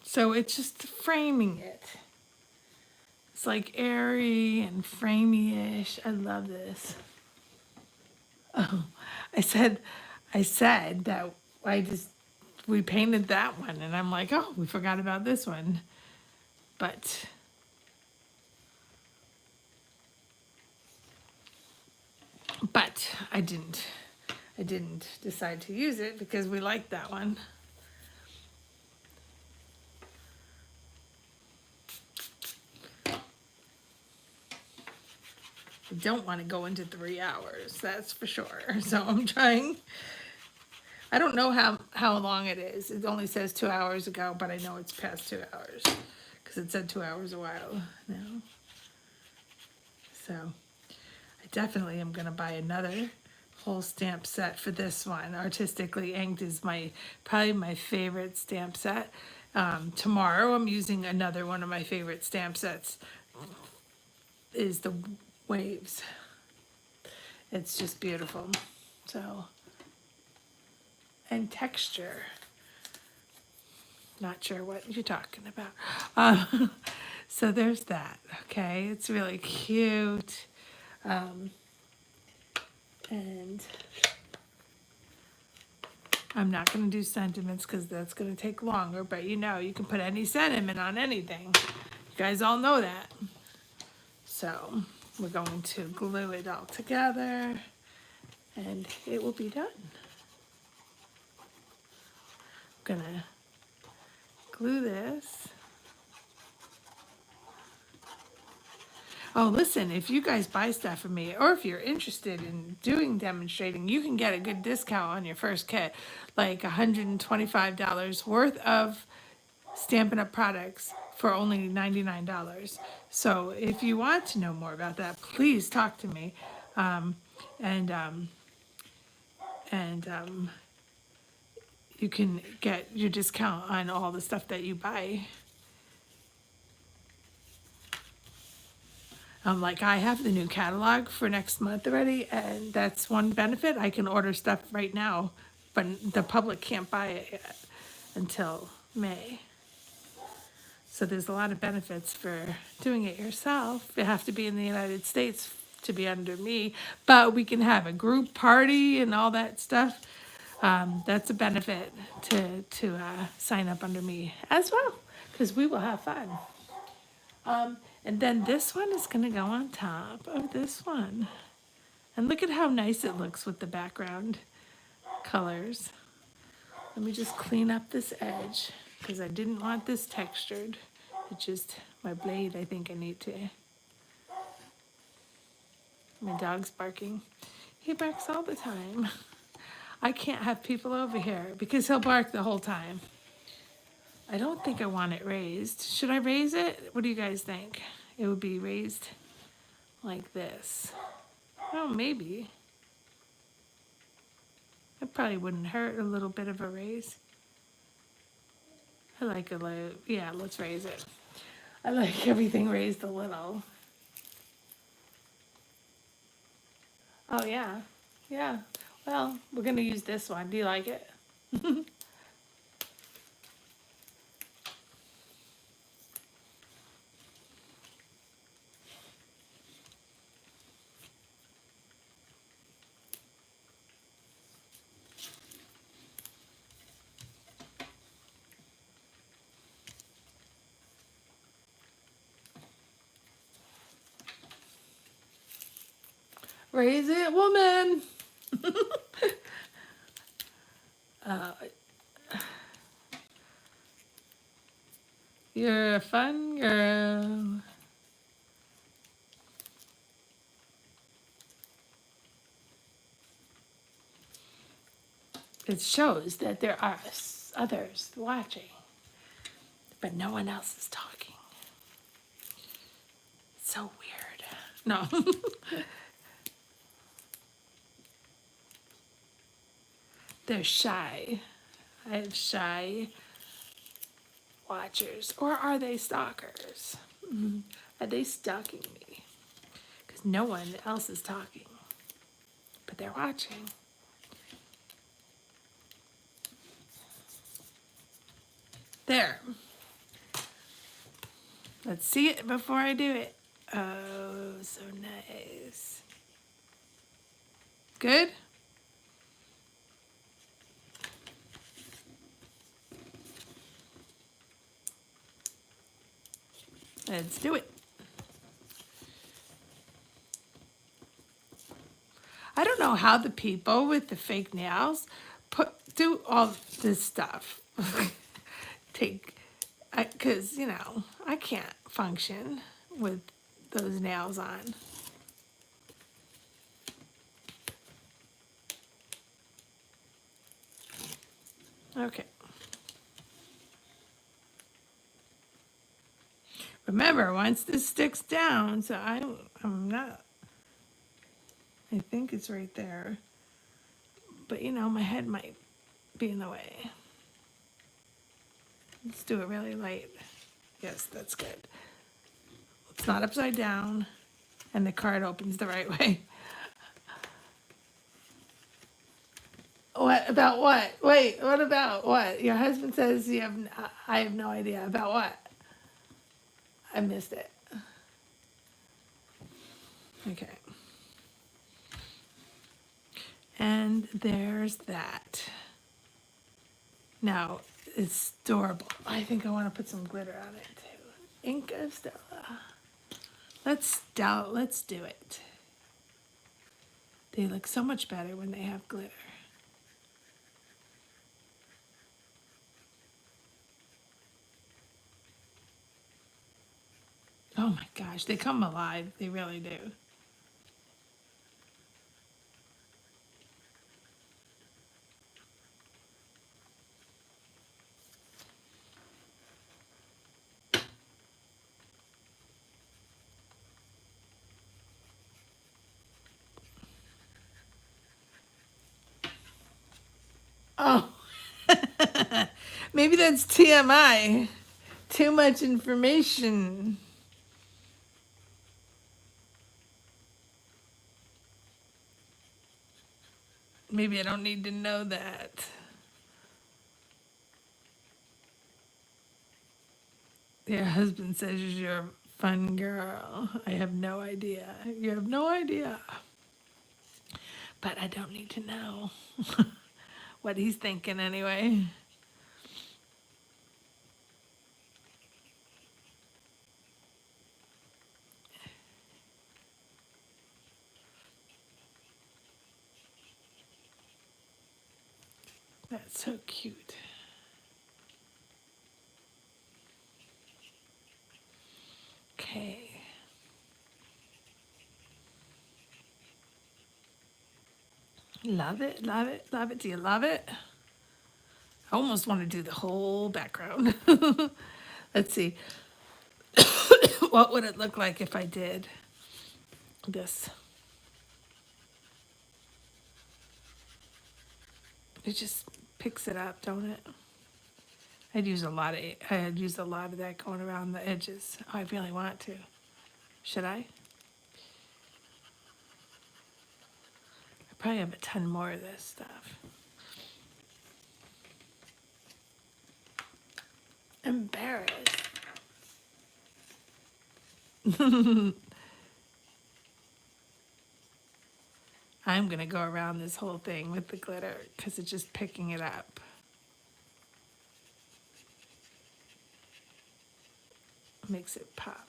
So it's just framing it. It's like airy and framey-ish. I love this. Oh, I said that we painted that one, and I'm like, oh, we forgot about this one. But I didn't decide to use it because we liked that one. I don't want to go into 3 hours, that's for sure. So I'm trying. I don't know how long it is. It only says 2 hours ago, but I know it's past 2 hours because it said 2 hours a while now. So I definitely am going to buy another whole stamp set for this one. Artistically Inked is probably my favorite stamp set. Tomorrow I'm using another one of my favorite stamp sets, is the Waves. It's just beautiful. So, and texture. Not sure what you're talking about. So there's that. Okay, it's really cute. And I'm not going to do sentiments because that's going to take longer, but you know, you can put any sentiment on anything. You guys all know that. So we're going to glue it all together and it will be done. I'm gonna glue this. Oh, listen, if you guys buy stuff from me, or if you're interested in demonstrating, you can get a good discount on your first kit, like $125 worth of Stampin' Up! Products for only $99. So if you want to know more about that, please talk to me. And you can get your discount on all the stuff that you buy. Like I have the new catalog for next month already, and that's one benefit. I can order stuff right now, but the public can't buy it yet until May. So there's a lot of benefits for doing it yourself. You have to be in the United States to be under me, but we can have a group party and all that stuff. That's a benefit to sign up under me as well, because we will have fun. And then this one is going to go on top of this one. And look at how nice it looks with the background colors. Let me just clean up this edge because I didn't want this textured. It's just my blade, I think I need to. My dog's barking. He barks all the time. I can't have people over here because he'll bark the whole time. I don't think I want it raised. Should I raise it? What do you guys think? It would be raised like this. Oh, maybe. It probably wouldn't hurt a little bit of a raise. I like a little, yeah, let's raise it. I like everything raised a little. Oh, yeah. Yeah. Well, we're going to use this one. Do you like it? Raise it, woman. You're a fun girl. It shows that there are others watching, but no one else is talking. It's so weird. No. They're shy. I have shy watchers. Or are they stalkers? Are they stalking me? Because no one else is talking. But they're watching. There. Let's see it before I do it. Oh, so nice. Good? Let's do it. I don't know how the people with the fake nails do all this stuff. Because, you know, I can't function with those nails on. Okay. Remember, once this sticks down, so I'm not, I think it's right there. But, you know, my head might be in the way. Let's do it really light. Yes, that's good. It's not upside down, and the card opens the right way. What about what? Wait, what about what? Your husband says you have. I have no idea about what. I missed it. Okay. And there's that. Now it's adorable. I think I want to put some glitter on it too. Ink of Stella. Let's do it. They look so much better when they have glitter. Oh my gosh, they come alive. They really do. Oh, maybe that's TMI. Too much information. Maybe I don't need to know that. Your husband says you're a fun girl. I have no idea. You have no idea. But I don't need to know what he's thinking anyway. That's so cute. Okay. Love it, love it, love it. Do you love it? I almost want to do the whole background. Let's see. What would it look like if I did this? It just picks it up, don't it? I'd use a lot of that going around the edges. Oh, I really want to. Should I? I probably have a ton more of this stuff. Embarrassed. I'm gonna go around this whole thing with the glitter because it's just picking it up. Makes it pop.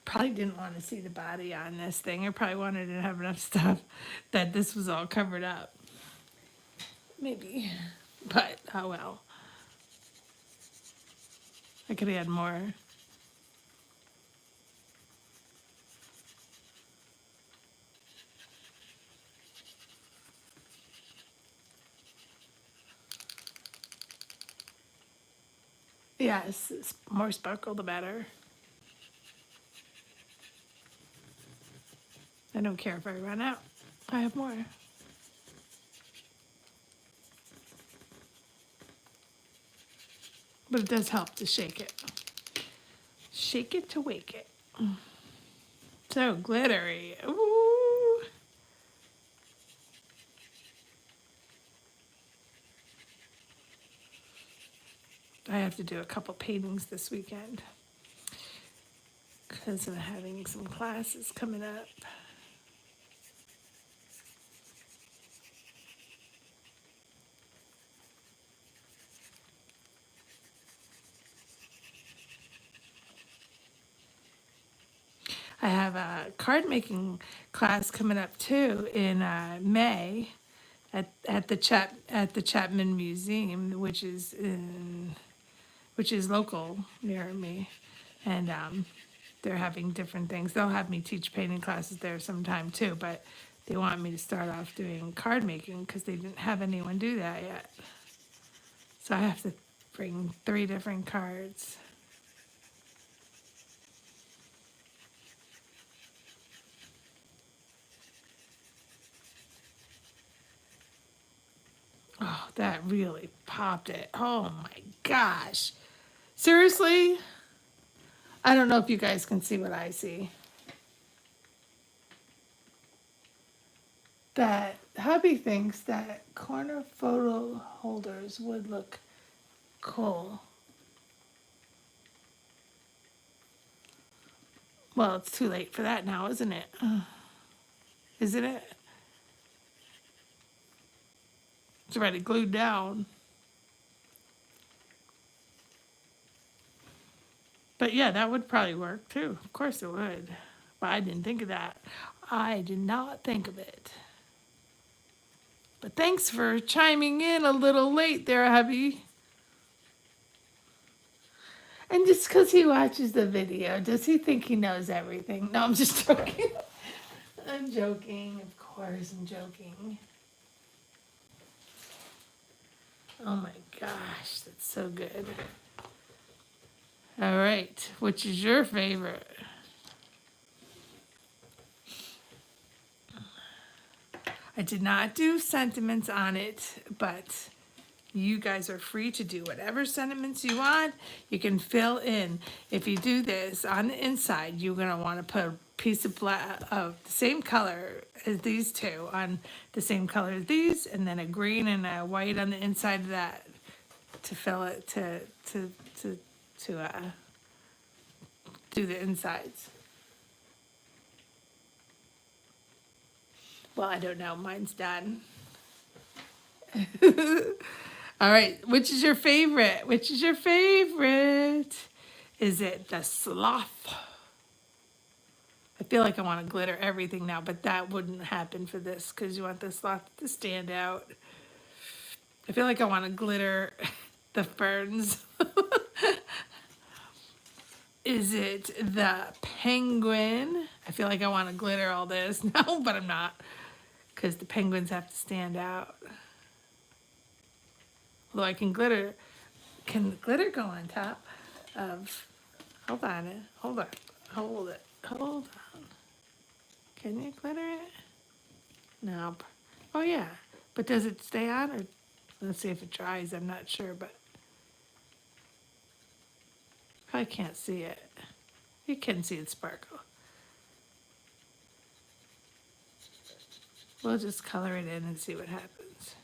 Probably didn't want to see the body on this thing. I probably wanted to have enough stuff that this was all covered up. Maybe. But, oh well. I could add more. Yes, more sparkle the better. I don't care if I run out. I have more. But it does help to shake it. Shake it to wake it. So glittery. Ooh. I have to do a couple paintings this weekend because I'm having some classes coming up. I have a card making class coming up too in May at the Chapman Museum, which is local near me, and they're having different things. They'll have me teach painting classes there sometime too, but they want me to start off doing card making because they didn't have anyone do that yet. So I have to bring 3 different cards. Oh, that really popped it. Oh my gosh. Seriously? I don't know if you guys can see what I see. That hubby thinks that corner photo holders would look cool. Well, it's too late for that now, isn't it? Isn't it? It's already glued down. But yeah, that would probably work too. Of course it would. But I didn't think of that. I did not think of it. But thanks for chiming in a little late there, hubby. And just because he watches the video, does he think he knows everything? No, I'm just joking. I'm joking. Of course, I'm joking. Oh my gosh, that's so good. All right, which is your favorite? I did not do sentiments on it, but you guys are free to do whatever sentiments you want. You can fill in. If you do this on the inside, you're going to want to put a piece of black of the same color as these two on the same color as these, and then a green and a white on the inside of that to fill it to do the insides. Well, I don't know. Mine's done. All right. Which is your favorite? Which is your favorite? Is it the sloth? I feel like I want to glitter everything now, but that wouldn't happen for this because you want the sloth to stand out. I feel like I want to glitter the ferns. Is it the penguin? I feel like I want to glitter all this. No, but I'm not. Because the penguins have to stand out. Although I can glitter. Can the glitter go on top of... Hold on. Hold it. Hold on. Can you glitter it? No. Oh, yeah. But does it stay on? Or let's see if it dries. I'm not sure, but... I can't see it. You can see it sparkle. We'll just color it in and see what happens.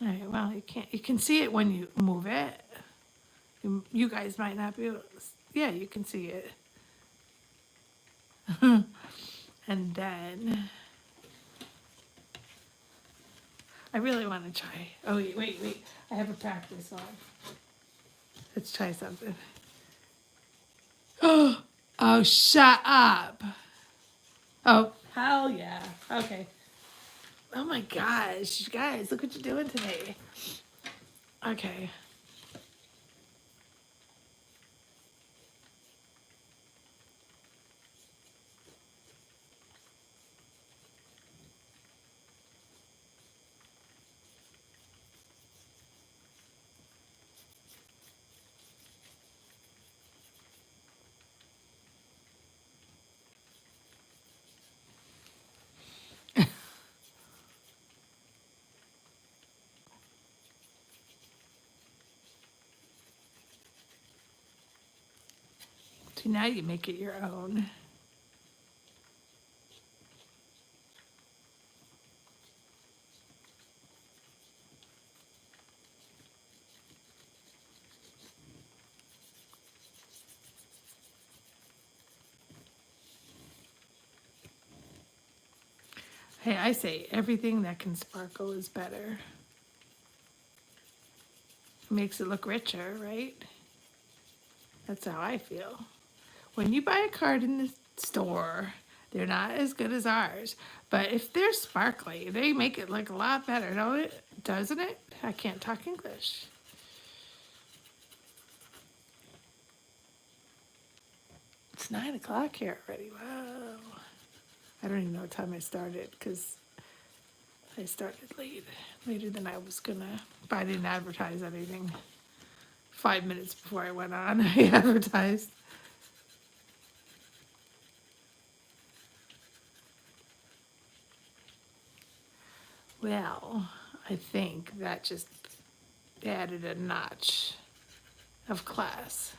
All right, well, you can see it when you move it. You guys might not be able to, yeah, you can see it. And then, I really want to try. Oh, wait. I have a practice on. Let's try something. Oh, shut up. Oh, hell yeah. Okay. Oh my gosh, you guys, look what you're doing to me. Okay. So now you make it your own. Hey, I say everything that can sparkle is better. Makes it look richer, right? That's how I feel. When you buy a card in the store, they're not as good as ours. But if they're sparkly, they make it look a lot better, don't it? Doesn't it? I can't talk English. It's 9 o'clock here already. Wow. I don't even know what time I started because I started late. Later than I was gonna. But I didn't advertise anything. 5 minutes before I went on, I advertised. Well, I think that just added a notch of class.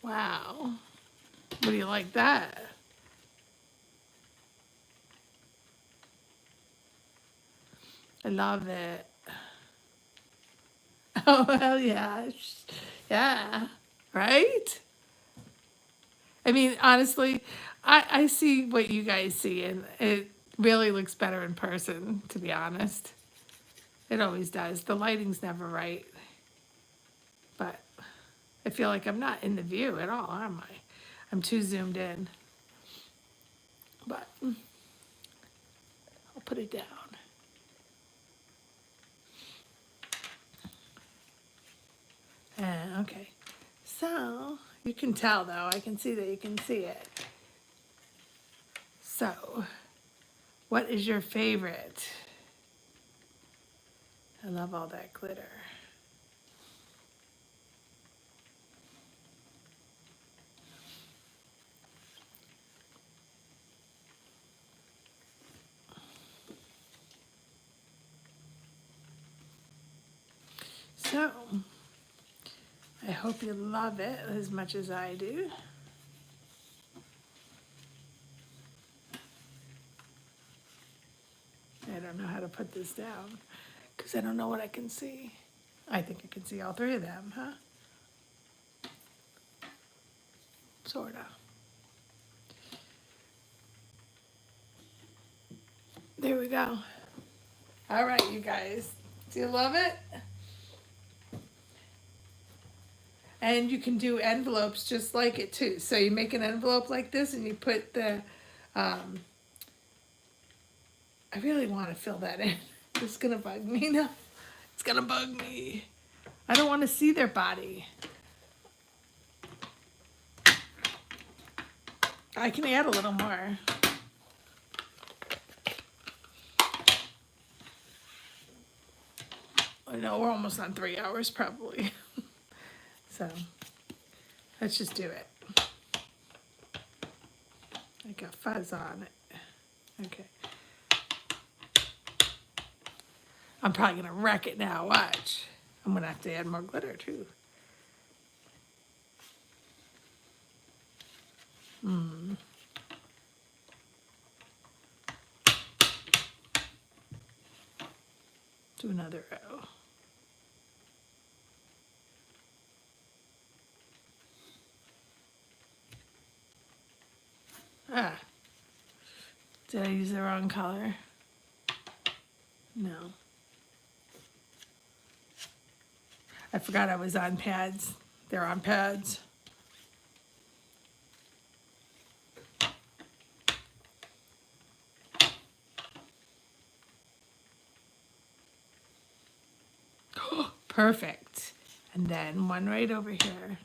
Wow. What do you like that? I love it. Oh, well, yeah. Yeah. Right? I mean, honestly, I see what you guys see, and it really looks better in person, to be honest. It always does. The lighting's never right. But I feel like I'm not in the view at all, am I? I'm too zoomed in. But I'll put it down. Okay. So, you can tell though. I can see that you can see it. So, what is your favorite? I love all that glitter. So, I hope you love it as much as I do. I don't know how to put this down because I don't know what I can see. I think I can see all three of them, huh? Sorta. There we go. All right, you guys. Do you love it? And you can do envelopes just like it too. So you make an envelope like this and you put the, I really want to fill that in. It's gonna bug me now. It's gonna bug me. I don't want to see their body. I can add a little more. I know we're almost on 3 hours probably. So let's just do it. I got fuzz on it. Okay. I'm probably gonna wreck it now, watch. I'm gonna have to add more glitter too. Do another row. Ah, did I use the wrong color? No. I forgot I was on pads. They're on pads. Perfect. And then one right over here.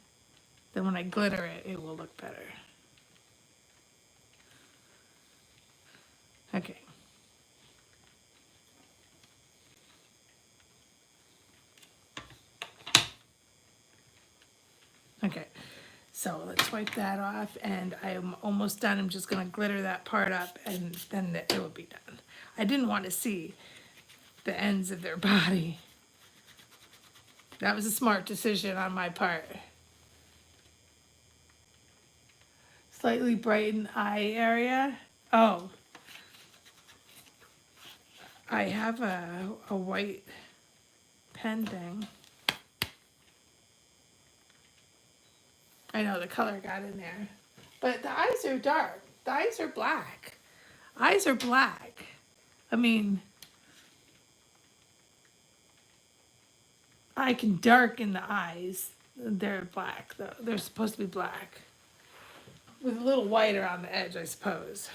Then when I glitter it, it will look better. Okay. Okay, so let's wipe that off, and I'm almost done. I'm just gonna glitter that part up, and then it will be done. I didn't want to see the ends of their body. That was a smart decision on my part. Slightly brighten eye area. Oh, I have a white pen thing. I know the color got in there. But the eyes are dark. The eyes are black. Eyes are black. I mean, I can darken the eyes. They're black, though. They're supposed to be black. With a little white around the edge, I suppose.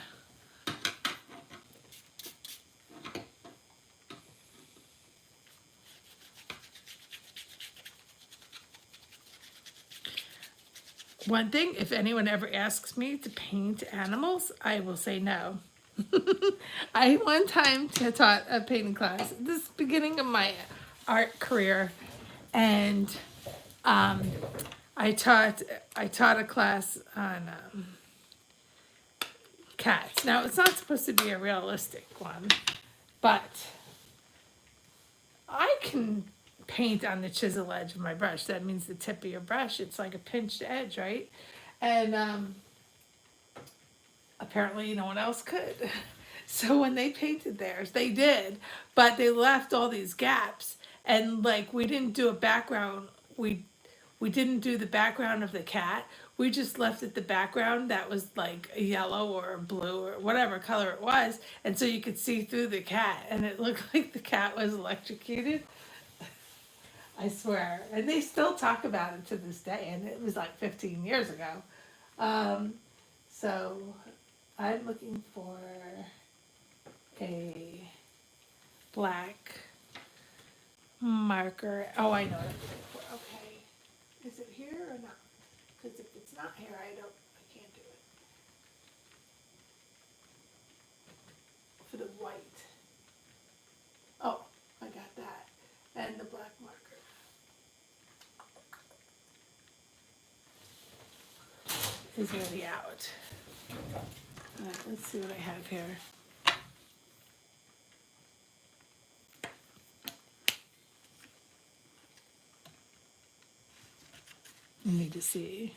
One thing, if anyone ever asks me to paint animals, I will say no. I one time taught a painting class, this beginning of my art career, and I taught a class on cats. Now it's not supposed to be a realistic one, but I can paint on the chisel edge of my brush. That means the tip of your brush. It's like a pinched edge, right? And apparently no one else could. So when they painted theirs, they did, but they left all these gaps. And like we didn't do a background. We didn't do the background of the cat. We just left it the background that was like a yellow or a blue or whatever color it was. And so you could see through the cat and it looked like the cat was electrocuted. I swear. And they still talk about it to this day. And it was like 15 years ago. So I'm looking for a black marker. Oh, I know what I'm looking for. Okay. Is it here or not? Because if it's not here, I can't do it. For the white. Oh, I got that. And the black marker. Is already out. All right, let's see what I have here. I need to see.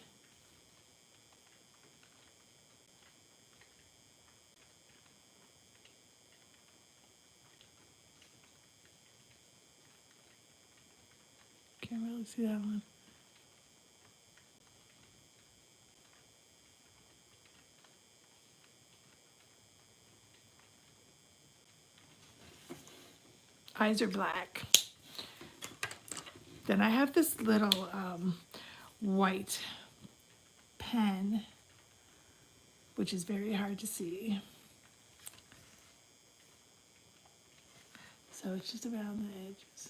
Can't really see that one. Eyes are black. Then I have this little white pen, which is very hard to see. So it's just around the edges.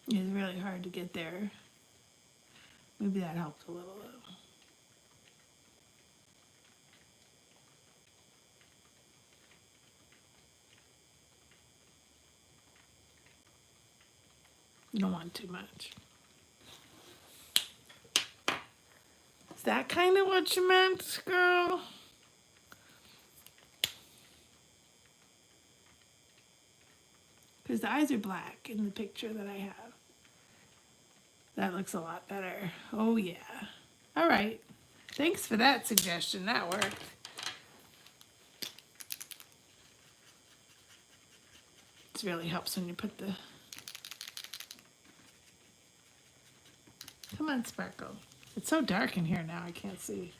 It's really hard to get there. Maybe that helped a little though. You don't want too much. Is that kind of what you meant, girl? Because the eyes are black in the picture that I have. That looks a lot better. Oh yeah. All right. Thanks for that suggestion. That worked. It really helps when you put the... Come on, Sparkle. It's so dark in here now, I can't see.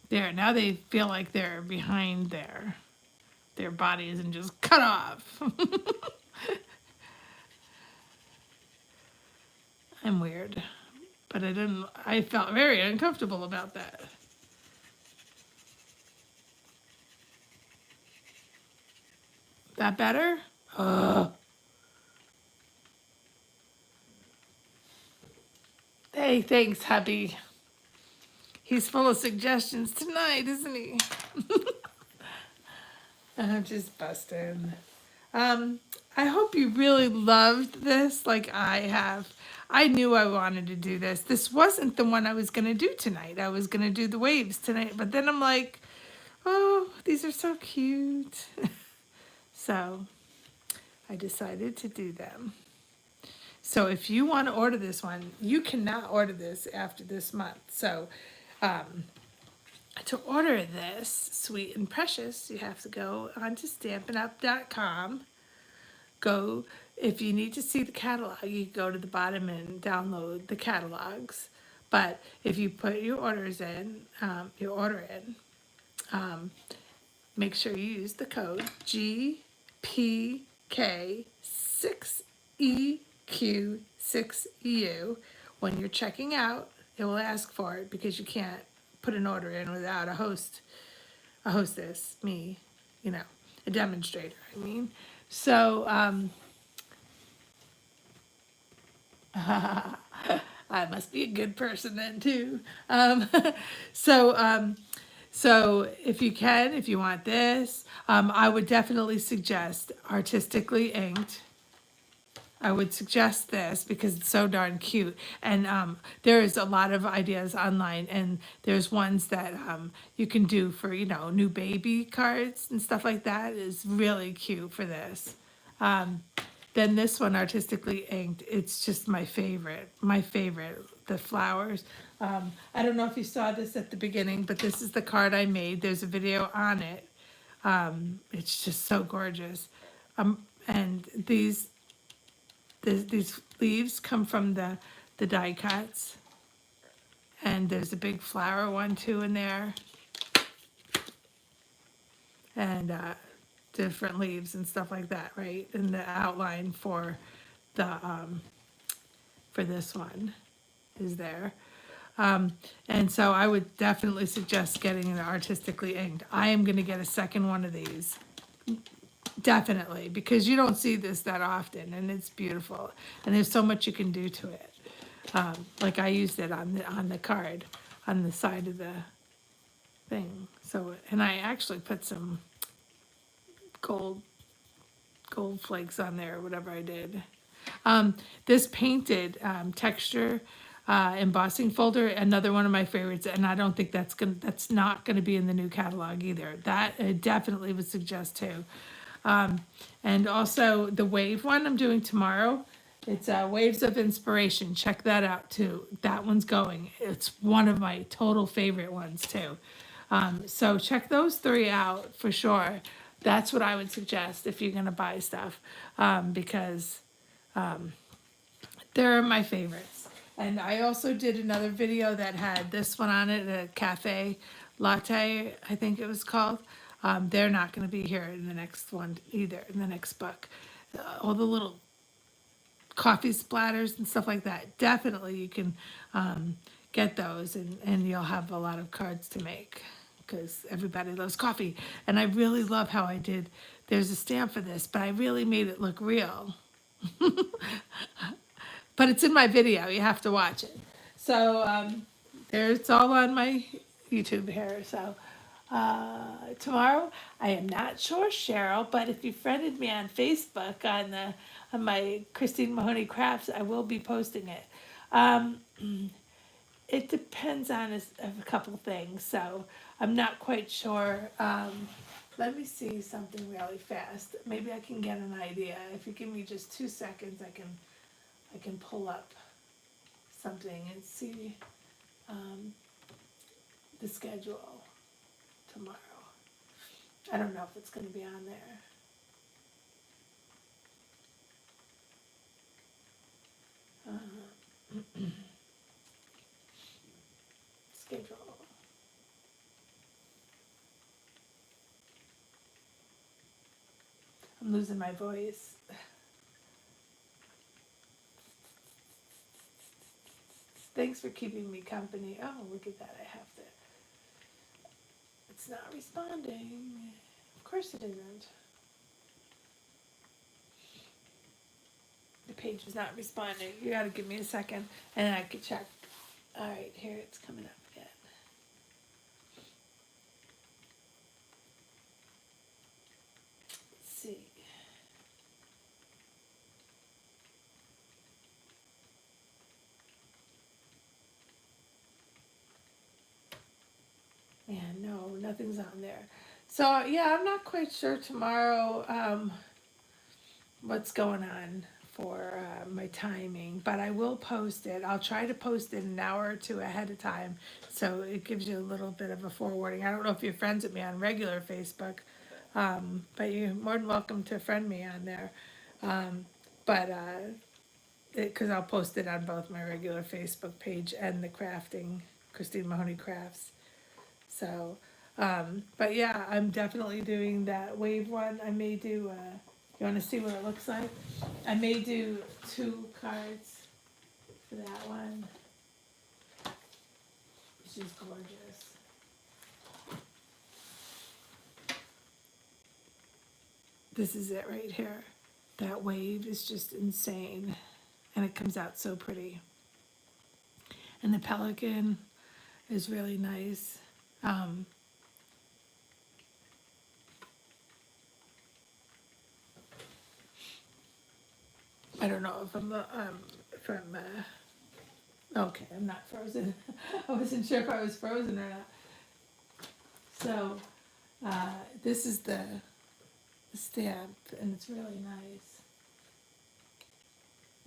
There, now they feel like they're behind their bodies and just cut off. I'm weird, but I felt very uncomfortable about that. That better? Ugh. Hey, thanks, hubby. He's full of suggestions tonight, isn't he? I'm just busting. I hope you really loved this like I have. I knew I wanted to do this. This wasn't the one I was going to do tonight. I was going to do the waves tonight, but then I'm like, oh, these are so cute. So I decided to do them. So if you want to order this one, you cannot order this after this month. So to order this Sweet and Precious, you have to go onto stampinup.com. Go, if you need to see the catalog, you go to the bottom and download the catalogs. But if you put your orders in, your order in, make sure you use the code GPK6EQ6U. When you're checking out, it will ask for it because you can't put an order in without a hostess, me, you know, a demonstrator, I mean. So, I must be a good person then too. So if you can, if you want this, I would definitely suggest Artistically Inked. I would suggest this because it's so darn cute. And there is a lot of ideas online, and there's ones that you can do for, you know, new baby cards and stuff like that is really cute for this. Then this one, Artistically Inked, it's just my favorite. My favorite, the flowers. I don't know if you saw this at the beginning, but this is the card I made. There's a video on it. It's just so gorgeous. And these leaves come from the die cuts. And there's a big flower one too in there. And different leaves and stuff like that, right? And the outline for the for this one is there. And so I would definitely suggest getting an Artistically Inked. I am going to get a second one of these. Definitely, because you don't see this that often, and it's beautiful. And there's so much you can do to it. Like I used it on the card, on the side of the thing. So, and I actually put some gold flakes on there, or whatever I did. This painted texture embossing folder, another one of my favorites, and I don't think that's not gonna be in the new catalog either. That I definitely would suggest too. And also the wave one I'm doing tomorrow. It's Waves of Inspiration. Check that out too. That one's going. It's one of my total favorite ones too. So check those three out for sure. That's what I would suggest if you're gonna buy stuff, because they're my favorites. And I also did another video that had this one on it, a cafe latte, I think it was called. They're not going to be here in the next one either, in the next book. All the little coffee splatters and stuff like that. Definitely you can get those, and you'll have a lot of cards to make because everybody loves coffee. And I really love how I did, there's a stamp for this, but I really made it look real. But it's in my video. You have to watch it. So it's all on my YouTube here. So tomorrow, I am not sure, Cheryl, but if you friended me on Facebook on my Christine Mahoney Crafts, I will be posting it. It depends on a couple things, so I'm not quite sure. Let me see something really fast. Maybe I can get an idea. If you give me just 2 seconds, I can pull up something and see the schedule tomorrow. I don't know if it's going to be on there. Schedule. I'm losing my voice. Thanks for keeping me company. Oh, look at that. I have to. It's not responding. Of course it isn't. The page is not responding. You gotta give me a second and I can check. All right, here it's coming up again. Let's see. Yeah, no, nothing's on there. So yeah, I'm not quite sure tomorrow what's going on for my timing, but I will post it. I'll try to post it an hour or two ahead of time, so it gives you a little bit of a forewarning. I don't know if you're friends with me on regular Facebook, but you're more than welcome to friend me on there. But because I'll post it on both my regular Facebook page and the crafting, Christine Mahoney Crafts. So, but yeah, I'm definitely doing that wave one. I may do, you want to see what it looks like? I may do 2 cards for that one. She's gorgeous. This is it right here. That wave is just insane. And it comes out so pretty. And the pelican is really nice. I don't know if I'm okay, I'm not frozen. I wasn't sure if I was frozen or not. So, this is the stamp, and it's really nice.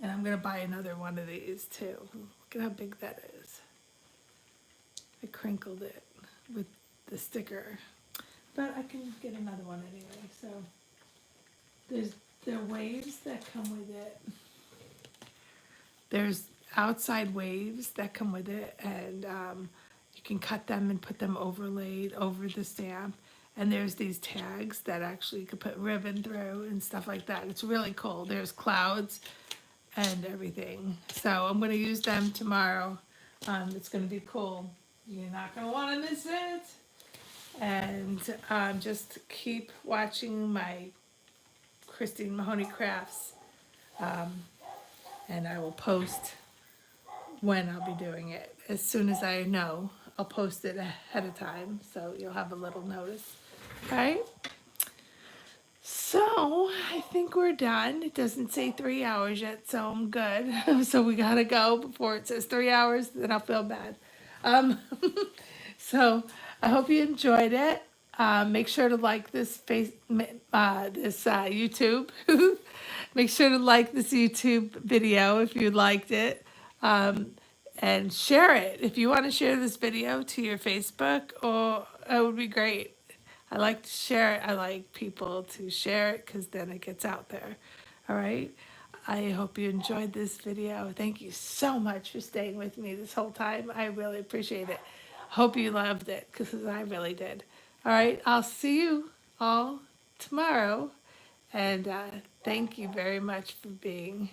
And I'm gonna buy another one of these too. Look at how big that is. I crinkled it with the sticker, but I can get another one anyway. So there are waves that come with it. There's outside waves that come with it, and you can cut them and put them overlaid over the stamp. And there's these tags that actually you could put ribbon through and stuff like that. It's really cool. There's clouds and everything. So I'm going to use them tomorrow. It's going to be cool. You're not going to want to miss it. And just keep watching my Christine Mahoney Crafts. And I will post when I'll be doing it. As soon as I know, I'll post it ahead of time, so you'll have a little notice. Okay? So, I think we're done. It doesn't say 3 hours yet, so I'm good. So we gotta go before it says 3 hours, then I'll feel bad. So, I hope you enjoyed it. Make sure to like this YouTube. Make sure to like this YouTube video if you liked it. And share it. If you want to share this video to your Facebook, or it would be great. I like to share it. I like people to share it because then it gets out there. All right. I hope you enjoyed this video. Thank you so much for staying with me this whole time. I really appreciate it. Hope you loved it because I really did. All right. I'll see you all tomorrow. And thank you very much for being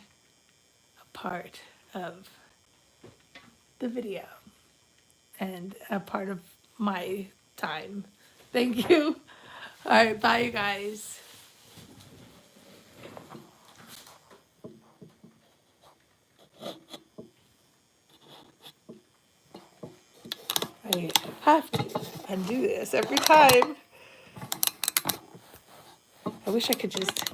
a part of the video and a part of my time. Thank you. All right, bye you guys. I have to undo this every time. I wish I could just